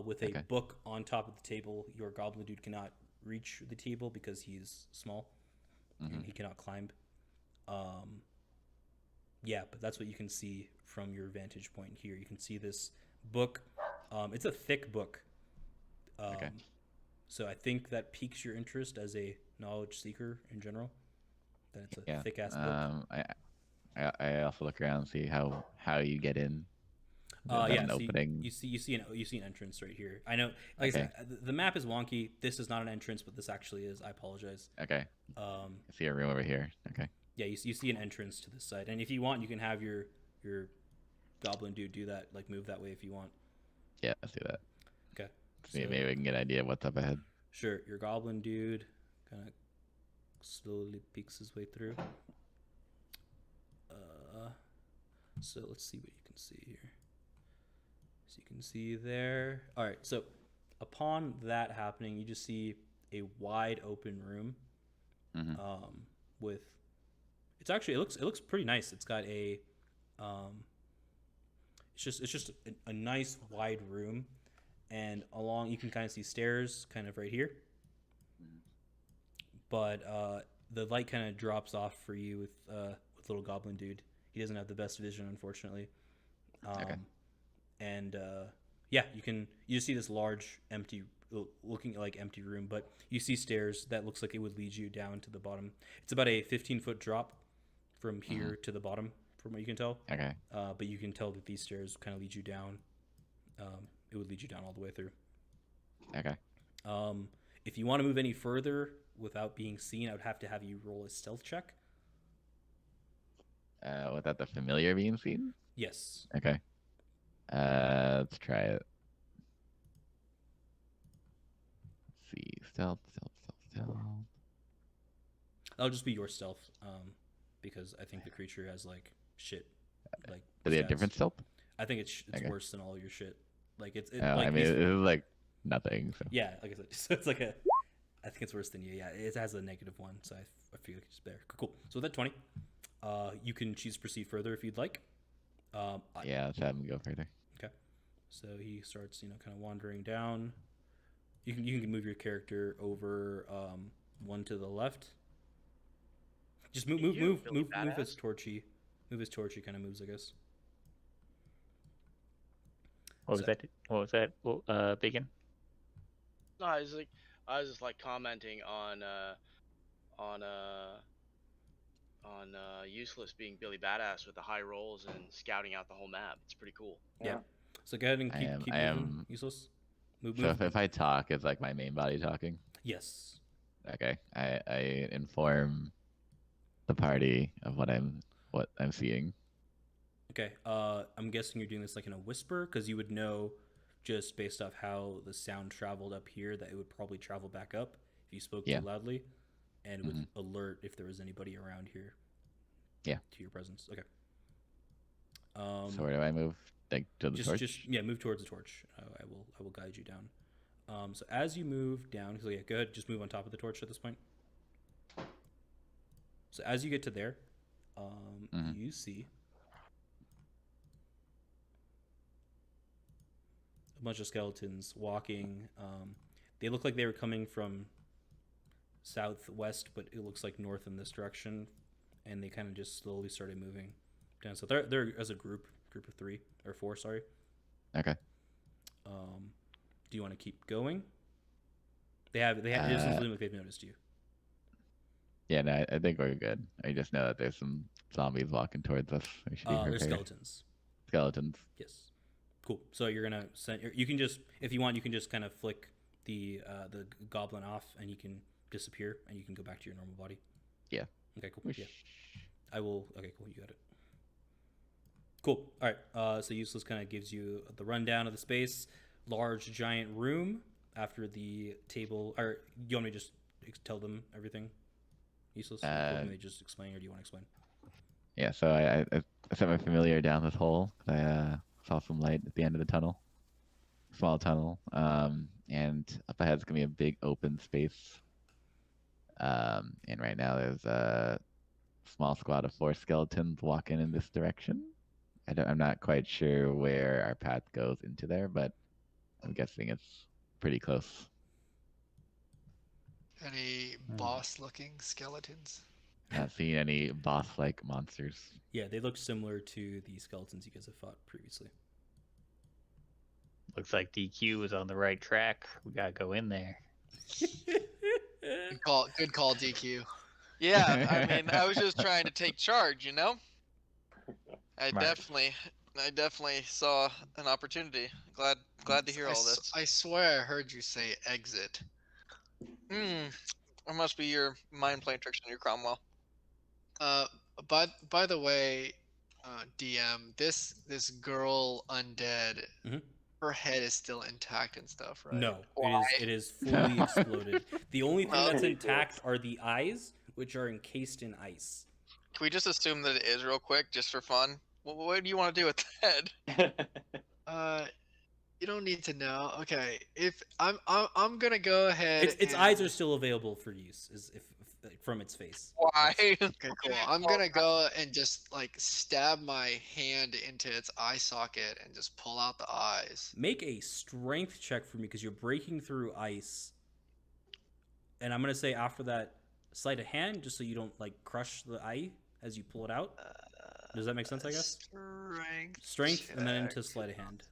with a Okay. book on top of the table. Your goblin dude cannot reach the table because he's small and Mhm. he cannot climb. Yeah, but that's what you can see from your vantage point here. You can see this book. It's a thick book. Okay. So I think that piques your interest as a knowledge seeker in general. That it's a Yeah. thick ass book. I also look around and see how you get in. Is that Yeah, an so opening. you see an entrance right here. I know, like I said, the map is wonky. This is not an entrance, but this actually is. I apologize. Okay. I see a room over here. Okay. Yeah, you see an entrance to this side, and if you want, you can have your goblin dude do that, like move that way if you want. Yeah, let's do that. Okay. See, So- maybe we can get an idea of what's up ahead. Sure, your goblin dude kind of slowly peeks his way through. So let's see what you can see here. So you can see there. All right. So upon that happening, you just see a wide open room. Mhm. With it looks pretty nice. It's got a it's just a nice wide room, and along you can kind of see stairs kind of right here. But the light kind of drops off for you with little goblin dude. He doesn't have the best vision, unfortunately. Okay. And yeah, you just see this large empty looking like empty room, but you see stairs that looks like it would lead you down to the bottom. It's about a 15-foot drop from here to the bottom, from what you can tell. Okay. But you can tell that these stairs kind of lead you down. It would lead you down all the way through. Okay. If you want to move any further without being seen, I would have to have you roll a stealth check. Without the familiar being seen? Yes. Okay. Let's try it. Let's see. Stealth. That'll just be your stealth, because I think the creature has like shit. Like Do they have stats. different stealth? I think it's Okay. worse than all your shit. Like it's Oh, like I mean, these- it is like nothing. So. yeah, like I said, so it's like a. I think it's worse than you. Yeah, it has a -1, so I feel like it's better. Cool. So with that 20, you can choose to proceed further if you'd like. Yeah, let's have him go further. So he starts, kind of wandering down. You can move your character over one to the left. Just move his torchy. Move his torchy kind of moves, I guess. What was that? BigYin? No, I was just like commenting on Useless being Billy Badass with the high rolls and scouting out the whole map. It's pretty cool. Yeah. So go ahead and keep moving. Useless. Move. If I talk, it's like my main body talking. Yes. Okay. I inform the party of what I'm seeing. Okay. I'm guessing you're doing this like in a whisper, because you would know just based off how the sound traveled up here that it would probably travel back up if you spoke too loudly, and it would alert if there was anybody around here. Yeah. To your presence. Okay. So where do I move? Like to the torch? Move towards the torch. I will guide you down. So as you move down, so go ahead, just move on top of the torch at this point. So as you get to there, you see a bunch of skeletons walking. They look like they were coming from southwest, but it looks like north in this direction, and they kind of just slowly started moving down. So they're as a group of 3 or 4, sorry. Okay. Do you want to keep going? It doesn't seem like they've noticed you. Yeah, no, I think we're good. I just know that there's some zombies walking towards us. We should be prepared. They're skeletons. Skeletons. Yes. Cool. So you're gonna send. You can just, if you want, you can just kind of flick the goblin off, and you can disappear, and you can go back to your normal body. Yeah. Okay. Cool. Yeah. I will. Okay. Cool. You got it. Cool. All right. So Useless kind of gives you the rundown of the space. Large, giant room. After the table, or you want me to just tell them everything? Useless. Let me just explain, or do you want to explain? Yeah. So I set my familiar down this hole. I saw some light at the end of the tunnel. Small tunnel. And up ahead's gonna be a big open space. And right now there's a small squad of 4 skeletons walking in this direction. I'm not quite sure where our path goes into there, but I'm guessing it's pretty close. Any boss-looking skeletons? Not seeing any boss-like monsters. Yeah, they look similar to the skeletons you guys have fought previously. Looks like DQ was on the right track. We gotta go in there. Good call, DQ. Yeah, I mean, I was just trying to take charge, I Right. definitely saw an opportunity. Glad to hear all this. I swear I heard you say exit. It must be your mind playing tricks on your Cromwell. By the way, DM, this girl undead, her head is still intact and stuff, right? No, it is fully exploded. The only thing that's intact are the eyes, which are encased in ice. Can we just assume that it is real quick, just for fun? What do you want to do with the head? You don't need to know. Okay, if I'm gonna go ahead. Its eyes are still available for use, if from its face. Why? Okay, cool. I'm gonna go and just like stab my hand into its eye socket and just pull out the eyes. Make a strength check for me, because you're breaking through ice. And I'm gonna say after that, sleight of hand, just so you don't like crush the eye as you pull it out. Does that make sense? I guess. Strength, and then into sleight of hand.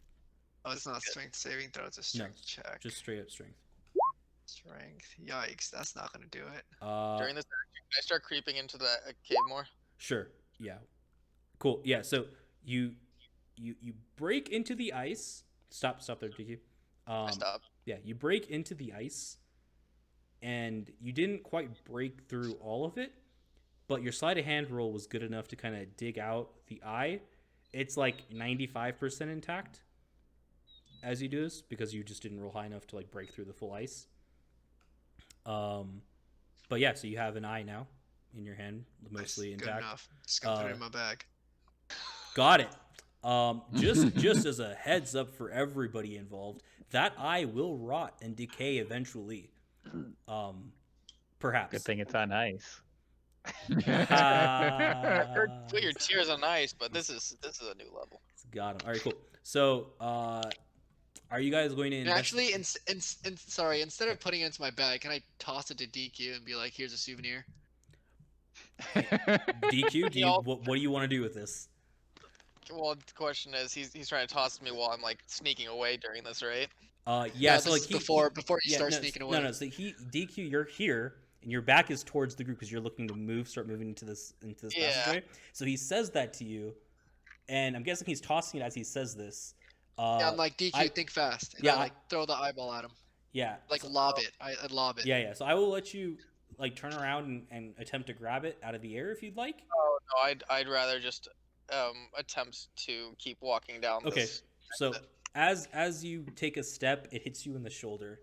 Oh, it's not a strength saving throw. It's a strength check. Just straight up strength. Strength. Yikes! That's not gonna do it. During this, can I start creeping into the cave more? Sure. Yeah. Cool. Yeah. So you break into the ice. Stop there, DQ. I stopped. Yeah. You break into the ice, and you didn't quite break through all of it, but your sleight of hand roll was good enough to kind of dig out the eye. It's like 95% intact as you do this, because you just didn't roll high enough to like break through the full ice. But yeah, so you have an eye now in your hand, mostly intact. Good enough. Just gonna put it in my bag. Got it. Just as a heads up for everybody involved, that eye will rot and decay eventually. Perhaps. Good thing it's on ice. Put your tears on ice, but this is a new level. Got him. All right, cool. So Are you guys going to And actually, sorry, instead of putting it into my bag, can I toss it to DQ and be like, "Here's a souvenir"? DQ? You know- What do you want to do with this? Well, the question is, he's trying to toss it to me while I'm like sneaking away during this, right? Yeah. No, So this like is before you start no, sneaking away. No. So DQ, you're here, and your back is towards the group because you're looking to start moving into this Yeah. passageway. So he says that to you, and I'm guessing he's tossing it as he says this. Yeah, I'm like, DQ, think fast. And yeah, I like throw the eyeball at him. Yeah. Like lob it. I'd lob it. Yeah. So I will let you like turn around and attempt to grab it out of the air if you'd like. Oh no, I'd rather just attempt to keep walking down. Okay. This. So as you take a step, it hits you in the shoulder,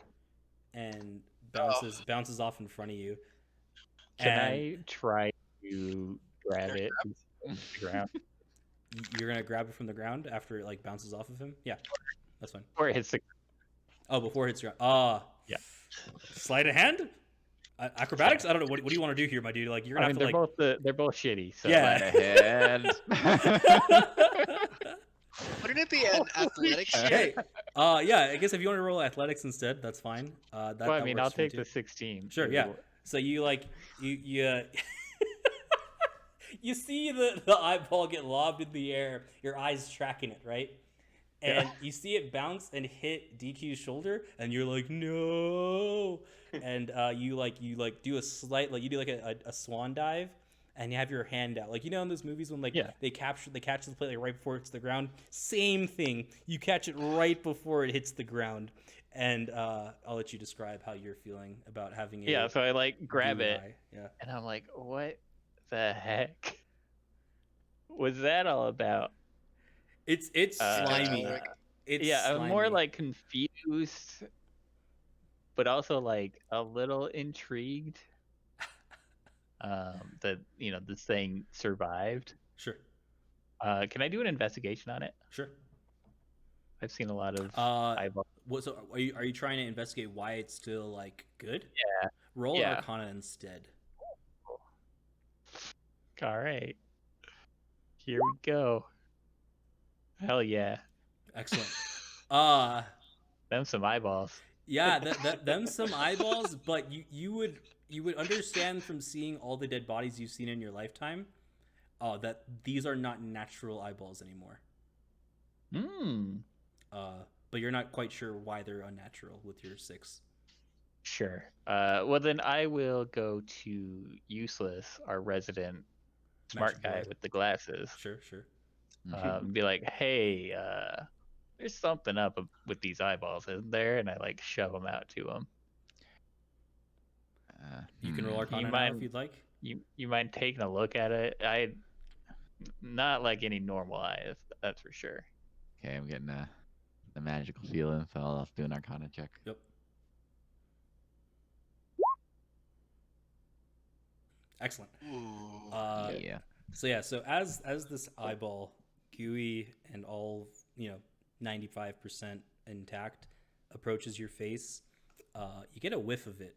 and bounces off in front of you. Can I try to grab it from the ground? You're gonna grab it from the ground after it like bounces off of him? Yeah, that's fine. Or it hits the Oh, before it hits the ground. Yeah. Sleight of hand? Acrobatics? I don't know. What do you want to do here, my dude? Like you're gonna have to like. they're both shitty. So Yeah. Ahead. Wouldn't it be an athletics? Hey, yeah. I guess if you want to roll athletics instead, that's fine. well, I that mean, works I'll for me take too. the 16. Sure, yeah. So you like you you see the eyeball get lobbed in the air. Your eyes tracking it, right? And you see it bounce and hit DQ's shoulder, and you're like, no. And you do a slight you do like a swan dive, and you have your hand out, like in those movies when they catch the plate like right before it hits the ground. Same thing. You catch it right before it hits the ground, and I'll let you describe how you're feeling about having it. Yeah, so I like grab it, Yeah. and I'm like, what the heck was that all about? It's slimy. It's I'm slimy. more like confused, but also like a little intrigued that this thing survived. Sure. Can I do an investigation on it? Sure. I've seen a lot of eyeballs. So are you trying to investigate why it's still like good? Yeah. Roll Arcana instead. All right. Here we go. Hell yeah. Excellent. Them some eyeballs. Yeah, them some eyeballs, but you would understand from seeing all the dead bodies you've seen in your lifetime, that these are not natural eyeballs anymore. But you're not quite sure why they're unnatural with your 6. Sure. Well, then I will go to Useless, our resident smart Magic guy board. with the glasses. Sure. Be like, hey, there's something up with these eyeballs, isn't there? And I like shove them out to him. You can roll Arcana now if you'd like. You mind taking a look at it? I not like any normal eye, that's for sure. Okay, I'm getting the magical feeling, so I'll do an Arcana check. Yep. Excellent. Ooh. Yeah. So as this eyeball, gooey and all 95% intact, approaches your face, you get a whiff of it,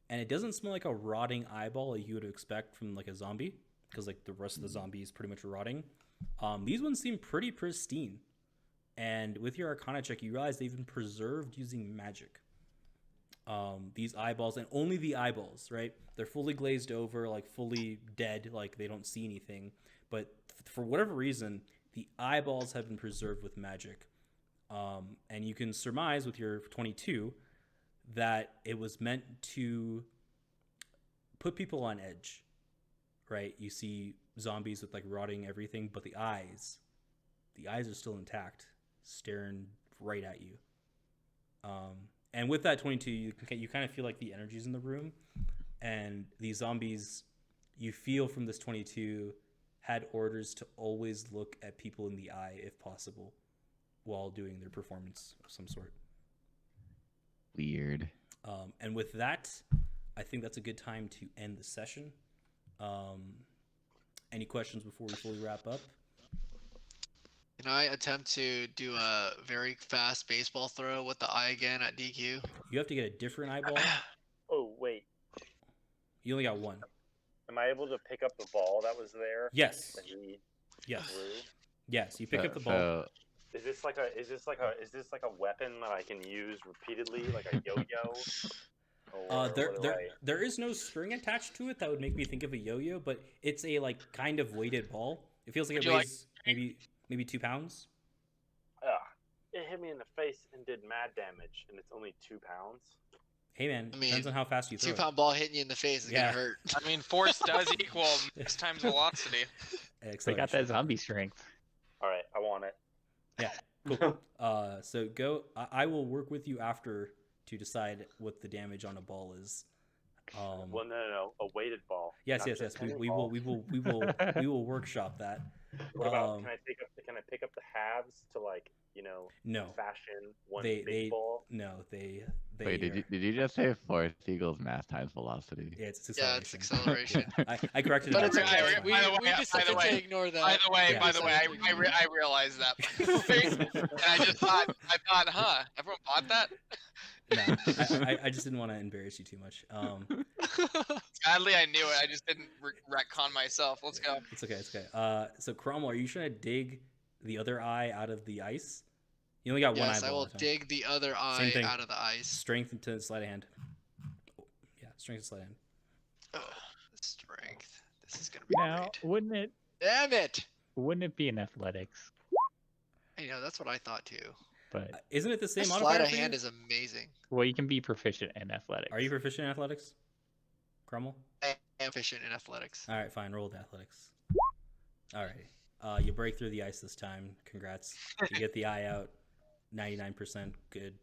and it doesn't smell like a rotting eyeball like you would expect from like a zombie, because like the rest of the zombie is pretty much rotting. These ones seem pretty pristine, and with your Arcana check, you realize they've been preserved using magic. These eyeballs, and only the eyeballs, right? They're fully glazed over, like fully dead, like they don't see anything. But for whatever reason, the eyeballs have been preserved with magic. And you can surmise with your 22 that it was meant to put people on edge, right? You see zombies with like rotting everything, but the eyes are still intact, staring right at you. And with that 22, you kind of feel like the energy's in the room, and these zombies, you feel from this 22, had orders to always look at people in the eye if possible while doing their performance of some sort. Weird. And with that, I think that's a good time to end the session. Any questions before we fully wrap up? Can I attempt to do a very fast baseball throw with the eye again at DQ? You have to get a different eyeball. Oh, wait. You only got one. Am I able to pick up the ball that was there? Yes. That he Yes. threw? Yes. You pick up the ball. Is this like a weapon that I can use repeatedly, like a yo-yo? Or There is no string attached to it that would make me think of a yo-yo, but it's a like kind of weighted ball. It feels like it weighs maybe 2 pounds. It hit me in the face and did mad damage, and it's only 2 pounds. Hey man, depends on how fast you throw it. 2-pound ball hitting you in the face is gonna hurt. I mean, force does equal max times velocity. They got that zombie strength. All right, I want it. Yeah, cool. So go. I will work with you after to decide what the damage on a ball is. Well, no, a weighted ball. Yes. We will workshop that. What about can I pick up the halves to no fashion one big ball? No, they. Wait, did you just say force equals mass times velocity? Yeah, it's acceleration. acceleration. It's acceleration. I corrected it. But it's okay. We By decided to ignore that. By the way, I realized that. And I thought, everyone bought that? No, I just didn't want to embarrass you too much. Sadly, I knew it. I just didn't retcon myself. Let's go. It's okay. So Cromwell, are you trying to dig the other eye out of the ice? You only got one eye. Yes, I will dig the other eye out of the ice. Strength into sleight of hand. Yeah, strength and sleight of hand. Strength. This is gonna be great. Wouldn't it? Damn it! Wouldn't it be in athletics? That's what I thought too. But isn't it the same modifier? Sleight of hand is amazing. Well, you can be proficient in athletics. Are you proficient in athletics, Cromwell? I am proficient in athletics. All right, fine. Roll the athletics. All right. You break through the ice this time. Congrats. You get the eye out. 99% good.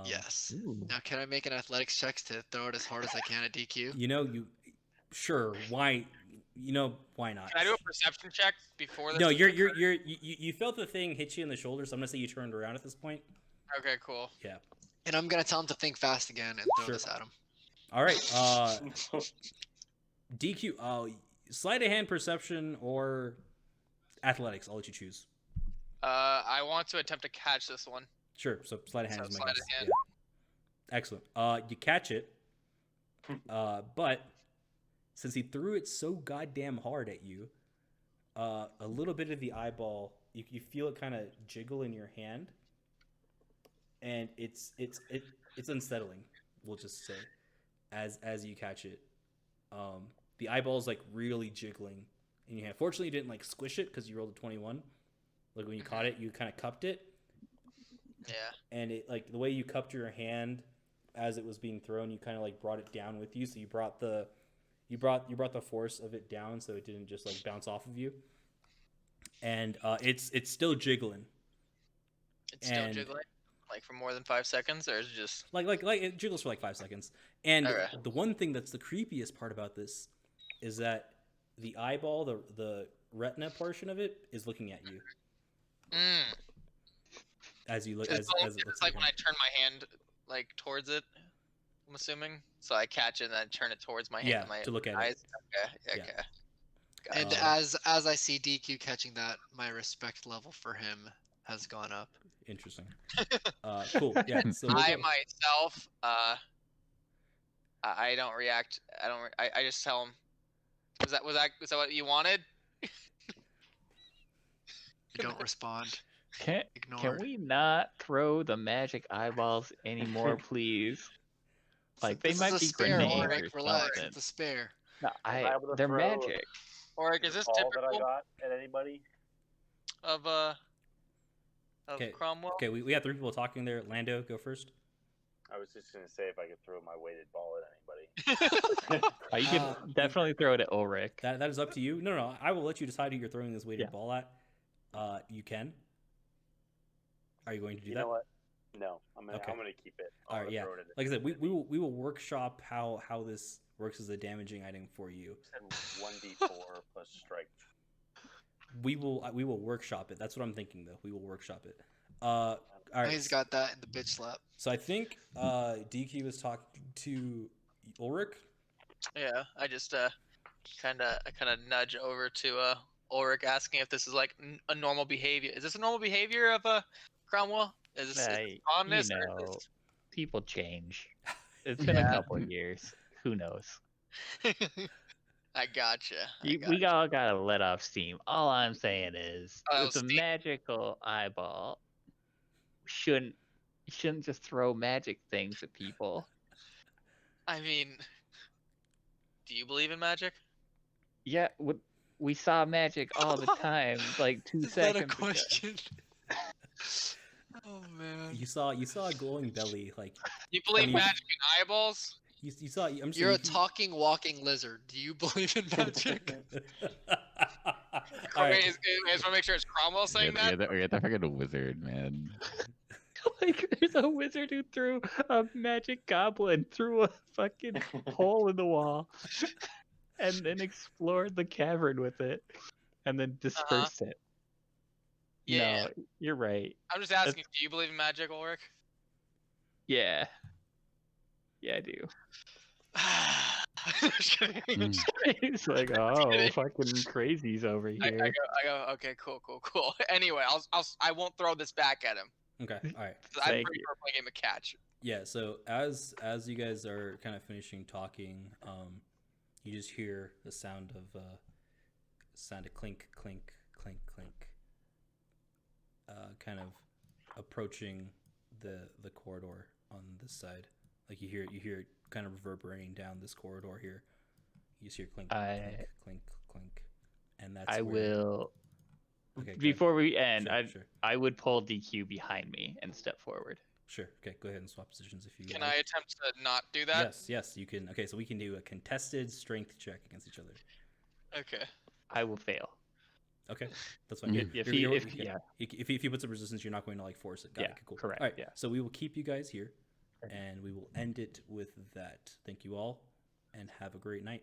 Yes. Now, can I make an athletics check to throw it as hard as I can at DQ? Sure. Why? Why not? Can I do a perception check before this? No, you felt the thing hit you in the shoulder, so I'm gonna say you turned around at this point. Okay, cool. Yeah. And I'm gonna tell him to think fast again and throw this at him. All right. DQ. Sleight of hand, perception, or athletics. I'll let you choose. I want to attempt to catch this one. Sure. So sleight of hand is my sleight guess. of hand. Yeah. Excellent. You catch it, but since he threw it so goddamn hard at you, a little bit of the eyeball, you feel it kind of jiggle in your hand, and it's unsettling. We'll just say, as you catch it, the eyeball's like really jiggling in your hand. Fortunately, you didn't like squish it because you rolled a 21. Like when you caught it, you kind of cupped it. Yeah. And it like the way you cupped your hand as it was being thrown, you kind of like brought it down with you. So you brought the force of it down, so it didn't just like bounce off of you. And it's still jiggling. It's still jiggling, like for more than 5 seconds, or is it just like it jiggles for like 5 seconds. And okay. The one thing that's the creepiest part about this is that the eyeball, the retina portion of it, is looking at you. As you look, it's like when I turn my hand like towards it. I'm assuming. So I catch it and then turn it towards my hand. Yeah, to look at eyes. it. Okay. And as I see DQ catching that, my respect level for him has gone up. Interesting. Cool. Yeah. So I myself, I don't react. I just tell him. Was that what you wanted? You don't respond. Can we not throw the magic eyeballs anymore, please? Like they might be grenades or something. It's a spare. No, they're magic. Or is this all that I typical got at anybody? of Cromwell? Okay, we have 3 people talking there. Lando, go first. I was just gonna say if I could throw my weighted ball at anybody. You can definitely throw it at Ulrich. That is up to you. No, I will let you decide who you're throwing this weighted ball at. You can. Are you going to do that? You know what? No, I'm gonna keep it. All right, yeah. Like I said, we will workshop how this works as a damaging item for you. 1d4 plus strength. We will workshop it. That's what I'm thinking, though. We will workshop it. All right. He's got that in the bitch slap. So I think DQ was talking to Ulrich. Yeah, I just kind of nudge over to Ulrich, asking if this is like a normal behavior. Is this a normal behavior of Cromwell? Is this fondness? People change. It's been a couple of years. Who knows? I gotcha. We all gotta let off steam. All I'm saying is, Oh, with a steam. magical eyeball, you shouldn't just throw magic things at people. I mean, do you believe in magic? Yeah, we saw magic all the time, like 2 Is that a seconds ago. question? Oh man. You saw a glowing belly, like You believe mean- magic in eyeballs? you saw. I'm You're a saying talking, walking lizard. Do you believe in magic? All right. Wait, I just want to make sure it's Cromwell saying that. You're the freaking wizard, man. Like, there's a wizard who threw a magic goblin through a fucking hole in the wall, and then explored the cavern with it, and then dispersed it. Yeah. No, you're right. I'm just asking, do you believe in magic, Ulrich? Yeah. Yeah, I do. Just kidding. He's like, oh, fucking crazies over I here. go, okay, cool. Anyway, I won't throw this back at him. Okay. All right. I Thank prefer playing a game of catch. Yeah. So as you guys are kind of finishing talking, you just hear the sound of clink, clink, clink, clink. Kind of approaching the corridor on this side. Like you hear it kind of reverberating down this corridor here. You just hear clink, clink, clink, clink, and that's. I will. Okay. Before we end, Sure. I would pull DQ behind me and step forward. Sure. Okay. Go ahead and swap positions if you. Can like. I attempt to not do that? Yes, you can. Okay, so we can do a contested strength check against each other. Okay. I will fail. Okay, that's fine. If he puts a resistance, you're not going to like force it. Got it. Okay, cool. Correct. All right. Yeah. So we will keep you guys here, and we will end it with that. Thank you all, and have a great night.